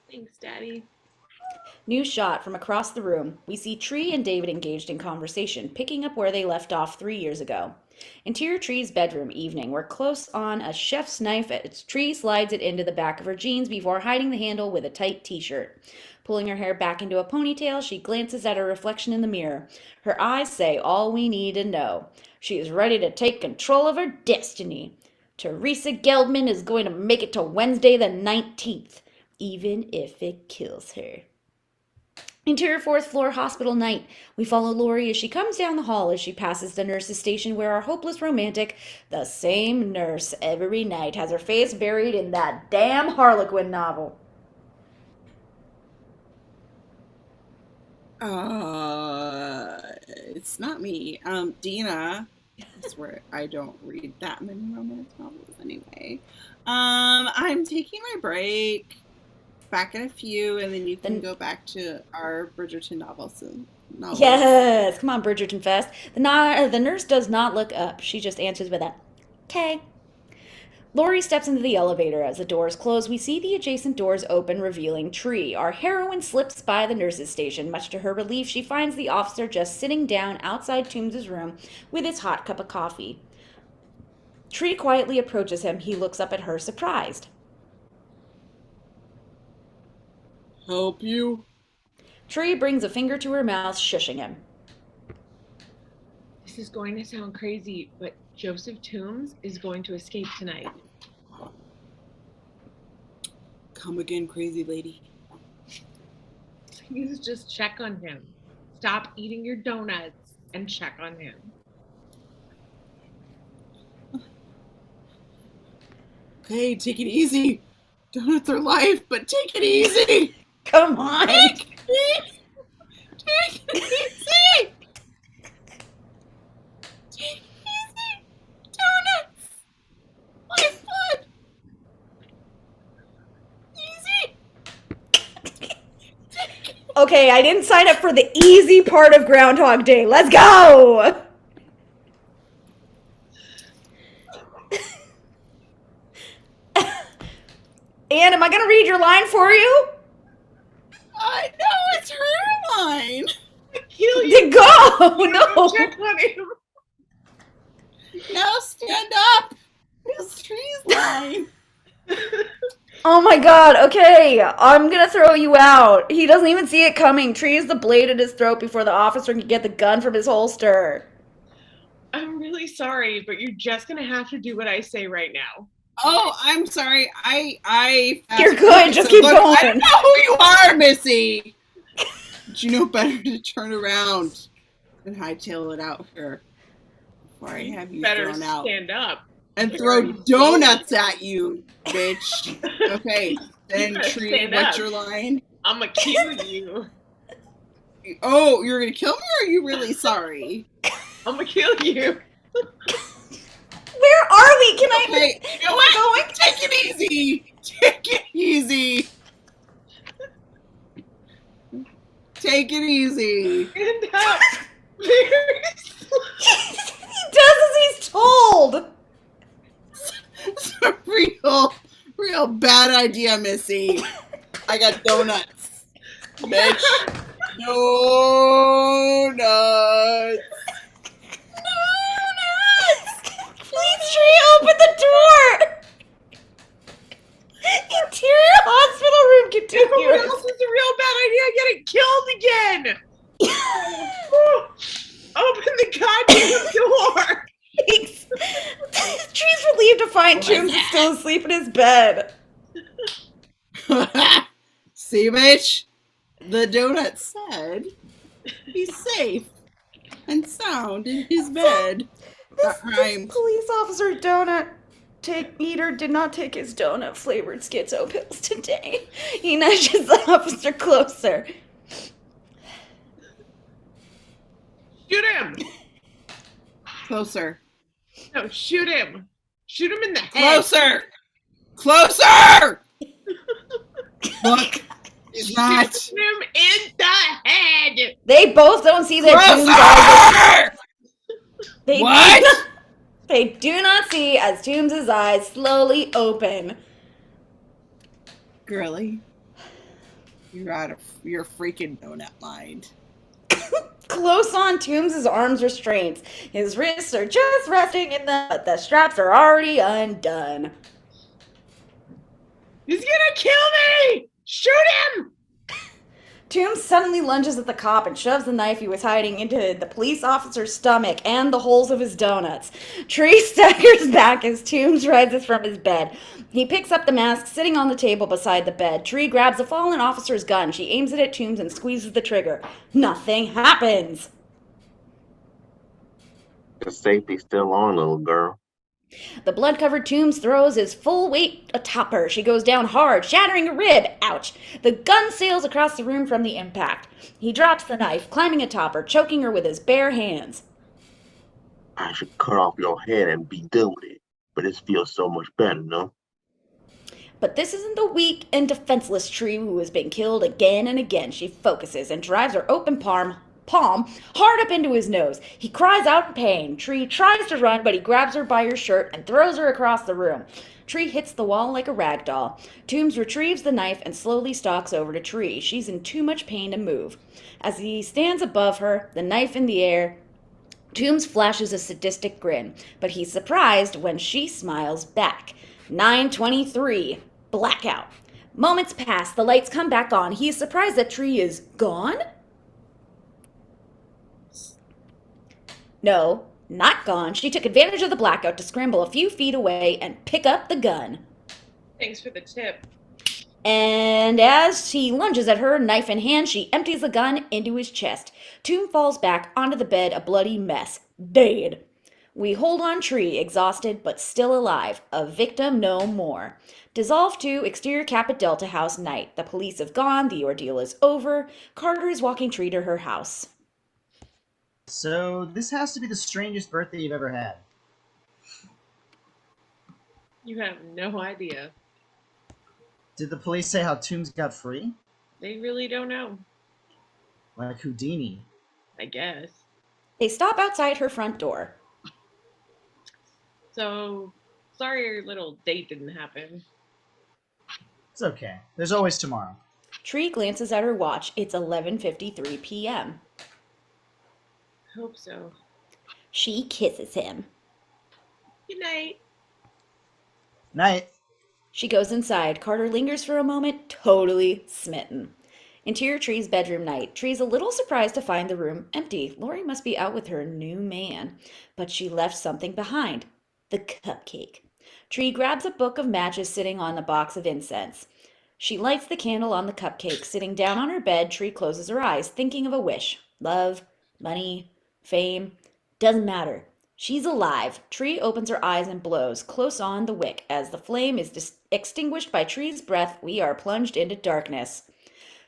Thanks, Daddy. New shot from across the room. We see Tree and David engaged in conversation, picking up where they left off 3 years ago. Interior Tree's bedroom evening. We're close on a chef's knife as Tree slides it into the back of her jeans before hiding the handle with a tight t-shirt. Pulling her hair back into a ponytail, she glances at her reflection in the mirror. Her eyes say all we need to know. She is ready to take control of her destiny. Teresa Geldman is going to make it to Wednesday the 19th, even if it kills her. Interior fourth floor hospital night. We follow Lori as she comes down the hall as she passes the nurse's station where our hopeless romantic, the same nurse every night, has her face buried in that damn Harlequin novel. It's not me. Dina. I swear I don't read that many romance novels anyway. I'm taking my break. Back in a few, and then you can go back to our Bridgerton novels. Yes, come on, Bridgerton Fest. The nurse does not look up. She just answers with a, "Okay." Lori steps into the elevator. As the doors close, we see the adjacent doors open, revealing Tree. Our heroine slips by the nurse's station. Much to her relief, she finds the officer just sitting down outside Toombs' room with his hot cup of coffee. Tree quietly approaches him. He looks up at her, surprised. Help you? Tree brings a finger to her mouth, shushing him. This is going to sound crazy, but Joseph Toombs is going to escape tonight. Come again, crazy lady. Please just check on him. Stop eating your donuts and check on him. Okay, take it easy. Donuts are life, but take it easy. Come on! Take it easy. Take it easy. Donuts. Lifeblood. Easy. Okay, I didn't sign up for the easy part of Groundhog Day. Let's go! Anne, am I going to read your line for you? I know it's her line. Kill you. Then go! No! Check on him. Now stand up. It's Tree's line. Oh my god, okay, I'm gonna throw you out. He doesn't even see it coming. Trees the blade at his throat before the officer can get the gun from his holster. I'm really sorry, but you're just gonna have to do what I say right now. Oh, I'm sorry. I. You're good, just keep look, going. I don't know who you are, Missy. But you know better to turn around and hightail it out here before I have you Better thrown out stand up. and throw donuts at you, bitch. Okay, then better Tree, stand what's up. your line? I'm gonna kill you. Oh, you're gonna kill me, or are you really sorry? I'm gonna kill you. Where are we? Can I? Okay, you know what? Take it easy. Take it easy. Take it easy. Stand up. He does as he's told. It's a real bad idea, Missy. I got donuts. Bitch. Donuts. Please, Tree, open the door. Interior hospital room What continues. else is a real bad idea? Getting killed again. Open the goddamn door. Tree's relieved to find Toombs is still asleep in his bed. See, bitch? The donut said he's safe and sound in his bed. That This rhymed. police officer eater did not take his donut flavored schizo pills today. He nudges the officer closer. Shoot him. Closer. No, shoot him. Shoot him in the head. Closer! Closer! Look, he's not. Shoot him in the head. They both don't see that Toombs' eyes. Closer! They What? They do not see as Toombs' eyes slowly open. Girly, you're out of your freaking donut mind. Close on Toombs' arms restraints. His wrists are just resting in but the straps are already undone. He's gonna kill me. Shoot him. Toombs suddenly lunges at the cop and shoves the knife he was hiding into the police officer's stomach and the holes of his donuts. Tree staggers back as Toombs rises from his bed. He picks up the mask sitting on the table beside the bed. Tree grabs the fallen officer's gun. She aims it at Toombs and squeezes the trigger. Nothing happens. The safety's still on, little girl. The blood-covered Toombs throws his full weight atop her. She goes down hard, shattering a rib. Ouch! The gun sails across the room from the impact. He drops the knife, climbing atop her, choking her with his bare hands. I should cut off your head and be done with it. But it feels so much better, no? But this isn't the weak and defenseless Tree who has been killed again and again. She focuses and drives her open palm hard up into his nose. He cries out in pain. Tree tries to run, but he grabs her by her shirt and throws her across the room. Tree hits the wall like a rag doll. Toombs retrieves the knife and slowly stalks over to Tree. She's in too much pain to move. As he stands above her, the knife in the air, Toombs flashes a sadistic grin, but he's surprised when she smiles back. 9:23. Blackout. Moments pass. The lights come back on. He is surprised that Tree is gone? No, not gone. She took advantage of the blackout to scramble a few feet away and pick up the gun. Thanks for the tip. And as he lunges at her, knife in hand, she empties the gun into his chest. Toombs falls back onto the bed, a bloody mess. Dead. We hold on Tree, exhausted but still alive. A victim no more. Dissolve to exterior Kappa Delta House night. The police have gone. The ordeal is over. Carter is walking Tree to her house. So this has to be the strangest birthday you've ever had. You have no idea. Did the police say how Toombs got free? They really don't know. Like Houdini. I guess. They stop outside her front door. So, sorry your little date didn't happen. It's okay. There's always tomorrow. Tree glances at her watch. It's 11:53 p.m. Hope so. She kisses him. Good night. Night. She goes inside. Carter lingers for a moment, totally smitten. Interior Tree's bedroom night. Tree's a little surprised to find the room empty. Lori must be out with her new man, but she left something behind. The cupcake. Tree grabs a book of matches sitting on the box of incense. She lights the candle on the cupcake. Sitting down on her bed, Tree closes her eyes, thinking of a wish. Love, money, fame. Doesn't matter. She's alive. Tree opens her eyes and blows close on the wick. As the flame is extinguished by Tree's breath, we are plunged into darkness.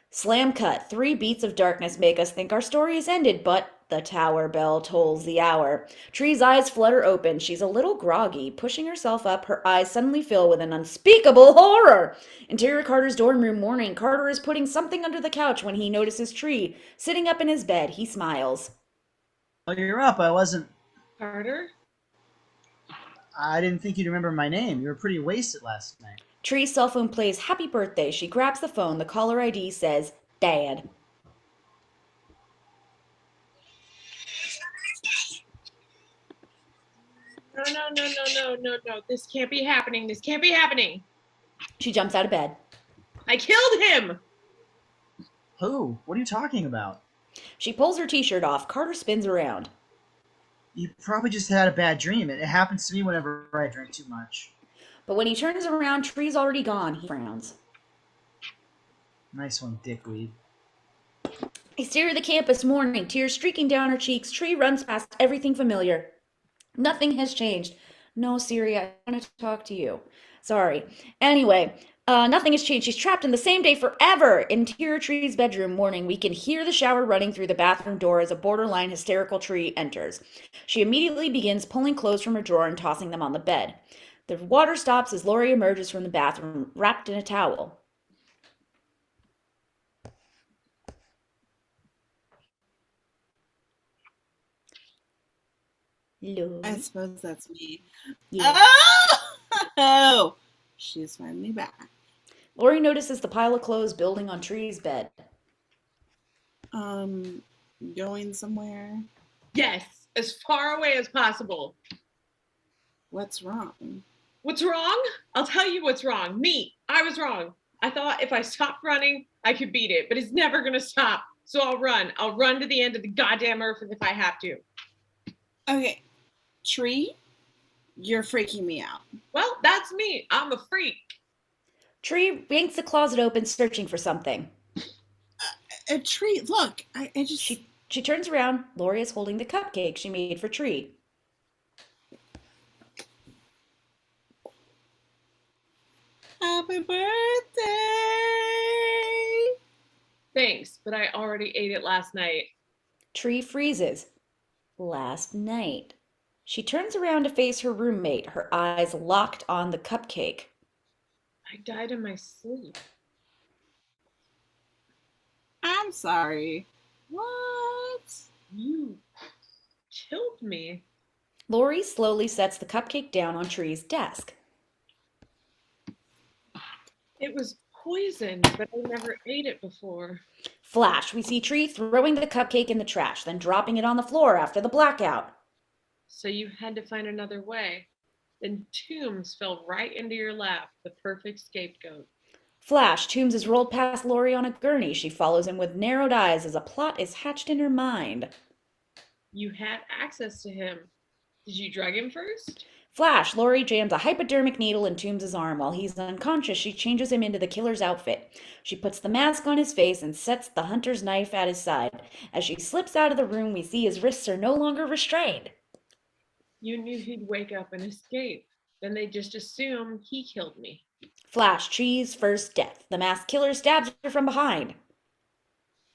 Slam cut. 3 beats of darkness make us think our story is ended, but the tower bell tolls the hour. Tree's eyes flutter open. She's a little groggy. Pushing herself up, her eyes suddenly fill with an unspeakable horror. Interior Carter's dorm room morning. Carter is putting something under the couch when he notices Tree sitting up in his bed. He smiles. Oh, you're up. Carter? I didn't think you'd remember my name. You were pretty wasted last night. Tree's cell phone plays Happy Birthday. She grabs the phone. The caller ID says, Dad. No. This can't be happening. This can't be happening. She jumps out of bed. I killed him. Who? What are you talking about? She pulls her t-shirt off. Carter spins around. You probably just had a bad dream. It happens to me whenever I drink too much. But when he turns around, Tree's already gone. He frowns. Nice one, dickweed. I stare at the campus morning, tears streaking down her cheeks. Tree runs past everything familiar. Nothing has changed. No, Siri, I want to talk to you. Sorry. Anyway, nothing has changed. She's trapped in the same day forever. Interior Tree's bedroom morning. We can hear the shower running through the bathroom door as a borderline hysterical Tree enters. She immediately begins pulling clothes from her drawer and tossing them on the bed. The water stops as Lori emerges from the bathroom, wrapped in a towel. Lori. I suppose that's me. Yeah. Oh! She's finally back. Lori notices the pile of clothes building on Tree's bed. Going somewhere? Yes, as far away as possible. What's wrong? What's wrong? I'll tell you what's wrong. Me. I was wrong. I thought if I stopped running, I could beat it, but it's never going to stop. So I'll run. I'll run to the end of the goddamn earth if I have to. Okay. Tree, you're freaking me out. Well, that's me. I'm a freak. Tree yanks the closet open, searching for something. Tree, look. I just... She turns around. Lori is holding the cupcake she made for Tree. Happy birthday! Thanks, but I already ate it last night. Tree freezes. Last night. She turns around to face her roommate, her eyes locked on the cupcake. I died in my sleep. I'm sorry. What? You killed me. Lori slowly sets the cupcake down on Tree's desk. It was poisoned, but I never ate it before. Flash, we see Tree throwing the cupcake in the trash, then dropping it on the floor after the blackout. So you had to find another way. Then Toombs fell right into your lap, the perfect scapegoat. Flash, Toombs is rolled past Lori on a gurney. She follows him with narrowed eyes as a plot is hatched in her mind. You had access to him. Did you drug him first? Flash, Lori jams a hypodermic needle in Toombs' arm. While he's unconscious, she changes him into the killer's outfit. She puts the mask on his face and sets the hunter's knife at his side. As she slips out of the room, we see his wrists are no longer restrained. You knew he'd wake up and escape. Then they just assumed he killed me. Flash, Tree's first death. The masked killer stabs her from behind.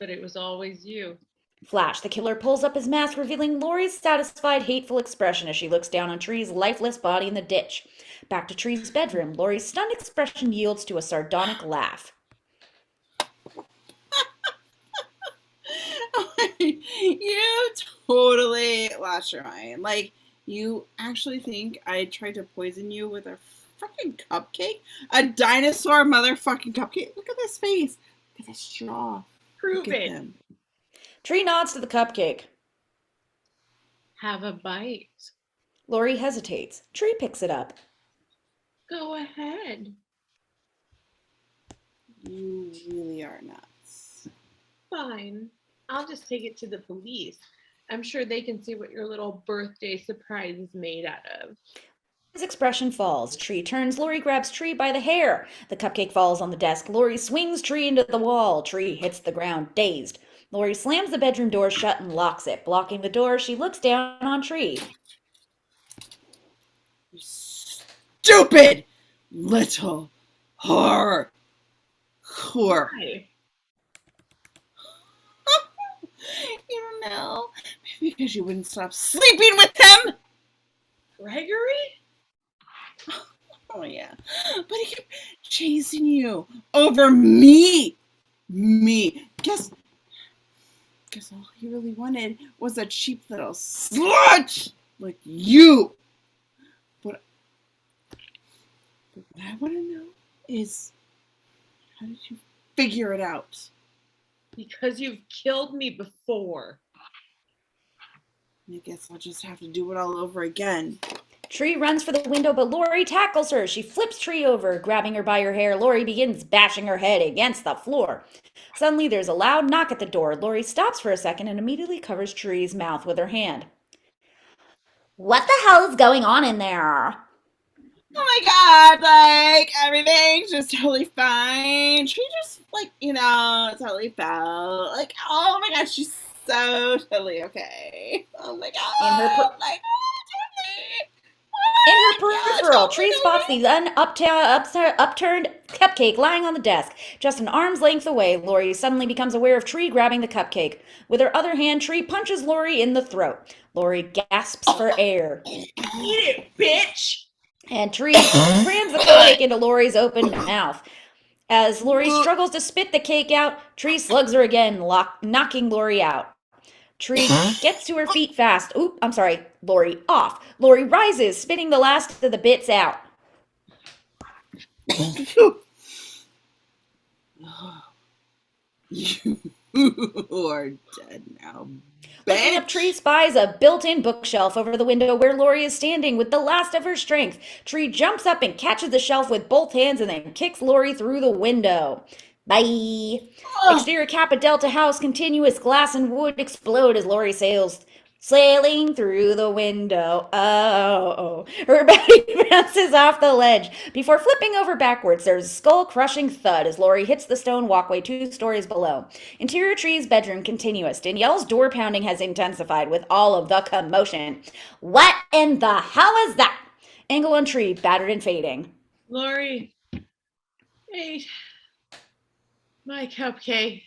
But it was always you. Flash, the killer pulls up his mask, revealing Lori's satisfied, hateful expression as she looks down on Tree's lifeless body in the ditch. Back to Tree's bedroom, Lori's stunned expression yields to a sardonic laugh. You totally lost your mind. Like, you actually think I tried to poison you with a freaking cupcake? A dinosaur motherfucking cupcake? Look at this face. Look at this straw. Prove Look at it. him. Tree nods to the cupcake. Have a bite. Lori hesitates. Tree picks it up. Go ahead. You really are nuts. Fine. I'll just take it to the police. I'm sure they can see what your little birthday surprise is made out of. His expression falls. Tree turns. Lori grabs Tree by the hair. The cupcake falls on the desk. Lori swings Tree into the wall. Tree hits the ground, dazed. Lori slams the bedroom door shut and locks it. Blocking the door, she looks down on Tree. You stupid little whore. Whore. Hi. You don't know. Maybe because you wouldn't stop sleeping with him. Gregory? Oh, yeah. But he kept chasing you over me. Me. Guess all he really wanted was a cheap little slut like you. But what I want to know is, how did you figure it out? Because you've killed me before. I guess I'll just have to do it all over again. Tree runs for the window, but Lori tackles her. She flips Tree over. Grabbing her by her hair, Lori begins bashing her head against the floor. Suddenly, there's a loud knock at the door. Lori stops for a second and immediately covers Tree's mouth with her hand. What the hell is going on in there? Oh my god, like, everything's just totally fine. She just, like, totally felt like, oh my god, she's so totally okay. Oh my god. In her like, totally. In her peripheral, Tree spots the upturned cupcake lying on the desk. Just an arm's length away, Lori suddenly becomes aware of Tree grabbing the cupcake. With her other hand, Tree punches Lori in the throat. Lori gasps for air. Eat it, bitch! And Tree crams the cupcake into Lori's open mouth. As Lori struggles to spit the cake out, Tree slugs her again, knocking Lori out. Tree gets to her feet fast. Oop, I'm sorry, Lori off. Lori rises, spitting the last of the bits out. You are dead now. Looking up, Tree spies a built-in bookshelf over the window where Lori is standing with the last of her strength. Tree jumps up and catches the shelf with both hands and then kicks Lori through the window. Bye. Exterior Kappa Delta house, continuous glass and wood explode as Lori sailing through the window. Oh. Her body bounces off the ledge. Before flipping over backwards, there's a skull-crushing thud as Lori hits the stone walkway 2 stories below. Interior Tree's bedroom continuous. Danielle's door pounding has intensified with all of the commotion. What in the hell is that? Angle on Tree, battered and fading. Lori ate my cupcake.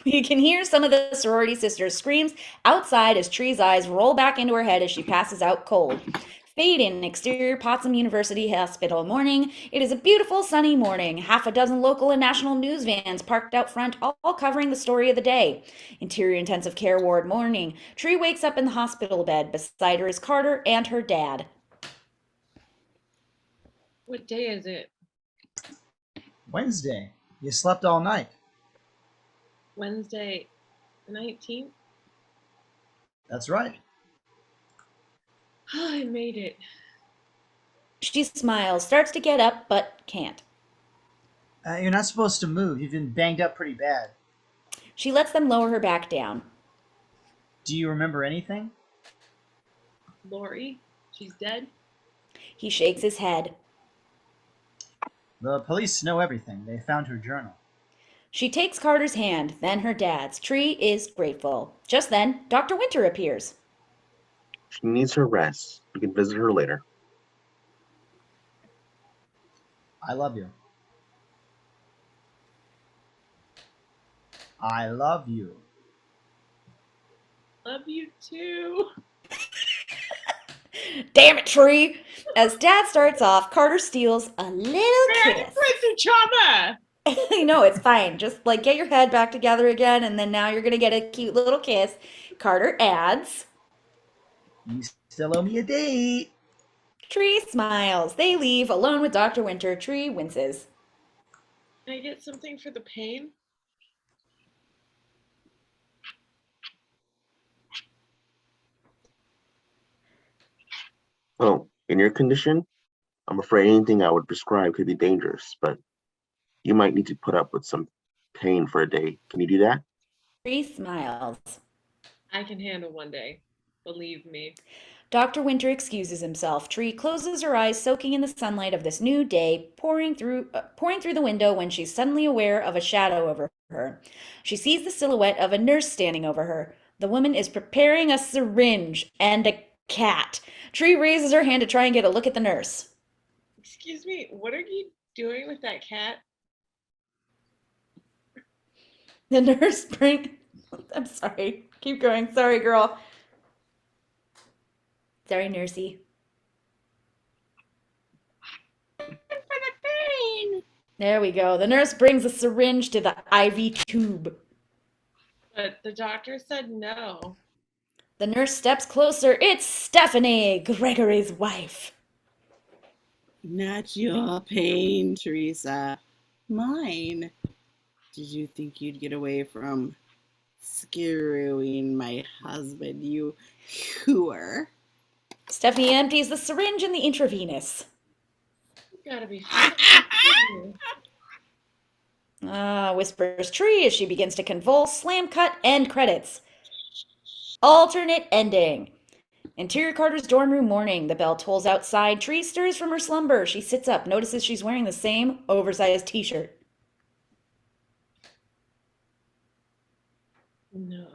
You can hear some of the sorority sisters' screams outside as Tree's eyes roll back into her head as she passes out cold. Fade in exterior Potsdam University Hospital morning. It is a beautiful sunny morning. Half a dozen local and national news vans parked out front, all covering the story of the day. Interior intensive care ward morning. Tree wakes up in the hospital bed. Beside her is Carter and her dad. What day is it? Wednesday. You slept all night. Wednesday, 19th? That's right. Oh, I made it. She smiles, starts to get up, but can't. You're not supposed to move. You've been banged up pretty bad. She lets them lower her back down. Do you remember anything? Lori, she's dead? He shakes his head. The police know everything. They found her journal. She takes Carter's hand, then her dad's. Tree is grateful. Just then, Dr. Winter appears. She needs her rest. You can visit her later. I love you. I love you. Love you too. Damn it, Tree! As Dad starts off, Carter steals a little kiss. Prince Chama! I know, it's fine. Just get your head back together again, and then now you're gonna get a cute little kiss. Carter adds. You still owe me a date. Tree smiles. They leave alone with Dr. Winter. Tree winces. Can I get something for the pain? Oh, in your condition, I'm afraid anything I would prescribe could be dangerous, but You might need to put up with some pain for a day. Can you do that? Tree smiles. I can handle one day. Believe me. Dr. Winter excuses himself. Tree closes her eyes, soaking in the sunlight of this new day, pouring through the window when she's suddenly aware of a shadow over her. She sees the silhouette of a nurse standing over her. The woman is preparing a syringe and a cat. Tree raises her hand to try and get a look at the nurse. Excuse me, what are you doing with that cat? The nurse I'm sorry. Keep going. Sorry, girl. Sorry, nursey. For the pain. There we go. The nurse brings a syringe to the IV tube. But the doctor said no. The nurse steps closer. It's Stephanie, Gregory's wife. Not your pain, Teresa. Mine. Did you think you'd get away from screwing my husband, you whore? Stephanie empties the syringe in the intravenous. You gotta be Whispers Tree as she begins to convulse. Slam cut, end credits. Alternate ending. Interior Carter's dorm room morning. The bell tolls outside. Tree stirs from her slumber. She sits up, notices she's wearing the same oversized t-shirt. No.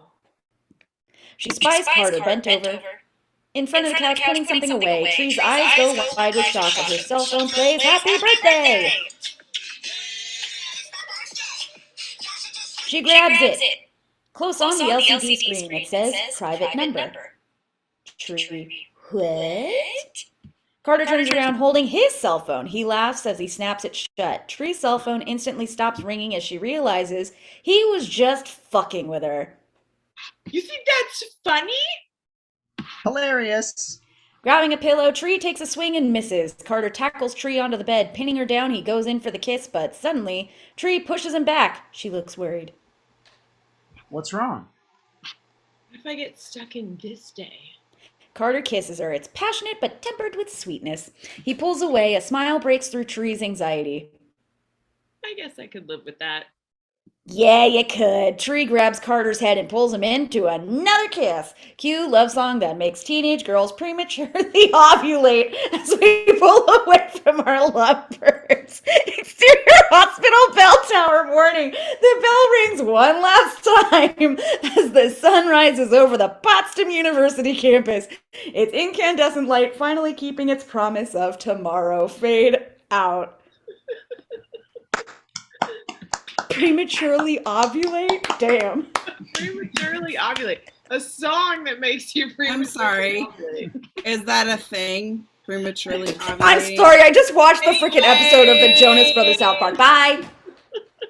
She spies Carter bent over. In front of the couch, putting something away. Tree's eyes go wide with shock as her cell phone plays Happy Birthday! She grabs it. Close on the LCD screen, it says private number. Tree, what? Carter turns around holding his cell phone. He laughs as he snaps it shut. Tree's cell phone instantly stops ringing as she realizes he was just fucking with her. You think that's funny? Hilarious. Grabbing a pillow, Tree takes a swing and misses. Carter tackles Tree onto the bed. Pinning her down, he goes in for the kiss, but suddenly, Tree pushes him back. She looks worried. What's wrong? What if I get stuck in this day? Carter kisses her. It's passionate but tempered with sweetness. He pulls away. A smile breaks through Tree's anxiety. I guess I could live with that. Yeah, you could. Tree grabs Carter's head and pulls him into another kiss. Cue love song that makes teenage girls prematurely ovulate as we pull away from our lovebirds. Exterior hospital bell tower warning. The bell rings one last time as the sun rises over the Potsdam University campus. Its incandescent light finally keeping its promise of tomorrow. Fade out. Prematurely ovulate? Damn. Prematurely ovulate. A song that makes you prematurely I'm sorry. ovulate. Is that a thing? Prematurely ovulating? I'm sorry, I just watched the freaking episode of the Jonas Brothers South Park. Bye.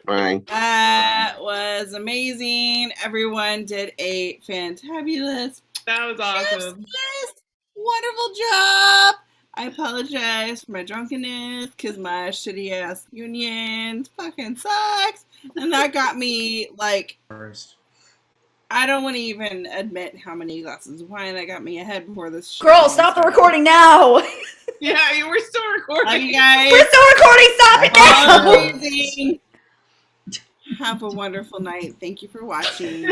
Bye. That was amazing. Everyone did a fantabulous, That was awesome. yes, wonderful job. I apologize for my drunkenness because my shitty ass union fucking sucks. And that got me like, First. I don't want to even admit how many glasses of wine that got me ahead before this shit Girl, stop the recording now. Yeah, you were still recording. Love you guys. We're still recording. Stop it All now. amazing. Have a wonderful night. Thank you for watching.